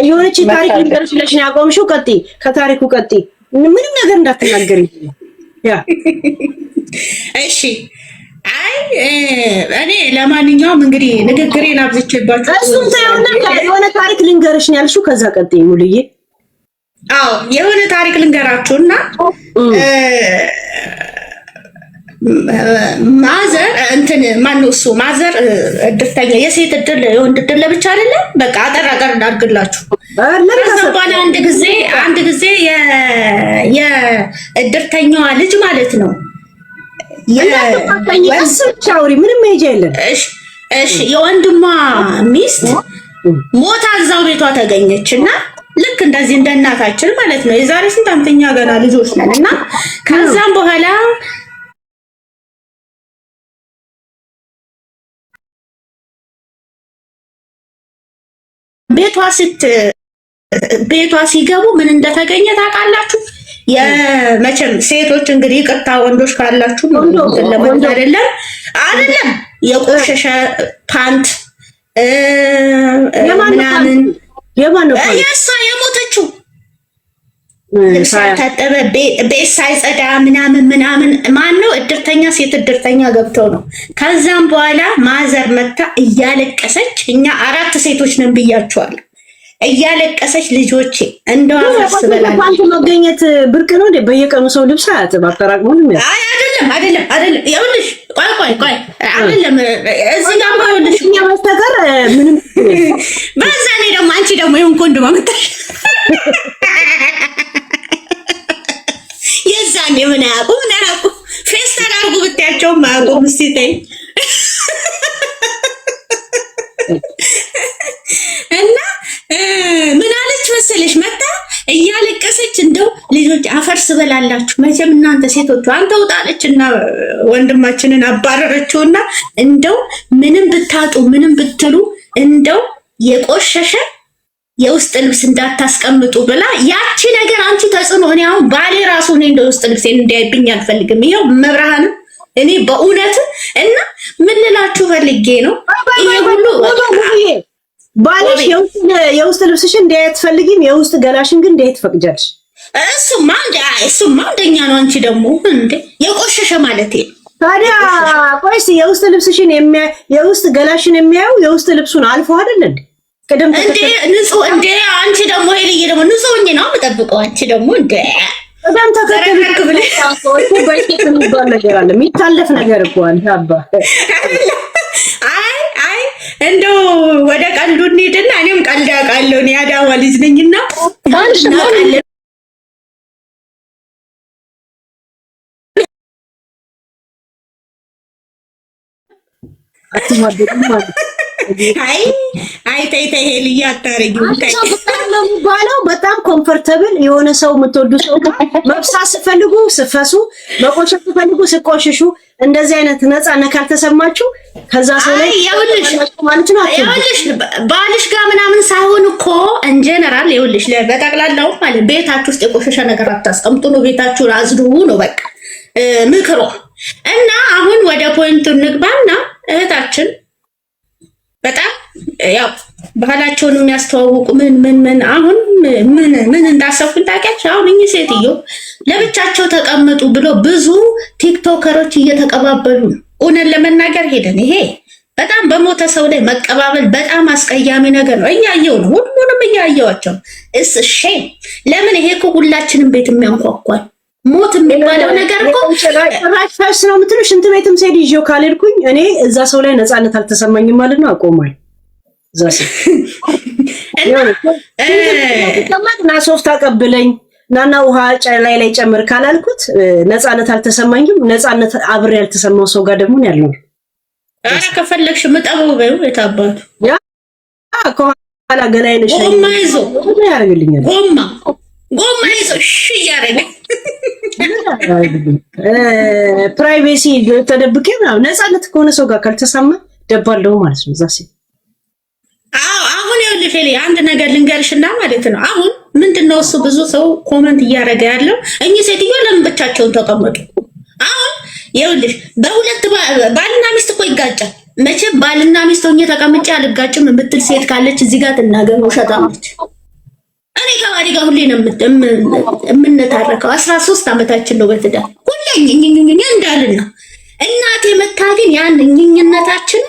የሆነች ታሪክ ልንገርሽ ነው ያቆምሽው። ቀጥይ፣ ከታሪኩ ቀጥይ፣ ምንም ነገር እንዳትናገሪ። ያ እሺ። አይ እኔ ለማንኛውም እንግዲህ ንግግሬን አብዝቼባችሁ እሱም ታየውና የሆነ ታሪክ ልንገርሽ ነው ያልሽው። ከዛ ቀጥይ ሙሉዬ። አዎ የሆነ ታሪክ ልንገራችሁና ማዘር እንትን ማነው እሱ ማዘር እድርተኛ የሴት እድር የወንድ እድር ለብቻ አይደለም። በቃ አጠር እናድርግላችሁ። ከዛ በኋላ አንድ ጊዜ የእድርተኛዋ ልጅ ማለት ነው የወንድቻውሪ ምንም ሄጃ የለም። እሺ የወንድሟ ሚስት ሞታ እዛው ቤቷ ተገኘችና ልክ እንደዚህ እንደ እናታችን ማለት ነው። የዛሬ ስንት ዓመተኛ ገና ልጆች ነን እና ከዛም በኋላ ቤቷ ሲገቡ ምን እንደተገኘ ታውቃላችሁ? የመቼም ሴቶች እንግዲህ ይቅርታ ወንዶች ካላችሁ ለምን አይደለም የቆሸሸ ፓንት ምናምን የእሷ የሞተችው ሳይታጠበ ቤት ሳይጸዳ ምናምን ማነው እድርተኛ ሴት እድርተኛ ገብተው ነው። ከዛም በኋላ ማዘር መታ እያለቀሰች እኛ 4 ሴቶች ነን ብያቸዋለሁ። እያለቀሰች ልጆቼ እንደው አፈርስ በላል ፓንት መገኘት ብርቅ ነው እንዴ? በየቀኑ ሰው ልብስ አያጥብ አጠራቅሞ ነው። አይ አይደለም ይኸውልሽ ቆይ አይደለም እዚህ ጋር ይኸውልሽ እኛ መስተቀር ምንም በዛኔ ደግሞ አንቺ ደግሞ ይሁን ኮንዶ ማመጣሽ የዛኔ ምን አያውቁ ፌስታል አርጉ ብታያቸው ማያውቁ ምስይተኝ እና ምን አለች መሰለሽ መጣ እያለቀሰች እንደው ልጆች አፈርስ በላላችሁ መቼም እናንተ ሴቶቹ አንተ ውጣለችና ወንድማችንን አባረረችውና እንደው ምንም ብታጡ ምንም ብትሉ እንደው የቆሸሸ የውስጥ ልብስ እንዳታስቀምጡ ብላ ያቺ ነገር አንቺ ተጽዕኖ እኔ አሁን ባሌ ራሱ እኔ እንደው ውስጥ ልብሴን እንዲያይብኝ አልፈልግም። ይሄው መብርሃን እኔ በእውነት እና ምን ልላችሁ ፈልጌ ነው ይሄ ሁሉ ባልሽ የውስጥ ልብስሽን እንዲያይ አትፈልጊም፣ የውስጥ ገላሽን ግን እንዲያይ ትፈቅጃለሽ። እሱማ እንደኛ ነው። አንቺ ደግሞ እንዴ የቆሸሸ ማለት ነው። ታዲያ ቆይስ የውስጥ ልብስሽን የውስጥ ገላሽን የሚያየው የውስጥ ልብሱን አልፎ አይደል እንዴ? ቅድም እንዴ ንጹህ እንዴ አንቺ ደግሞ ሄልዬ ደግሞ ንጹህ ነው የምጠብቀው። አንቺ ደግሞ እንዴ በጣም ተከተልክ ብለሽ ታውቆ በይት የሚባል ነገር አለ። የሚታለፍ ነገር እኮ አለ አባ አይ እንደው ወደ ቀልዱ እንሂድና እኔም ቀልድ አውቃለሁ። እኔ አዳማ ልጅ ነኝና አትማደድም ማለት አይ ተይ ሄልዬ አታረጊው። ባለው በጣም ኮምፎርታብል የሆነ ሰው የምትወዱ ሰው መብሳት ስፈልጉ ስፈሱ፣ መቆሸሽ ስፈልጉ ስቆሽሹ፣ እንደዚህ አይነት ነፃነት ካልተሰማችሁ ከዛ ሰው ላይ ይኸውልሽ ማለት ነው። ይኸውልሽ ባልሽ ጋር ምናምን ሳይሆን እኮ እንጀነራል ይኸውልሽ በጠቅላላው ማለት ቤታችሁ ውስጥ የቆሸሸ ነገር አታስቀምጡ ነው። ቤታችሁን አጽዱ ነው በቃ ምክሮ። እና አሁን ወደ ፖይንቱ እንግባና እህታችን በጣም ያው ባህላቸውን የሚያስተዋውቁ ምን አሁን ምን እንዳሰብኩኝ ታውቂያለሽ? አሁን እኚህ ሴትዮ ለብቻቸው ተቀመጡ ብሎ ብዙ ቲክቶከሮች እየተቀባበሉ ነው። እውነት ለመናገር ሄደን ይሄ በጣም በሞተ ሰው ላይ መቀባበል በጣም አስቀያሚ ነገር ነው። እያየው ነው፣ ሁሉንም እያየዋቸው እስ ሼም። ለምን ይሄ እኮ ሁላችንም ቤት የሚያንኳኳል ሞት የሚባለው ነገር እኮ ጭራሽ ፈርስ ነው የምትለው። ሽንት ቤትም ስሄድ ይዤው ካልሄድኩኝ እኔ እዛ ሰው ላይ ነፃነት አልተሰማኝም ማለት ነው። አቆማል እዛ ሰው እና ሶፍት አቀብለኝ ናና ውሃ ላይ ጨምር ካላልኩት ነፃነት አልተሰማኝም። ነፃነት አብሬ ያልተሰማው ሰው ጋር ደግሞ ያለው አረ ከፈለግሽ ምጠበው በይው የታባቱ ያ ከኋላ ገላይነሽ ጎማ ይዞ ያርግልኛል። ጎማ ይዞ ያረጋ ፕራይቬሲ ተደብቄ ምናምን ነፃነት ከሆነ ሰው ጋር ካልተሰማ ደባለው ማለት ነው። ዛሲ አሁን ይኸውልሽ አንድ ነገር ልንገርሽና ማለት ነው። አሁን ምንድነው እሱ? ብዙ ሰው ኮመንት እያደረገ ያለው እኚህ ሴትዮ ለምን ብቻቸውን ተቀመጡ? አሁን ይኸውልሽ በሁለት ባልና ሚስት እኮ ይጋጫል። መቼም ባልና ሚስት ሆኜ ተቀምጬ አልጋጭም የምትል ሴት ካለች እዚህ ጋር ትናገር። ውሸታሞች። እኔ ከባሌ ጋር ሁሌ ነው የምንታረቀው። 13 ዓመታችን ነው በትዳር ሁሌ ኝኝኝኝ እንዳልን ነው። እናቴ መታ ግን ያን ኝኝነታችን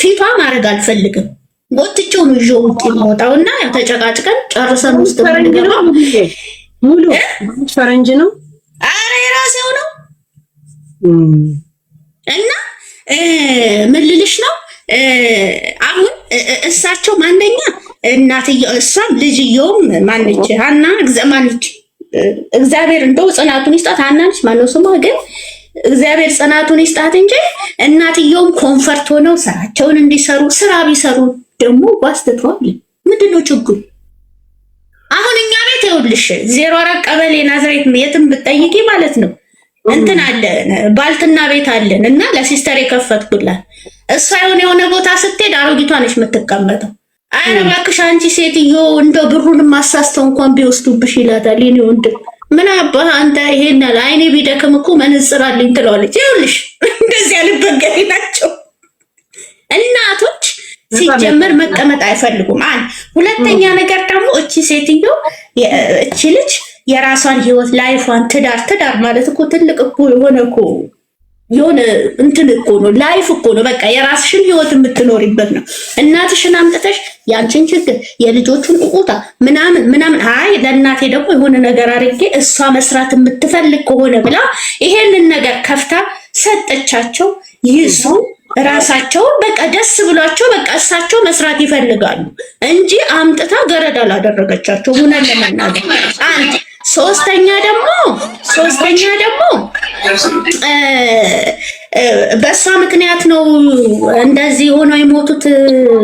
ፊቷ ማድረግ አልፈልግም። ጎትቼው ነው ይዤው የምወጣውና ተጨቃጭቀን ጨርሰን ውስጥ ምንገባው ሙሉ ፈረንጅ ነው። አረ የራሴው ነው እና ምን ልልሽ ነው አሁን እሳቸው ማንደኛ እናትየው እሷም ልጅየውም ማነች ሀና ማነች እግዚአብሔር እንደው ጽናቱን ይስጣት። ሀና ነች ማነው ስሟ ግን እግዚአብሔር ጽናቱን ይስጣት እንጂ እናትየውም ኮንፈርት ሆነው ስራቸውን እንዲሰሩ ስራ ቢሰሩ ደግሞ ዋስተቷል። ምንድነው ችግሩ? አሁን እኛ ቤት ይኸውልሽ 04 ቀበሌ ናዝሬት የትም ብትጠይቂ ማለት ነው እንትን አለ ባልትና ቤት አለን እና ለሲስተር የከፈትኩላት እሷ የሆነ ቦታ ስትሄድ አሮጊቷ ነች የምትቀመጠው። አረ እባክሽ አንቺ ሴትዮ እንደው ብሩን ማሳስተው እንኳን ቢወስዱብሽ ይላታል። የኔ ወንድም ምን አባህ አንተ ይሄን አይኔ ቢደክም እኮ መነጽር አለኝ ትለዋለች። ይኸውልሽ እንደዚህ ያልበገሪ ናቸው እናቶች። ሲጀመር መቀመጥ አይፈልጉም። ሁለተኛ ነገር ደግሞ እቺ ሴትዮ እቺ ልጅ የራሷን ህይወት ላይፏን ትዳር ማለት እኮ ትልቅ እኮ የሆነ እንትን እኮ ነው ላይፍ እኮ ነው። በቃ የራስሽን ህይወት የምትኖሪበት ነው። እናትሽን አምጥተሽ ያንቺን ችግር የልጆቹን ቁጣ ምናምን አይ ለእናቴ ደግሞ የሆነ ነገር አድርጌ እሷ መስራት የምትፈልግ ከሆነ ብላ ይሄንን ነገር ከፍታ ሰጠቻቸው። ይሱ ራሳቸውን በቃ ደስ ብሏቸው በቃ እሳቸው መስራት ይፈልጋሉ እንጂ አምጥታ ገረድ አላደረገቻቸው። ሆነን ለመናገር አንድ ሶስተኛ ደግሞ በእሷ ምክንያት ነው እንደዚህ ሆነው የሞቱት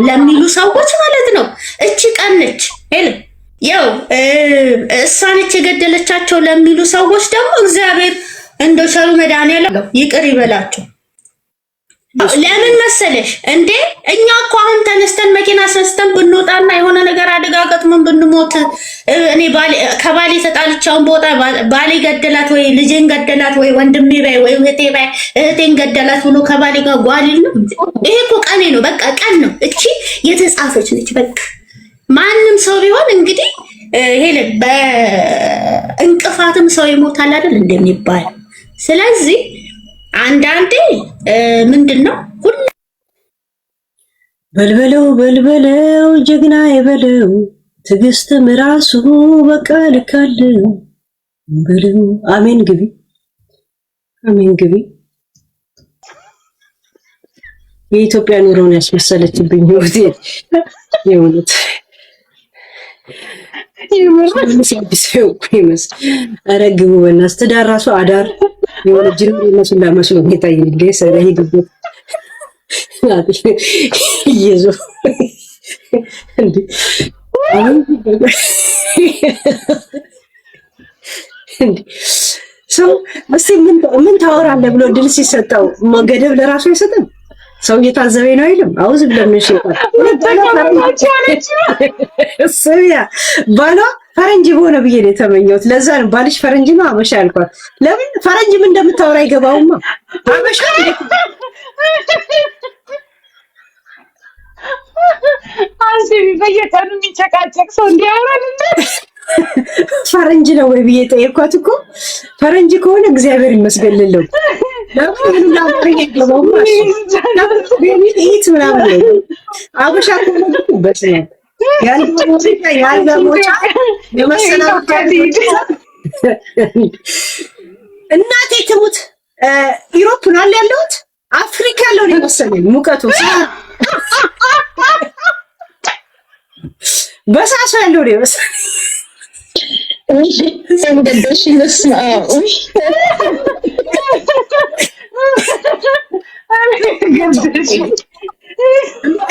ለሚሉ ሰዎች ማለት ነው። እቺ ቀንች ያው እሷ ነች የገደለቻቸው ለሚሉ ሰዎች ደግሞ እግዚአብሔር እንደው ቸሩ መድኃኒዓለም ይቅር ይበላቸው። ለምን መሰለሽ እንዴ እኛ እኮ አሁን ተነስተን መኪና አስነስተን ብንወጣና የሆነ ነገር አደጋ ገጥሞን ብንሞት እኔ ከባሌ ተጣልቻውን ቦታ ባሌ ገደላት ወይ ልጄን ገደላት ወይ ወንድሜ ባይ ወይ እህቴን ገደላት ብሎ ከባሌ ጋር ጓሊል ነው። ይሄ እኮ ቀኔ ነው፣ በቃ ቀን ነው። እቺ የተጻፈች ነች። በቃ ማንም ሰው ቢሆን እንግዲህ ሄለ በእንቅፋትም ሰው ይሞታል አይደል እንደሚባል። ስለዚህ አንዳንዴ ምንድነው በልበለው ጀግና የበለው ትዕግስትም ራሱ በቃ ልካለው በለው። አሜን ግቢ። የኢትዮጵያ ኑሮን ያስመሰለችብኝ ህይወቴ የእውነት ይመርሰው አረግቡ በእናትህ ትዳር ራሱ አዳር የሆነ ጅን መስሎ የሚታይ ገሰ ይሄ ግቡ ይዞ ሰው እስቲ ምን ታወራለህ ብሎ ድል ሲሰጠው ገደብ ለራሱ አይሰጥም። ሰው እየታዘበኝ ነው አይልም። አውዝ ብለምሽ ባሏ ፈረንጅ በሆነ ብዬ ነው የተመኘሁት። ለዛ ነው ባልሽ ፈረንጅ ነው አበሻ ያልኳት። ለምን ፈረንጅ ምን እንደምታወራ አይገባውማ። አበሻ አንቺ በየቀኑ የሚጨቃጨቅ ሰው እንዲያወራል ፈረንጅ ነው ወይ ብዬ ጠየኳት እኮ። ፈረንጅ ከሆነ እግዚአብሔር ይመስገን ልለው ለምን ላምረኝ አይገባውማ። ለምን ምናምን አበሻ ከሆነ በስነ እናቴ ትሙት ኢሮፕ ነው ያለሁት አፍሪካ ያለው ነው መሰለኝ ሙቀቱ በሳሳ ያለው ነው መሰለኝ።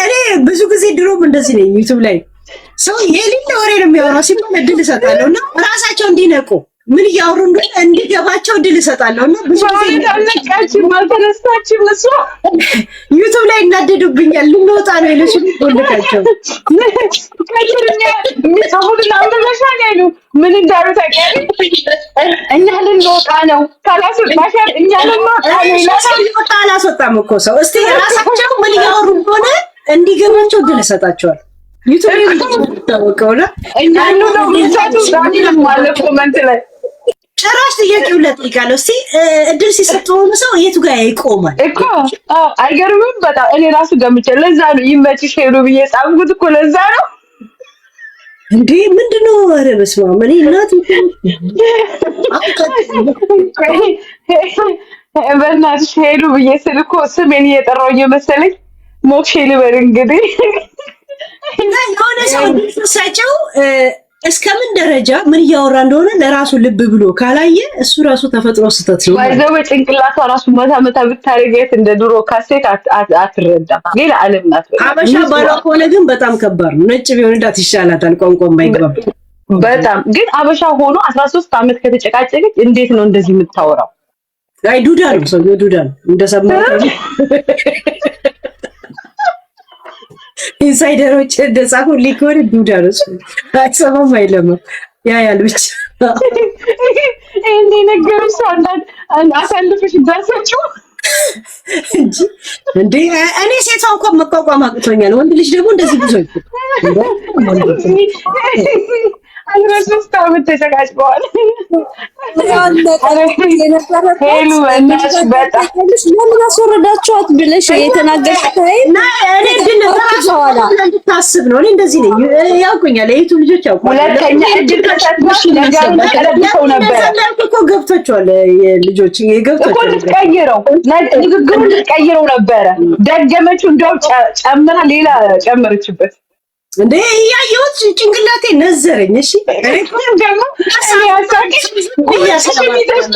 እኔ ብዙ ጊዜ ድሮም እንደዚህ ነኝ ዩቲዩብ ላይ ሰው የሌለ ወሬ ነው የሚያወራው ሲባል እድል እሰጣለሁ እና ራሳቸው እንዲነቁ ምን እያወሩ እንደሆነ እንዲገባቸው እድል እሰጣለሁ እና ብዙ ጊዜ አልነቃችም፣ አልተነሳችም። እሷ ዩቲዩብ ላይ እናደዱብኛል። ልንወጣ ነው ይለሽ ልልካቸው ከይርኛ የሚሰሙትን አንበሻል ያሉ ምን እንዳሉ ታውቂያለሽ? እኛ ልንወጣ ነው ካላስወጣሻል እኛ ልንወጣ ነው ይላል። አላስወጣም እኮ ሰው። እስቲ ራሳቸው ምን እያወሩ እንደሆነ እንዲገባቸው እድል እሰጣቸዋል። ዩቲዩብ ታወቀውና እኛ ነው ምንሳቱ ዛሬም ማለት ኮሜንት ላይ ጭራሽ ጥያቄው ለጥይቃለሁ። እስቲ እድል ሲሰጡ ሰው የቱ ጋር ይቆማል እኮ? አይገርምም? በጣም እኔ ራሱ ገምቼ ለዛ ነው ይመችሽ ሄሉ ብዬ ጻፍኩት እኮ ለዛ ነው እንዴ። ምንድነው? ኧረ በስመ አብ። እኔ እናት በእናትሽ ሄሉ ብዬ ስል እኮ ስሜን እየጠራሁ እየመሰለኝ ሞክሼ ልበል እንግዲህ የሆነ ሰው ሰጪው እስከምን ደረጃ ምን እያወራ እንደሆነ ለራሱ ልብ ብሎ ካላየ እሱ ራሱ ተፈጥሮ ስተት ነው። ባይዘው ጭንቅላቷ ራሱ መታ ብታረጋት እንደ ድሮ ካሴት አትረዳም። ሌላ ዓለም ናት። አበሻ ባሏ ከሆነ ግን በጣም ከባድ ነው። ነጭ ቢሆን እንዳት ይሻላታል። ቋንቋም ባይገባም በጣም ግን አበሻ ሆኖ 13 ዓመት ከተጨቃጨቀች እንዴት ነው እንደዚህ የምታወራው? አይ ዱዳ ነው ሰው ዱዳ ነው እንደሰማሁት ኢንሳይደሮች እንደጻፉ ሊኮን ዱዳ ነው አይሰማም አይለማም ያ ያል ብቻ እንዴ ነገሩ ሳንዳን አሳልፈሽ ዳሰችው እንዴ እኔ ሴቷ እንኳን መቋቋም አቅቶኛል። ወንድ ልጅ ደግሞ እንደዚህ ብዙ አልረሱስ ዓመት ተጨቃጭቀዋል። ሄሉ እናሽ በጣም ለምን አስወረዳችኋት ብለሽ የተናገርሽ ታይና እኔ ግን ራሷላ እንድታስብ ነው። እኔ እንደዚህ ነኝ ያውቁኛል። የዩቲዩብ ልጆች ያውቁኛል። ሁለተኛ እድል ተሰጥቶሽ ነገር ተለብሰው ነበር እኮ ገብቷቸዋል። ልጆች ገብቷቸዋል። ልትቀይረው ንግግሩን ልትቀይረው ነበረ። ደገመችው። እንደው ጨምራ ሌላ ጨመረችበት። እንዴ ያየሁት ጭንቅላቴ ነዘረኝ። እሺ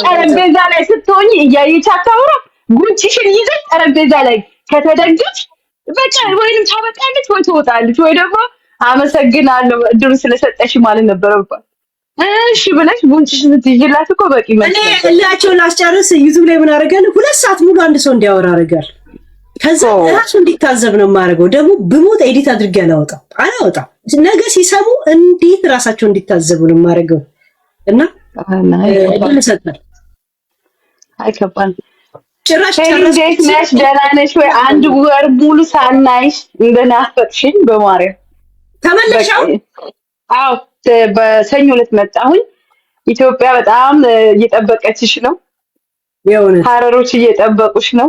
ጠረጴዛ ላይ ስትሆኚ እያየች አታውራ። ጉንጭሽን ይዘሽ ጠረጴዛ ላይ ከተደገፍሽ በቃ ወይንም ታበቃለች ወይ ትወጣለች ወይ ደግሞ አመሰግናለሁ እድሉ ስለሰጠሽ ማለት ነበረባት። እሺ ብለሽ ጉንጭሽን ስትይዥላት እኮ በቂ ማለት ነው። እኔ እላቸውን ላስጨርስ ዩቲዩብ ላይ ምን አደረጋለሁ? 2 ሰዓት ሙሉ አንድ ሰው እንዲያወራ አደረጋለሁ። ከዛ ራሱ እንዲታዘብ ነው የማደርገው። ደግሞ ብሞት ኤዲት አድርጌ አላወጣም። ነገ ሲሰሙ እንዴት ራሳቸው እንዲታዘቡ ነው የማደርገው። እና እድል ሰጣል። አይከባን ጭራሽ እንዴት ነሽ? ደህና ነሽ ወይ? አንድ ወር ሙሉ ሳናይሽ እንደናፈቅሽኝ በማርያም ተመለሻው? አዎ በሰኞ ዕለት መጣሁኝ። ኢትዮጵያ በጣም እየጠበቀችሽ ነው። የእውነት ሀረሮች እየጠበቁሽ ነው።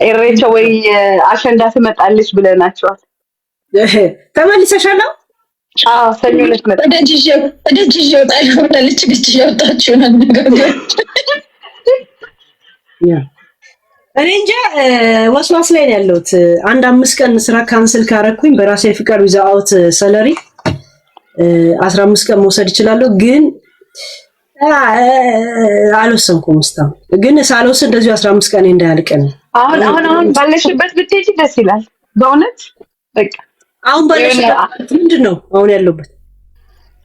ኤሬቻ ወይ አሸንዳ ትመጣለች ብለናቸዋል። ተመልሰሻል? አዎ ሰኞ ዕለት መጣ። ወደጅ ወጣችሁ ወደልች ግጭ ያወጣችሁ ነው ነገር እኔ እንጃ ወስዋስ ላይ ነው ያለሁት። 5 ቀን ስራ ካንስል ካረኩኝ በራሴ ፍቃድ ዊዛ አውት ሰለሪ 15 ቀን መውሰድ እችላለሁ ግን አልወሰንኩም። እስካሁን ግን ሳልወስን እንደዚሁ 15 ቀን እንዳያልቅ ነው። አሁን ባለሽበት ብትሄጂ ደስ ይላል በእውነት በቃ አሁን ባለሽበት ምንድነው አሁን ያለሁበት?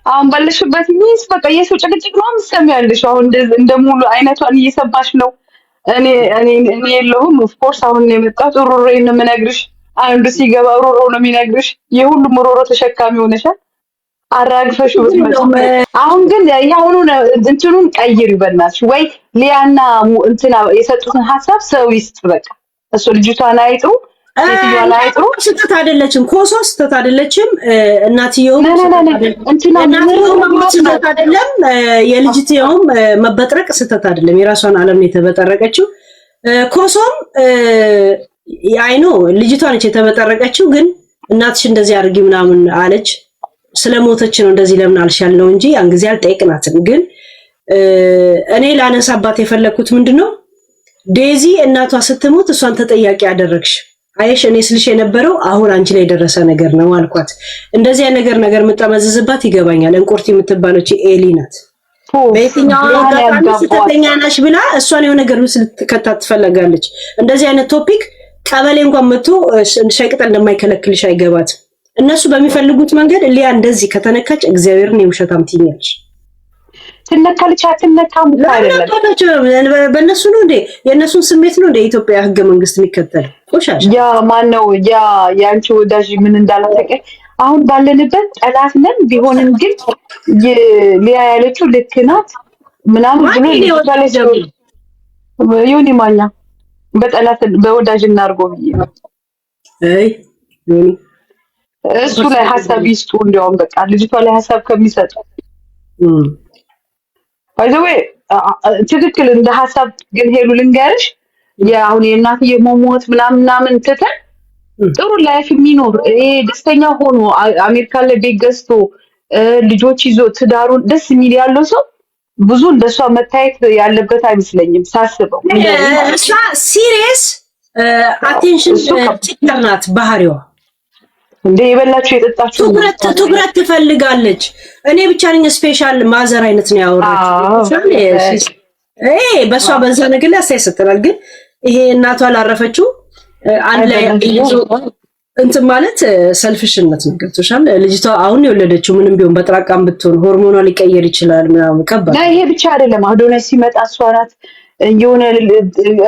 አሁን ባለሽበት ሚስ በቃ የሰው ጭቅጭቅ ነው የምትሰሚያለሽ። አሁን እንደ ሙሉ አይነቷን እየሰማሽ ነው። እኔ የለሁም ኦፍ ኮርስ አሁን ነው የመጣሁት። ሮሮዬን ነው የምነግርሽ። አንዱ ሲገባ ሮሮ ነው የሚነግርሽ። የሁሉም ሮሮ ተሸካሚ ሆነሻል። አራግፈሽ አሁን ግን ያሁኑ እንትኑን ቀይሪ በእናትሽ። ወይ ሊያና እንትና የሰጡትን ሀሳብ ሰው ይስጥ በቃ። እሱ ልጅቷን አይጡ ሴትዮዋን አይጡ። ስህተት አይደለችም። ኮሶ ስህተት አይደለችም። እናትየውም ስህተት አይደለም። የልጅትየውም መበጥረቅ ስህተት አይደለም። የራሷን ዓለም ነው የተበጠረቀችው። ኮሶም አይኖ ልጅቷ ነች የተበጠረቀችው። ግን እናትሽ እንደዚህ አድርጊ ምናምን አለች። ስለሞተች ነው እንደዚህ ለምን አልሻል ነው እንጂ ያን ጊዜ አልጠይቅናትም። ግን እኔ ላነሳባት የፈለኩት ምንድነው ዴዚ እናቷ ስትሞት እሷን ተጠያቂ አደረግሽ። አይሽ እኔ ስልሽ የነበረው አሁን አንቺ ላይ የደረሰ ነገር ነው አልኳት። እንደዚህ አይነት ነገር መጣመዝዝባት ይገባኛል። እንቁርት የምትባለች ኤሊ ናት። በየትኛው አጋጣሚ ስተኛ ነሽ ብላ እሷን የሆነ ነገር ውስጥ ልትከታት ትፈልጋለች። እንደዚህ አይነት ቶፒክ ቀበሌ እንኳን መጥቶ ሻይ ቅጠል እንደማይከለክልሽ አይገባትም። እነሱ በሚፈልጉት መንገድ ሊያ እንደዚህ ከተነካች እግዚአብሔርን የውሸታም ትኛለች። ትነካለች አትነካም እኮ አይደለም። በእነሱ ነው እንዴ? የእነሱን ስሜት ነው እንደ ኢትዮጵያ ህገ መንግስት የሚከተል ቆሻሻ። ያ ማነው የአንቺ ወዳጅ ምን እንዳላተቀ አሁን ባለንበት ጠላት ነን ቢሆንም ግን ሊያ ያለችው ልክ ናት ምናምን ብሎ ዮኒ ማኛ በጠላት በወዳጅ እናርጎ ብዬ እሱ ላይ ሐሳብ ይስጡ። እንዲያውም በቃ ልጅቷ ላይ ሐሳብ ከሚሰጡ ባይዘዌ ትክክል እንደ ሐሳብ ግን ሄሉ ልንገርሽ አሁን የእናትዬ መሞት ምናምን ትተን ጥሩ ላይፍ የሚኖር ደስተኛ ሆኖ አሜሪካ ላይ ቤት ገዝቶ ልጆች ይዞ ትዳሩን ደስ የሚል ያለው ሰው ብዙ እንደሷ መታየት ያለበት አይመስለኝም ሳስበው። እሷ ሲሪየስ አቴንሽን ሲከር ናት ባህሪዋ። እንደ የበላችሁ የጠጣችሁ ትኩረት ትፈልጋለች። እኔ ብቻ ነኝ ስፔሻል ማዘር አይነት ነው ያወራችው። በሷ በዛ ነገር ላይ አስተያየት ሰጥተናል። ግን ይሄ እናቷ ላረፈችው አንድ ላይ እንትን ማለት ሰልፍሽነት ነው። ገብቶሻል? ልጅቷ አሁን የወለደችው ምንም ቢሆን በጥራቃም ብትሆን ሆርሞኗ ሊቀየር ይችላል ምናምን ከባድ። ይሄ ብቻ አይደለም። አዶናይ ሲመጣ እሷ ናት የሆነ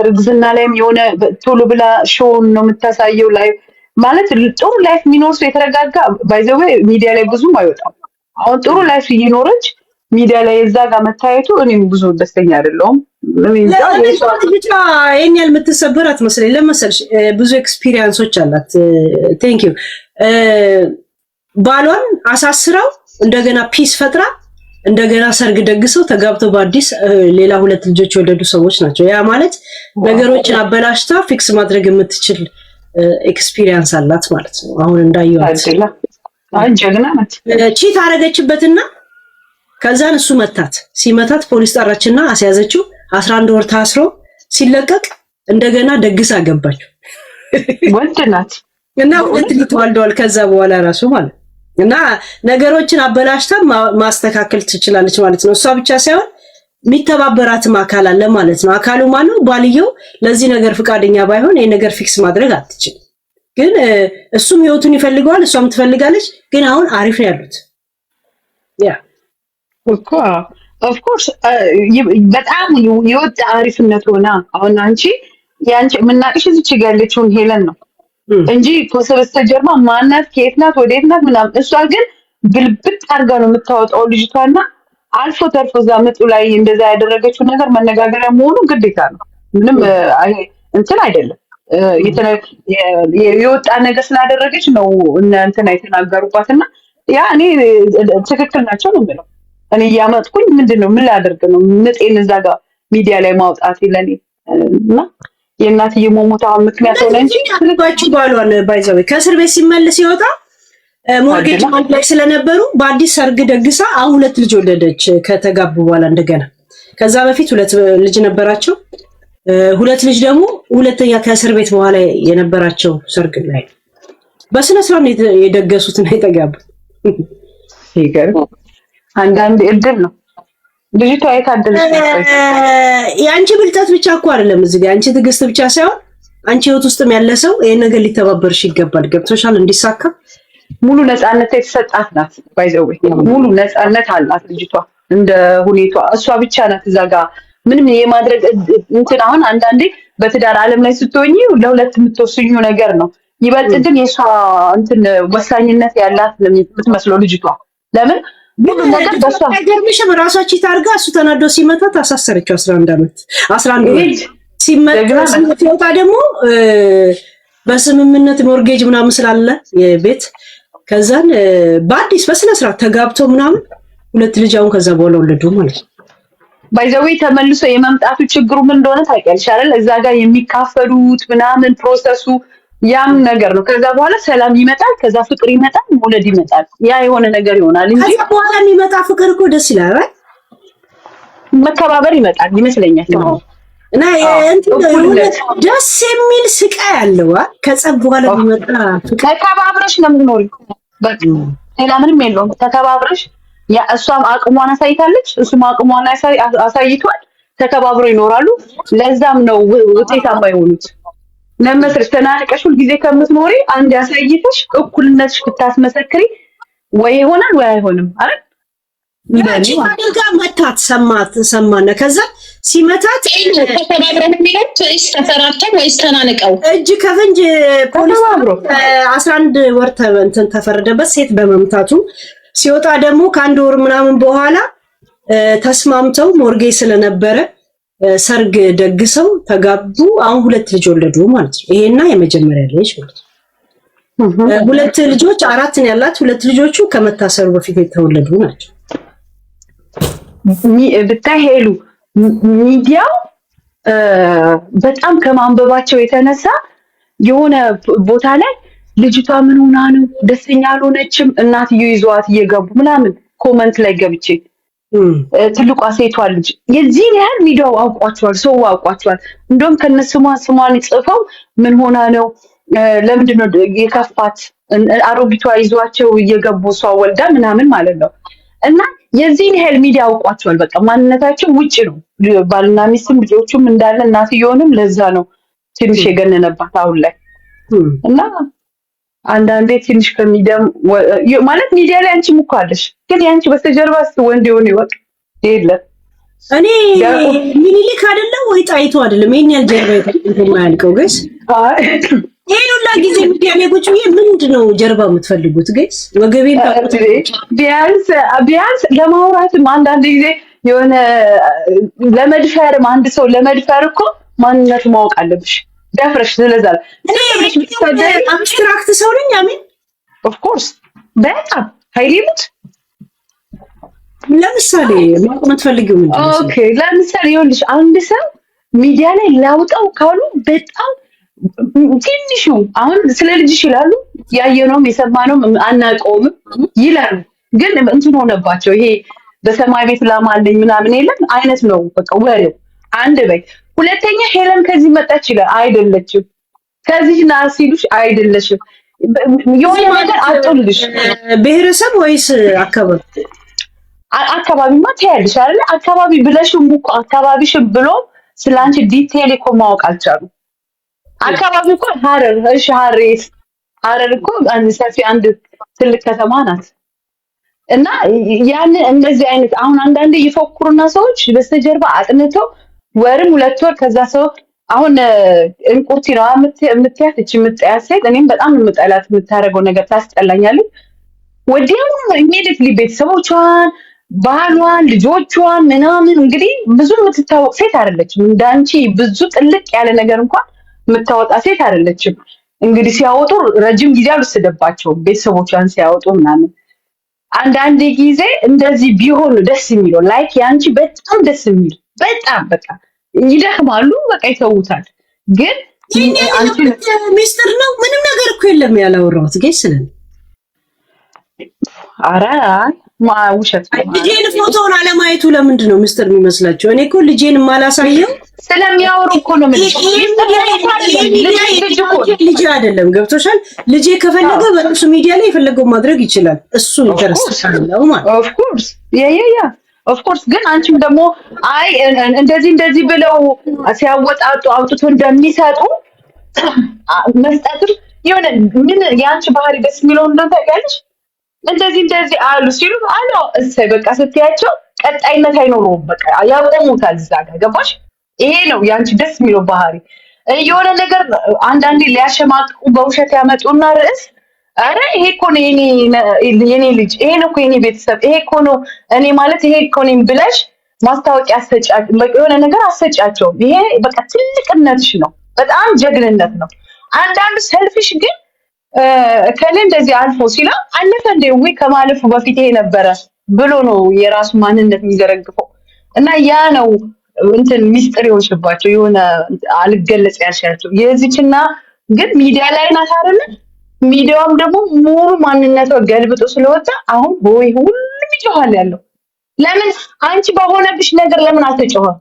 እርግዝና ላይም የሆነ ቶሎ ብላ ሾውን ነው የምታሳየው ላይ ማለት ጥሩ ላይፍ የሚኖር ሰው የተረጋጋ ባይዘው ሚዲያ ላይ ብዙም አይወጣም። አሁን ጥሩ ላይፍ እየኖረች ሚዲያ ላይ እዛ ጋር መታየቱ እኔም ብዙ ደስተኛ አይደለሁም። ብቻ የኛ የምትሰበር አትመስለኝ። ለመሰልሽ ብዙ ኤክስፒሪየንሶች አላት። ቴንክ ዩ ባሏን አሳስራው እንደገና ፒስ ፈጥራ እንደገና ሰርግ ደግሰው ተጋብተው በአዲስ ሌላ 2 ልጆች የወለዱ ሰዎች ናቸው። ያ ማለት ነገሮችን አበላሽታ ፊክስ ማድረግ የምትችል ኤክስፒሪየንስ አላት ማለት ነው። አሁን እንዳየዋት ጀግና ናት። ቺት አረገችበትና ከዛን እሱ መታት። ሲመታት ፖሊስ ጠራችና አስያዘችው። 11 ወር ታስሮ ሲለቀቅ እንደገና ደግስ አገባችው። ወንድ ናት እና 2 ልጅ ተወልደዋል ከዛ በኋላ ራሱ ማለት እና ነገሮችን አበላሽታ ማስተካከል ትችላለች ማለት ነው። እሷ ብቻ ሳይሆን የሚተባበራትም አካል አለ ማለት ነው። አካሉ ማነው? ባልየው ለዚህ ነገር ፍቃደኛ ባይሆን ይሄ ነገር ፊክስ ማድረግ አትችልም። ግን እሱም ህይወቱን ይፈልገዋል፣ እሷም ትፈልጋለች። ግን አሁን አሪፍ ነው ያሉት። ያ እኮ ኦፍ ኮርስ በጣም የወጣ አሪፍነት ሆና አሁን አንቺ ያንቺ ምናቅሽ እዚህ ጋር ያለችውን ሄለን ነው እንጂ ከበስተጀርባ ማናት ከየት ናት ወዴት ናት ምናምን። እሷ ግን ብልብጥ አድርጋ ነው የምታወጣው ልጅቷና አልፎ ተርፎ እዛ ምጡ ላይ እንደዛ ያደረገችው ነገር መነጋገሪያ መሆኑ ግዴታ ነው። ምንም እንትን አይደለም። የወጣ ነገር ስላደረገች ነው እንትና የተናገሩባትና ያ እኔ ትክክል ናቸው ነው የምለው። እኔ ያመጥኩኝ ምንድነው ምን ላደርግ ነው ምጤን እዛ ጋር ሚዲያ ላይ ማውጣት ይለኔ እና የእናትዬ ሞሞታ ምክንያት ሆነ እንጂ ልባችሁ ባሏን ባይዘው ከእስር ቤት ሲመለስ ይወጣ ሞርጌጅ አንድ ላይ ስለነበሩ በአዲስ ሰርግ ደግሳ አሁን 2 ልጅ ወለደች ከተጋቡ በኋላ እንደገና። ከዛ በፊት 2 ልጅ ነበራቸው። 2 ልጅ ደግሞ ሁለተኛ ከእስር ቤት በኋላ የነበራቸው ሰርግ ላይ በስነ ስርዓት የደገሱት ነው የተጋቡት። ይገርም። አንዳንድ እድል ነው ልጅቷ የታደለች ነው። የአንቺ ብልጠት ብቻ እኮ አይደለም እዚህ ጋር አንቺ ትዕግስት ብቻ ሳይሆን አንቺ ህይወት ውስጥም ያለ ሰው ይሄን ነገር ሊተባበርሽ ይገባል። ገብቶሻል? እንዲሳካ ሙሉ ነፃነት የተሰጣት ናት። ባይዘው ሙሉ ነፃነት አላት ልጅቷ እንደ ሁኔቷ። እሷ ብቻ ናት እዛ ጋር ምንም የማድረግ እንትን። አሁን አንዳንዴ በትዳር ዓለም ላይ ስትሆኚ ለሁለት የምትወስኙ ነገር ነው። ይበልጥ ግን የሷ እንትን ወሳኝነት ያላት የምትመስለው ልጅቷ። ለምን ሙሉ ነገር በሷ አይገርምሽም? ራሷ ቺት አድርጋ እሱ ተናዶ ሲመታት አሳሰረችው 11 ዓመት 11 ወር ሲወጣ ደግሞ በስምምነት ሞርጌጅ ምናምን ስላለ የቤት ከዛን በአዲስ በስነ ስርዓት ተጋብተው ምናምን 2 ልጅ አሁን ከዛ በኋላ ወለዱ ማለት ነው። ባይዘው ተመልሶ የመምጣቱ ችግሩ ምን እንደሆነ ታውቂያለሽ አይደል? እዛ ጋር የሚካፈሉት ምናምን ፕሮሰሱ ያም ነገር ነው። ከዛ በኋላ ሰላም ይመጣል፣ ከዛ ፍቅር ይመጣል፣ መውለድ ይመጣል። ያ የሆነ ነገር ይሆናል እንጂ ከዛ በኋላ የሚመጣ ፍቅር እኮ ደስ ይላል አይደል? መከባበር ይመጣል ይመስለኛል። እና ደስ የሚል ስቃይ አለው። ከጸብ በኋላ የሚመጣ ተከባብረሽ ነው የምትኖሪው። በቃ ሌላ ምንም የለውም። ተከባብረሽ ያ እሷም አቅሟን አሳይታለች፣ እሱም አቅሟን አሳይቷል። ተከባብሮ ይኖራሉ። ለዛም ነው ውጤታማ የሆኑት። ለመስርሽ ተናንቀሽ ሁሉ ጊዜ ከምትኖሪ አንድ ያሳይተሽ እኩልነትሽ ብታስመሰክሪ ወይ ይሆናል ወይ አይሆንም አይደል? አደጋ መታት ሰማነ ከዛ ሲመታት ተባብረው የሚሉት ወይስ ተፈራርተው ወይስ ተናንቀው? እጅ ከፍንጅ ፖሊስ 11 ወር ተፈረደበት ሴት በመምታቱ ሲወጣ ደግሞ ከአንድ ወር ምናምን በኋላ ተስማምተው ሞርጌ ስለነበረ ሰርግ ደግሰው ተጋቡ። አሁን 2 ልጅ ወለዱ ማለት ነው። ይሄና የመጀመሪያ ልጅ ማለት ነው። 2 ልጆች 4 ነው ያላት። 2 ልጆቹ ከመታሰሩ በፊት የተወለዱ ናቸው። ብታይ ሄሉ ሚዲያው በጣም ከማንበባቸው የተነሳ የሆነ ቦታ ላይ ልጅቷ ምን ሆና ነው ደስተኛ አልሆነችም እናትዮ ይዟት እየገቡ ምናምን ኮመንት ላይ ገብቼ ትልቋ ሴቷ ልጅ የዚህን ያህል ሚዲያው አውቋቸዋል፣ ሰው አውቋቸዋል። እንደውም ስሟን ጽፈው ምን ሆና ነው ለምንድን ነው የከፋት አሮጊቷ ይዟቸው እየገቡ እሷ ወልዳ ምናምን ማለት ነው። እና የዚህን ያህል ሚዲያ አውቋቸዋል። በቃ ማንነታቸው ውጪ ነው። ባልና ሚስትም ልጆቹም እንዳለ እናትየውንም ለዛ ነው ትንሽ የገነነባት አሁን ላይ። እና አንዳንዴ ትንሽ ከሚዲያ ማለት ሚዲያ ላይ አንቺ ሙካለሽ፣ ግን ያንቺ በስተጀርባ ወንድ የሆነ ይወቅ የለም። እኔ ሚኒሊክ አይደለም ወይ ጣይቱ አይደለም ይሄን ያህል ጀርባ የማያልቀው ገስ ይሄን ሁላ ጊዜ ሚዲያ ላይ ቁጭ ብዬ ምንድነው ጀርባ የምትፈልጉት ገስ? ወገቤን ቢያንስ ለማውራትም አንዳንድ ጊዜ የሆነ ለመድፈርም አንድ ሰው ለመድፈር እኮ ማንነቱ ማወቅ አለብሽ ደፍረሽ። ስለዛ እኔ አብስትራክት ሰው ነኝ። አሜን ኦፍ ኮርስ በጣም ኃይሌሙት ለምሳሌ ማወቅ የምትፈልጊው ምንድን ነው? ኦኬ ለምሳሌ ይኸውልሽ አንድ ሰው ሚዲያ ላይ ላውጣው ካሉ በጣም ትንሹ አሁን ስለ ልጅሽ ይላሉ፣ ያየነውም የሰማነውም አናውቀውም ይላሉ። ግን እንትን ሆነባቸው ይሄ በሰማይ ቤት ላማለኝ ምናምን የለም አይነት ነው በቃ ወሬው። አንድ በይ ሁለተኛ ሄለን ከዚህ መጣች ይላል፣ አይደለችም። ከዚህ ና ሲሉሽ አይደለሽም። የሆነ ነገር አጥልሽ ብሔረሰብ ወይስ አካባቢ? አካባቢማ ታያለሽ አይደል? አካባቢ ብለሽም እኮ አካባቢሽም ብሎ ስላንቺ ዲቴይል እኮ ማወቅ አልቻሉ። አካባቢ እኮ ሀረር፣ እሺ ሀረር እኮ አንድ ሰፊ አንድ ትልቅ ከተማ ናት። እና ያን እንደዚህ አይነት አሁን አንዳንዴ ይፎክሩና ሰዎች በስተጀርባ አጥንተው ወርም 2 ወር ከዛ ሰው አሁን እንቁርቲ ነው የምትያት እቺ የምትያት ሴት እኔም በጣም የምጠላት የምታረገው ነገር ታስጠላኛለች። ወዲያው ኢሚዲየትሊ ቤተሰቦቿን ባሏን ልጆቿን ምናምን እንግዲህ ብዙ የምትታወቅ ሴት አይደለችም። እንዳንቺ ብዙ ጥልቅ ያለ ነገር እንኳን የምታወጣ ሴት አይደለችም። እንግዲህ ሲያወጡ ረጅም ጊዜ አልወሰደባቸውም ቤተሰቦቿን ሲያወጡ ምናምን። አንዳንድ ጊዜ እንደዚህ ቢሆኑ ደስ የሚለው ላይክ ያንቺ በጣም ደስ የሚል በጣም በቃ ይደክማሉ፣ በቃ ይተውታል። ግን አንቺ ሚስጥር ነው ምንም ነገር እኮ የለም ያላወራሁት ገስልን አራ ውሸት ልጄን ፎቶውን አለማየቱ ለምንድን ነው ሚስጥር የሚመስላቸው? እኔ እኮ ልጄን ማላሳየው ስለሚያወሩ እኮ ነው። ልጄ አይደለም ገብቶሻል? ልጄ ከፈለገ በራሱ ሚዲያ ላይ የፈለገው ማድረግ ይችላል። እሱ ይተረስታለው ማለት ኦፍ ኮርስ ያ ኦፍ ኮርስ። ግን አንቺም ደግሞ አይ እንደዚህ ብለው ሲያወጣጡ አውጥቶ እንደሚሰጡ መስጠትም የሆነ ምን የአንቺ ባህሪ ደስ የሚለው እንደሆነ ታውቂያለሽ። እንደዚህ አሉ ሲሉ አሎ እሰይ በቃ ስትያቸው ቀጣይነት አይኖረውም። በቃ ያቆሙታል እዛ ጋር ገባሽ? ይሄ ነው ያንቺ ደስ የሚለው ባህሪ። የሆነ ነገር አንዳንዴ ሊያሸማቅቁ በውሸት ያመጡና ርዕስ አረ ይሄ እኮ ነው የኔ ልጅ፣ ይሄ ነው እኮ የኔ ቤተሰብ፣ ይሄ እኮ ነው እኔ ማለት ይሄ እኮ ነኝ ብለሽ ማስታወቂያ አሰጫቸው፣ በቃ የሆነ ነገር አሰጫቸው። ይሄ በቃ ትልቅነትሽ ነው፣ በጣም ጀግንነት ነው። አንዳንዱ ሰልፊሽ ግን ከኔ እንደዚህ አልፎ ሲላ አለፈ እንደ ወይ ከማለፉ በፊት ይሄ ነበረ ብሎ ነው የራሱ ማንነት የሚዘረግፈው። እና ያ ነው እንትን ሚስጥር ይወሽባቸው የሆነ አልገለጽ ያልሻቸው የዚህና ግን ሚዲያ ላይ ናት አይደል? ሚዲያውም ደግሞ ሙሉ ማንነቷ ገልብጦ ስለወጣ አሁን ወይ ሁሉም ይጮሃል ያለው። ለምን አንቺ በሆነብሽ ነገር ለምን አትጮህም?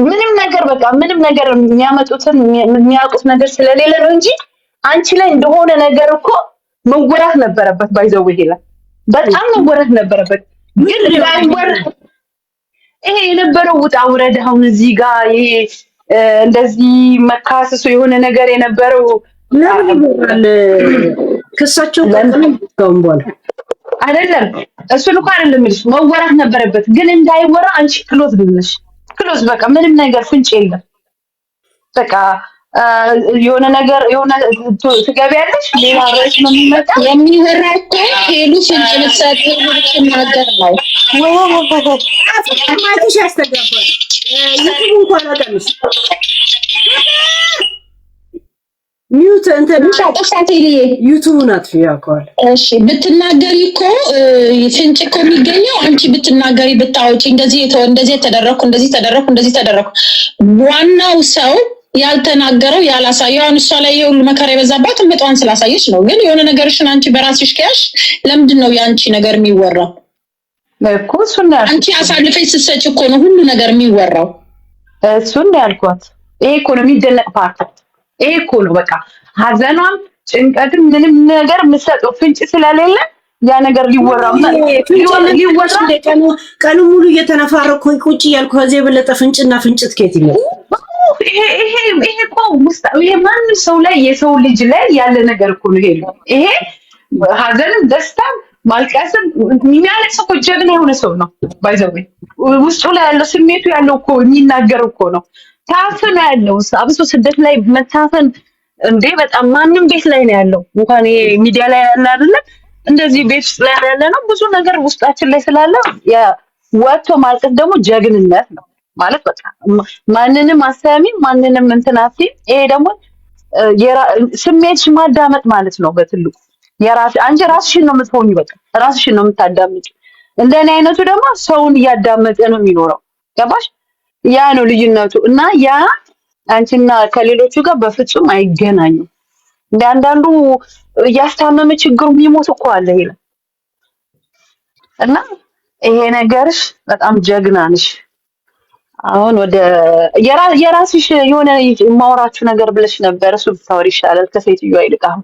ምንም ነገር በቃ ምንም ነገር የሚያመጡትን የሚያውቁት ነገር ስለሌለ ነው እንጂ አንቺ ላይ እንደሆነ ነገር እኮ መወራት ነበረበት። ባይዘው ይሄላል በጣም መወራት ነበረበት። ግን ላይወራ ይሄ የነበረው ውጣ ውረድ አሁን እዚህ ጋር ይሄ እንደዚህ መካሰሱ የሆነ ነገር የነበረው ለምን ይወራል? ክሳቸው ለምን በኋላ አይደለም እሱን እንኳን አይደለም ልጅ መወራት ነበረበት፣ ግን እንዳይወራ አንቺ ክሎዝ ብለሽ ክሎዝ በቃ ምንም ነገር ፍንጭ የለም። በቃ የሆነ ነገር የሆነ ትገቢያለሽ፣ ሌላ ርዕስ ነው የሚመጣ። የሚወራ እኮ ሄሉ ፍንጭ ልትሰጥ ልትናገር ነው። ማይክሽ ያስተጋባል። ይሁን እንኳን አቀምስ ሚውት እንትን ዩቱብ ናት ያውቀዋል። እሺ ብትናገሪ እኮ ፍንጭ እኮ የሚገኘው አንቺ ብትናገሪ ብታወጪ፣ እንደዚህ ተደረኩ እንደዚህ ተደረኩ ዋናው ሰው ያልተናገረው ያላሳየው። አሁን እሷ ላይ የሁሉ መከራ የበዛባት እንበጣን ስላሳየች ነው። ግን የሆነ ነገርሽን አንቺ በራስሽ ከያሽ ለምንድን ነው ያንቺ ነገር የሚወራው? እኮ እሱን አንቺ አሳልፈሽ ስትሰጪ እኮ ነው ሁሉ ነገር የሚወራው። እሱን ያልኳት ይሄ እኮ ነው የሚደነቅ ፓርት። ይሄ እኮ ነው በቃ ሀዘኗም ጭንቀትም ምንም ነገር የምትሰጠው ፍንጭ ስለሌለ ያ ነገር ሊወራ ቀኑ ሙሉ እየተነፋረኩ ቁጭ እያልኩ ከዚህ የበለጠ ፍንጭና ፍንጭት ከየት ይመጣል? ይሄ እኮ ይሄ ማንም ሰው ላይ የሰው ልጅ ላይ ያለ ነገር እኮ ነው። ይሄ ሀዘንም ደስታም ማልቀስም የሚያለቅስ እኮ ጀግና የሆነ ሰው ነው። ባይዘው ውስጡ ላይ ያለው ስሜቱ ያለው እኮ የሚናገር እኮ ነው። ታፍኖ ያለው አብሶ ስደት ላይ መታፈን እንዴ በጣም ማንም ቤት ላይ ነው ያለው። እንኳን ይሄ ሚዲያ ላይ ያለ አይደለም እንደዚህ ቤት ውስጥ ላይ ያለ ነው። ብዙ ነገር ውስጣችን ላይ ስላለ ወጥቶ ማልቀስ ደግሞ ጀግንነት ነው ማለት በቃ ማንንም አሳሚ ማንንም እንትናፊ። ይሄ ደግሞ ስሜትሽ ማዳመጥ ማለት ነው በትልቁ። አንቺ ራስሽን ነው የምትሆኚ፣ በቃ ራስሽን ነው የምታዳምጪ። እንደኔ አይነቱ ደግሞ ሰውን እያዳመጠ ነው የሚኖረው። ገባሽ? ያ ነው ልዩነቱ። እና ያ አንቺና ከሌሎቹ ጋር በፍጹም አይገናኙም። አንዳንዱ እያስታመመ ችግሩ የሚሞት እኮ አለ ይላል። እና ይሄ ነገርሽ በጣም ጀግና ነሽ። አሁን ወደ የራስሽ የሆነ ማውራችሁ ነገር ብለሽ ነበር፣ እሱ ብታወሪ ይሻላል ከሴትዮዋ ይልቅ። አሁን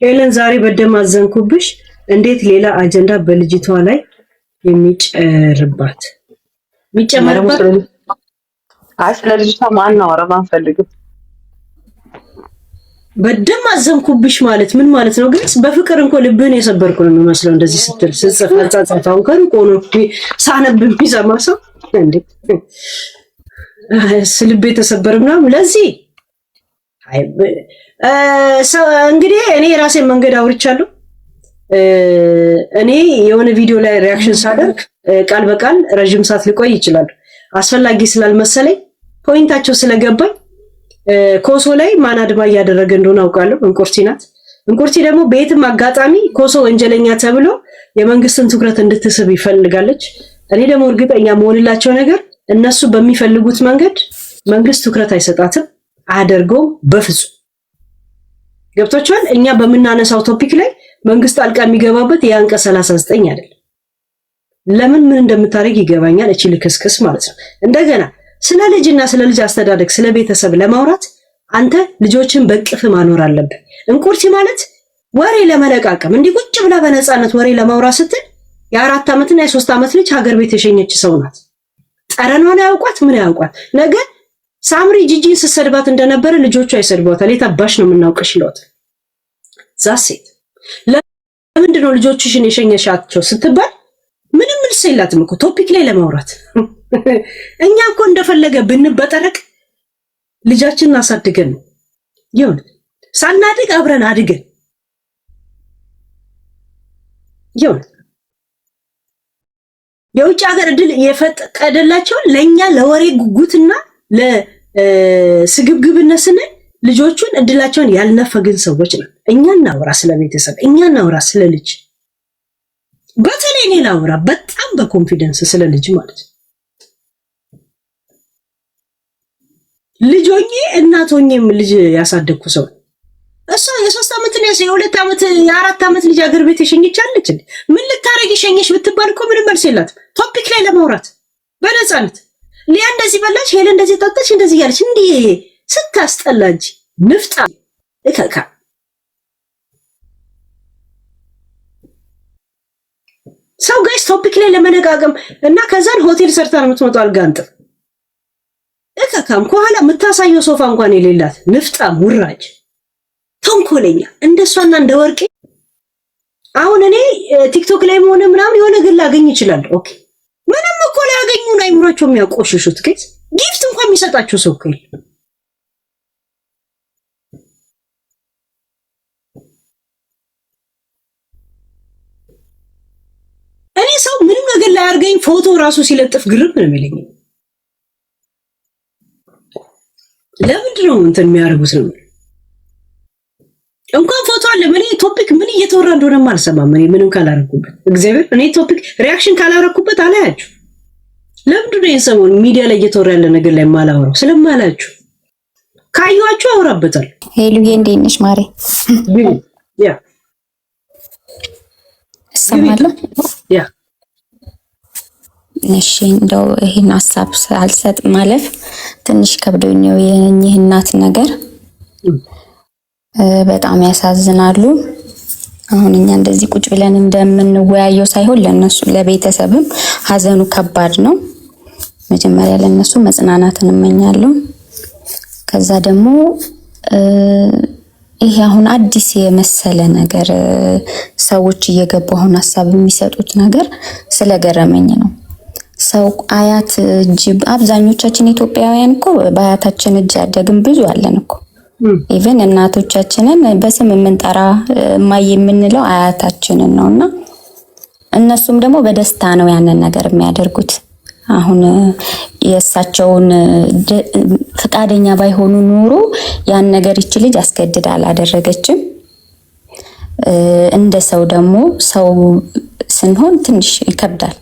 ሄለን ዛሬ በደም አዘንኩብሽ። እንዴት ሌላ አጀንዳ በልጅቷ ላይ የሚጨመርባት አይ ስለ ልጅቷ ማናወራ ማንፈልግም። በደም አዘንኩብሽ ማለት ምን ማለት ነው? ግን በፍቅር እንኳን ልብህን የሰበርኩ ነው የሚመስለው እንደዚህ ስትል ስጽፍ አጻጻፋውን ከሩቅ ሆኖ ሳነብ የሚሰማ ሰው እንዴ ስልቤ ተሰበር ምናምን። ለዚህ እንግዲህ እኔ የራሴን መንገድ አውርቻለሁ። እኔ የሆነ ቪዲዮ ላይ ሪያክሽን ሳደርግ ቃል በቃል ረጅም ሰዓት ሊቆይ ይችላል። አስፈላጊ ስላልመሰለኝ ፖይንታቸው ስለገባኝ ኮሶ ላይ ማን አድማ እያደረገ እንደሆነ አውቃለሁ። እንቁርቲ ናት። እንቁርቲ ደግሞ በየትም አጋጣሚ ኮሶ ወንጀለኛ ተብሎ የመንግስትን ትኩረት እንድትስብ ይፈልጋለች። እኔ ደግሞ እርግጠኛ መሆንላቸው ነገር እነሱ በሚፈልጉት መንገድ መንግስት ትኩረት አይሰጣትም፣ አያደርገውም በፍጹም። ገብቶቻል። እኛ በምናነሳው ቶፒክ ላይ መንግስት ጣልቃ የሚገባበት የአንቀጽ 39 አይደለም። ለምን ምን እንደምታደርግ ይገባኛል። እቺ ልክስክስ ማለት ነው። እንደገና ስለ ልጅና ስለ ልጅ አስተዳደግ ስለ ቤተሰብ ለማውራት አንተ ልጆችን በቅፍ ማኖር አለብህ። እንቁርቲ ማለት ወሬ ለመለቃቀም እንዲህ ቁጭ ብላ በነፃነት ወሬ ለማውራት ስትል የ4 ዓመትና የ3 ዓመት ልጅ ሀገር ቤት የሸኘች ሰው ናት። ጠረኗን ያውቋት ምን ያውቋት። ነገ ሳምሪ ጂጂን ስትሰድባት እንደነበረ ልጆቿ ይሰድቧታል። የታባሽ ነው የምናውቅሽ ይሏታል። ዛሴት ለምንድን ነው ልጆችሽን የሸኘሻቸው ስትባል ምንም መልስ የላትም እኮ ቶፒክ ላይ ለማውራት። እኛ እኮ እንደፈለገ ብንበጠረቅ ልጃችንን አሳድገን ነው ይሁን ሳናድግ አብረን አድገን ይሁን የውጭ ሀገር እድል የፈቀደላቸውን ለኛ ለወሬ ጉጉትና ለስግብግብነት ስንል ልጆቹን እድላቸውን ያልነፈግን ሰዎች ነው። እኛ እናውራ ስለ ቤተሰብ፣ እኛ እናውራ ስለ ልጅ። በተለይ እኔ ላውራ በጣም በኮንፊደንስ ስለ ልጅ ማለት ነው። ልጆኜ እናቶኜም ልጅ ያሳደግኩ ሰው እሷ የ3 ዓመትና የ2 ዓመት የ4 ዓመት ልጅ አገር ቤት የሸኘቻለች። ምን ልታረግ የሸኘሽ ብትባል እኮ ምንም መልስ የላትም። ቶፒክ ላይ ለማውራት በነፃነት ሊያ እንደዚህ በላች፣ ሄለ እንደዚህ ጠጣች፣ እንደዚህ ያለች እንዴ ስታስጠላ እንጂ ንፍጣ እከካ ሰው ጋይስ ቶፒክ ላይ ለመነጋገም እና ከዛን ሆቴል ሰርታ ነው የምትመጣው። አልጋንጥም እከካም ከኋላ የምታሳየው ሶፋ እንኳን የሌላት ንፍጣም ውራጅ ተንኮለኛ እንደሷና እንደ ወርቄ አሁን እኔ ቲክቶክ ላይ ሆነ ምናምን የሆነ ነገር ላገኝ ይችላል። ኦኬ ምንም እኮ ሊያገኙን አይምሯቸው የሚያቆሽሹት ጊፍት እንኳን የሚሰጣቸው ሰው እኮ የለም። እኔ ሰው ምንም ነገር ላይ አድርገኝ ፎቶ ራሱ ሲለጥፍ ግርም ነው የሚለኝ። ለምንድን ነው እንትን የሚያደርጉት ነው? እንኳን ፎቶ አለ ምን ቶፒክ ምን እየተወራ እንደሆነ አልሰማም። እኔ ምንም ካላረኩበት እግዚአብሔር እኔ ቶፒክ ሪአክሽን ካላረኩበት አላያችሁ። ለምንድን ነው የሰሞን ሚዲያ ላይ እየተወራ ያለ ነገር ላይ ማላወራው? ስለማላችሁ ካዩአችሁ አወራበታል። ሄሉዬ እንዴት ነሽ ማሬ? ያ እሰማለሁ። ያ እሺ እንደው ይሄን ሀሳብ ሳልሰጥ ማለፍ ትንሽ ከብዶኝ ነው። የእኚህ እናት ነገር በጣም ያሳዝናሉ። አሁን እኛ እንደዚህ ቁጭ ብለን እንደምንወያየው ሳይሆን ለነሱ ለቤተሰብም ሀዘኑ ከባድ ነው። መጀመሪያ ለነሱ መጽናናትን እመኛለሁ። ከዛ ደግሞ ይሄ አሁን አዲስ የመሰለ ነገር ሰዎች እየገቡ አሁን ሀሳብ የሚሰጡት ነገር ስለገረመኝ ነው። ሰው አያት እጅ አብዛኞቻችን ኢትዮጵያውያን እኮ በአያታችን እጅ ያደግን ብዙ አለን እኮ ኢቨን እናቶቻችንን በስም የምንጠራ ማይ የምንለው አያታችንን ነውና እነሱም ደግሞ በደስታ ነው ያንን ነገር የሚያደርጉት። አሁን የእሳቸውን ፈቃደኛ ባይሆኑ ኑሮ ያን ነገር ይች ልጅ አስገድዳ አላደረገችም። እንደ ሰው ደግሞ ሰው ስንሆን ትንሽ ይከብዳል።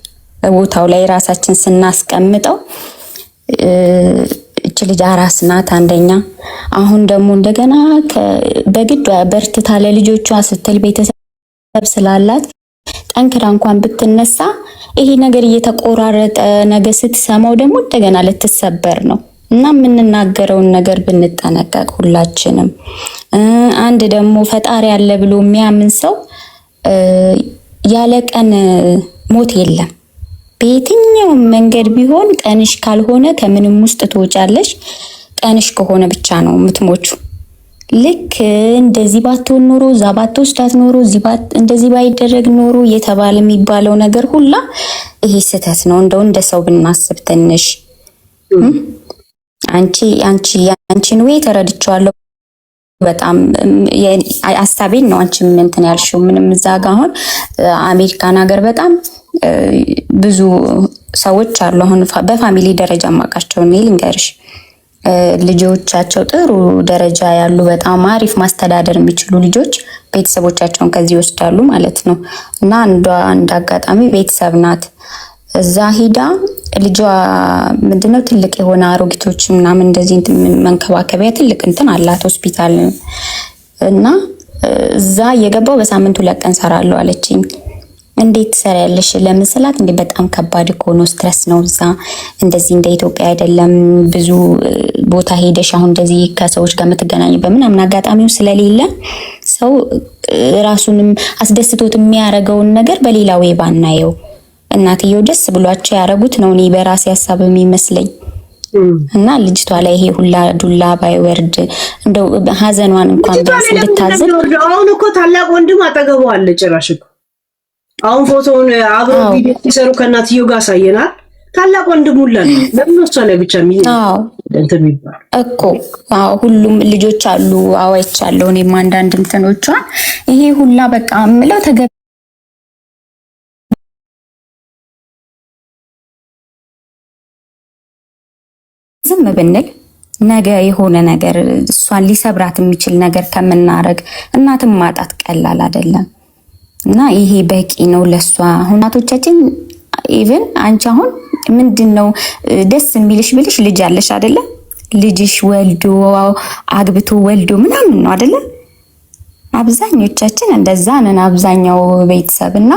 ቦታው ላይ ራሳችን ስናስቀምጠው እች ልጅ አራስ ናት አንደኛ። አሁን ደግሞ እንደገና በግድ በርትታ ለልጆቿ ስትል ቤተሰብ ስላላት ጠንክራ እንኳን ብትነሳ ይሄ ነገር እየተቆራረጠ ነገር ስትሰማው ደግሞ እንደገና ልትሰበር ነው እና የምንናገረውን ነገር ብንጠነቀቅ ሁላችንም። አንድ ደግሞ ፈጣሪ ያለ ብሎ የሚያምን ሰው ያለ ቀን ሞት የለም። በየትኛውም መንገድ ቢሆን ቀንሽ ካልሆነ ከምንም ውስጥ ትወጫለሽ። ቀንሽ ከሆነ ብቻ ነው የምትሞቹ። ልክ እንደዚህ ባትሆን ኖሮ እዛ ባትወስዳት ኖሮ እንደዚህ ባይደረግ ኖሮ እየተባለ የሚባለው ነገር ሁላ ይሄ ስህተት ነው። እንደው እንደ ሰው ብናስብ ትንሽ አንቺን ወይ ተረድቻለሁ በጣም ሐሳቤን ነው አንቺ እንትን ያልሽው። ምንም እዛ ጋር አሁን አሜሪካን ሀገር በጣም ብዙ ሰዎች አሉ። አሁን በፋሚሊ ደረጃ ማቃቸው ነው ልንገርሽ፣ ልጆቻቸው ጥሩ ደረጃ ያሉ በጣም አሪፍ ማስተዳደር የሚችሉ ልጆች ቤተሰቦቻቸውን ከዚህ ይወስዳሉ ማለት ነው። እና አንድ አጋጣሚ ቤተሰብ ናት እዛ ሂዳ ልጇ ምንድነው ትልቅ የሆነ አሮጊቶች ምናምን እንደዚህ መንከባከቢያ ትልቅ እንትን አላት ሆስፒታል። እና እዛ እየገባው በሳምንቱ 2 ቀን ሰራለሁ አለችኝ። እንዴት ትሰሪያለሽ ለምስላት? እንዴ በጣም ከባድ እኮ ነው፣ ስትረስ ነው እዛ። እንደዚህ እንደ ኢትዮጵያ አይደለም። ብዙ ቦታ ሄደሽ አሁን እንደዚህ ከሰዎች ጋር የምትገናኙበት ምናምን አጋጣሚው ስለሌለ ሰው ራሱንም አስደስቶት የሚያደርገውን ነገር በሌላ ወይ ባናየው። እናትየው ደስ ብሏቸው ያደረጉት ነው እኔ በራሴ ሐሳብ የሚመስለኝ። እና ልጅቷ ላይ ይሄ ሁላ ዱላ ባይወርድ እንደው ሀዘኗን እንኳን ብታዘን። አሁን እኮ ታላቅ ወንድም አጠገቡ አለ ጭራሽ እኮ። አሁን ፎቶውን አብረው ቪዲዮ ሲሰሩ ከእናትየው ጋር ሳየናል። ታላቅ ወንድም ሁላ ነው። ለምን እሷ ላይ ብቻ እንትን የሚባል እኮ? አዎ ሁሉም ልጆች አሉ። አዋይቻለሁ እኔም አንዳንድ እንትኖቿን ይሄ ሁላ በቃ እምለው ዝም ብንል ነገ የሆነ ነገር እሷን ሊሰብራት የሚችል ነገር ከምናረግ እናትም ማጣት ቀላል አይደለም። እና ይሄ በቂ ነው ለሷ። እናቶቻችን ኢቭን አንቺ አሁን ምንድነው ደስ የሚልሽ ብልሽ ልጅ አለሽ አይደለ? ልጅሽ ወልዶ አግብቶ ወልዶ ምናምን ነው አይደለ? አብዛኞቻችን እንደዛ ነን፣ አብዛኛው ቤተሰብ። እና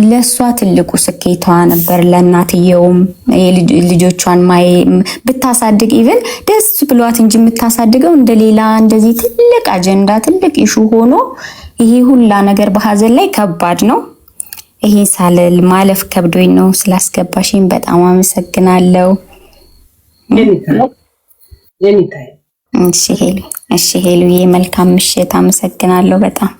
ለሷ ትልቁ ስኬቷ ነበር። ለእናትየውም ልጆቿን ብታሳድግ ኢቭን ደስ ብሏት እንጂ የምታሳድገው እንደሌላ እንደዚህ ትልቅ አጀንዳ ትልቅ ኢሹ ሆኖ ይሄ ሁላ ነገር በሀዘን ላይ ከባድ ነው። ይሄ ሳልል ማለፍ ከብዶኝ ነው። ስላስገባሽኝ በጣም አመሰግናለሁ። እሺ ሄሉ፣ መልካም ምሽት። አመሰግናለሁ በጣም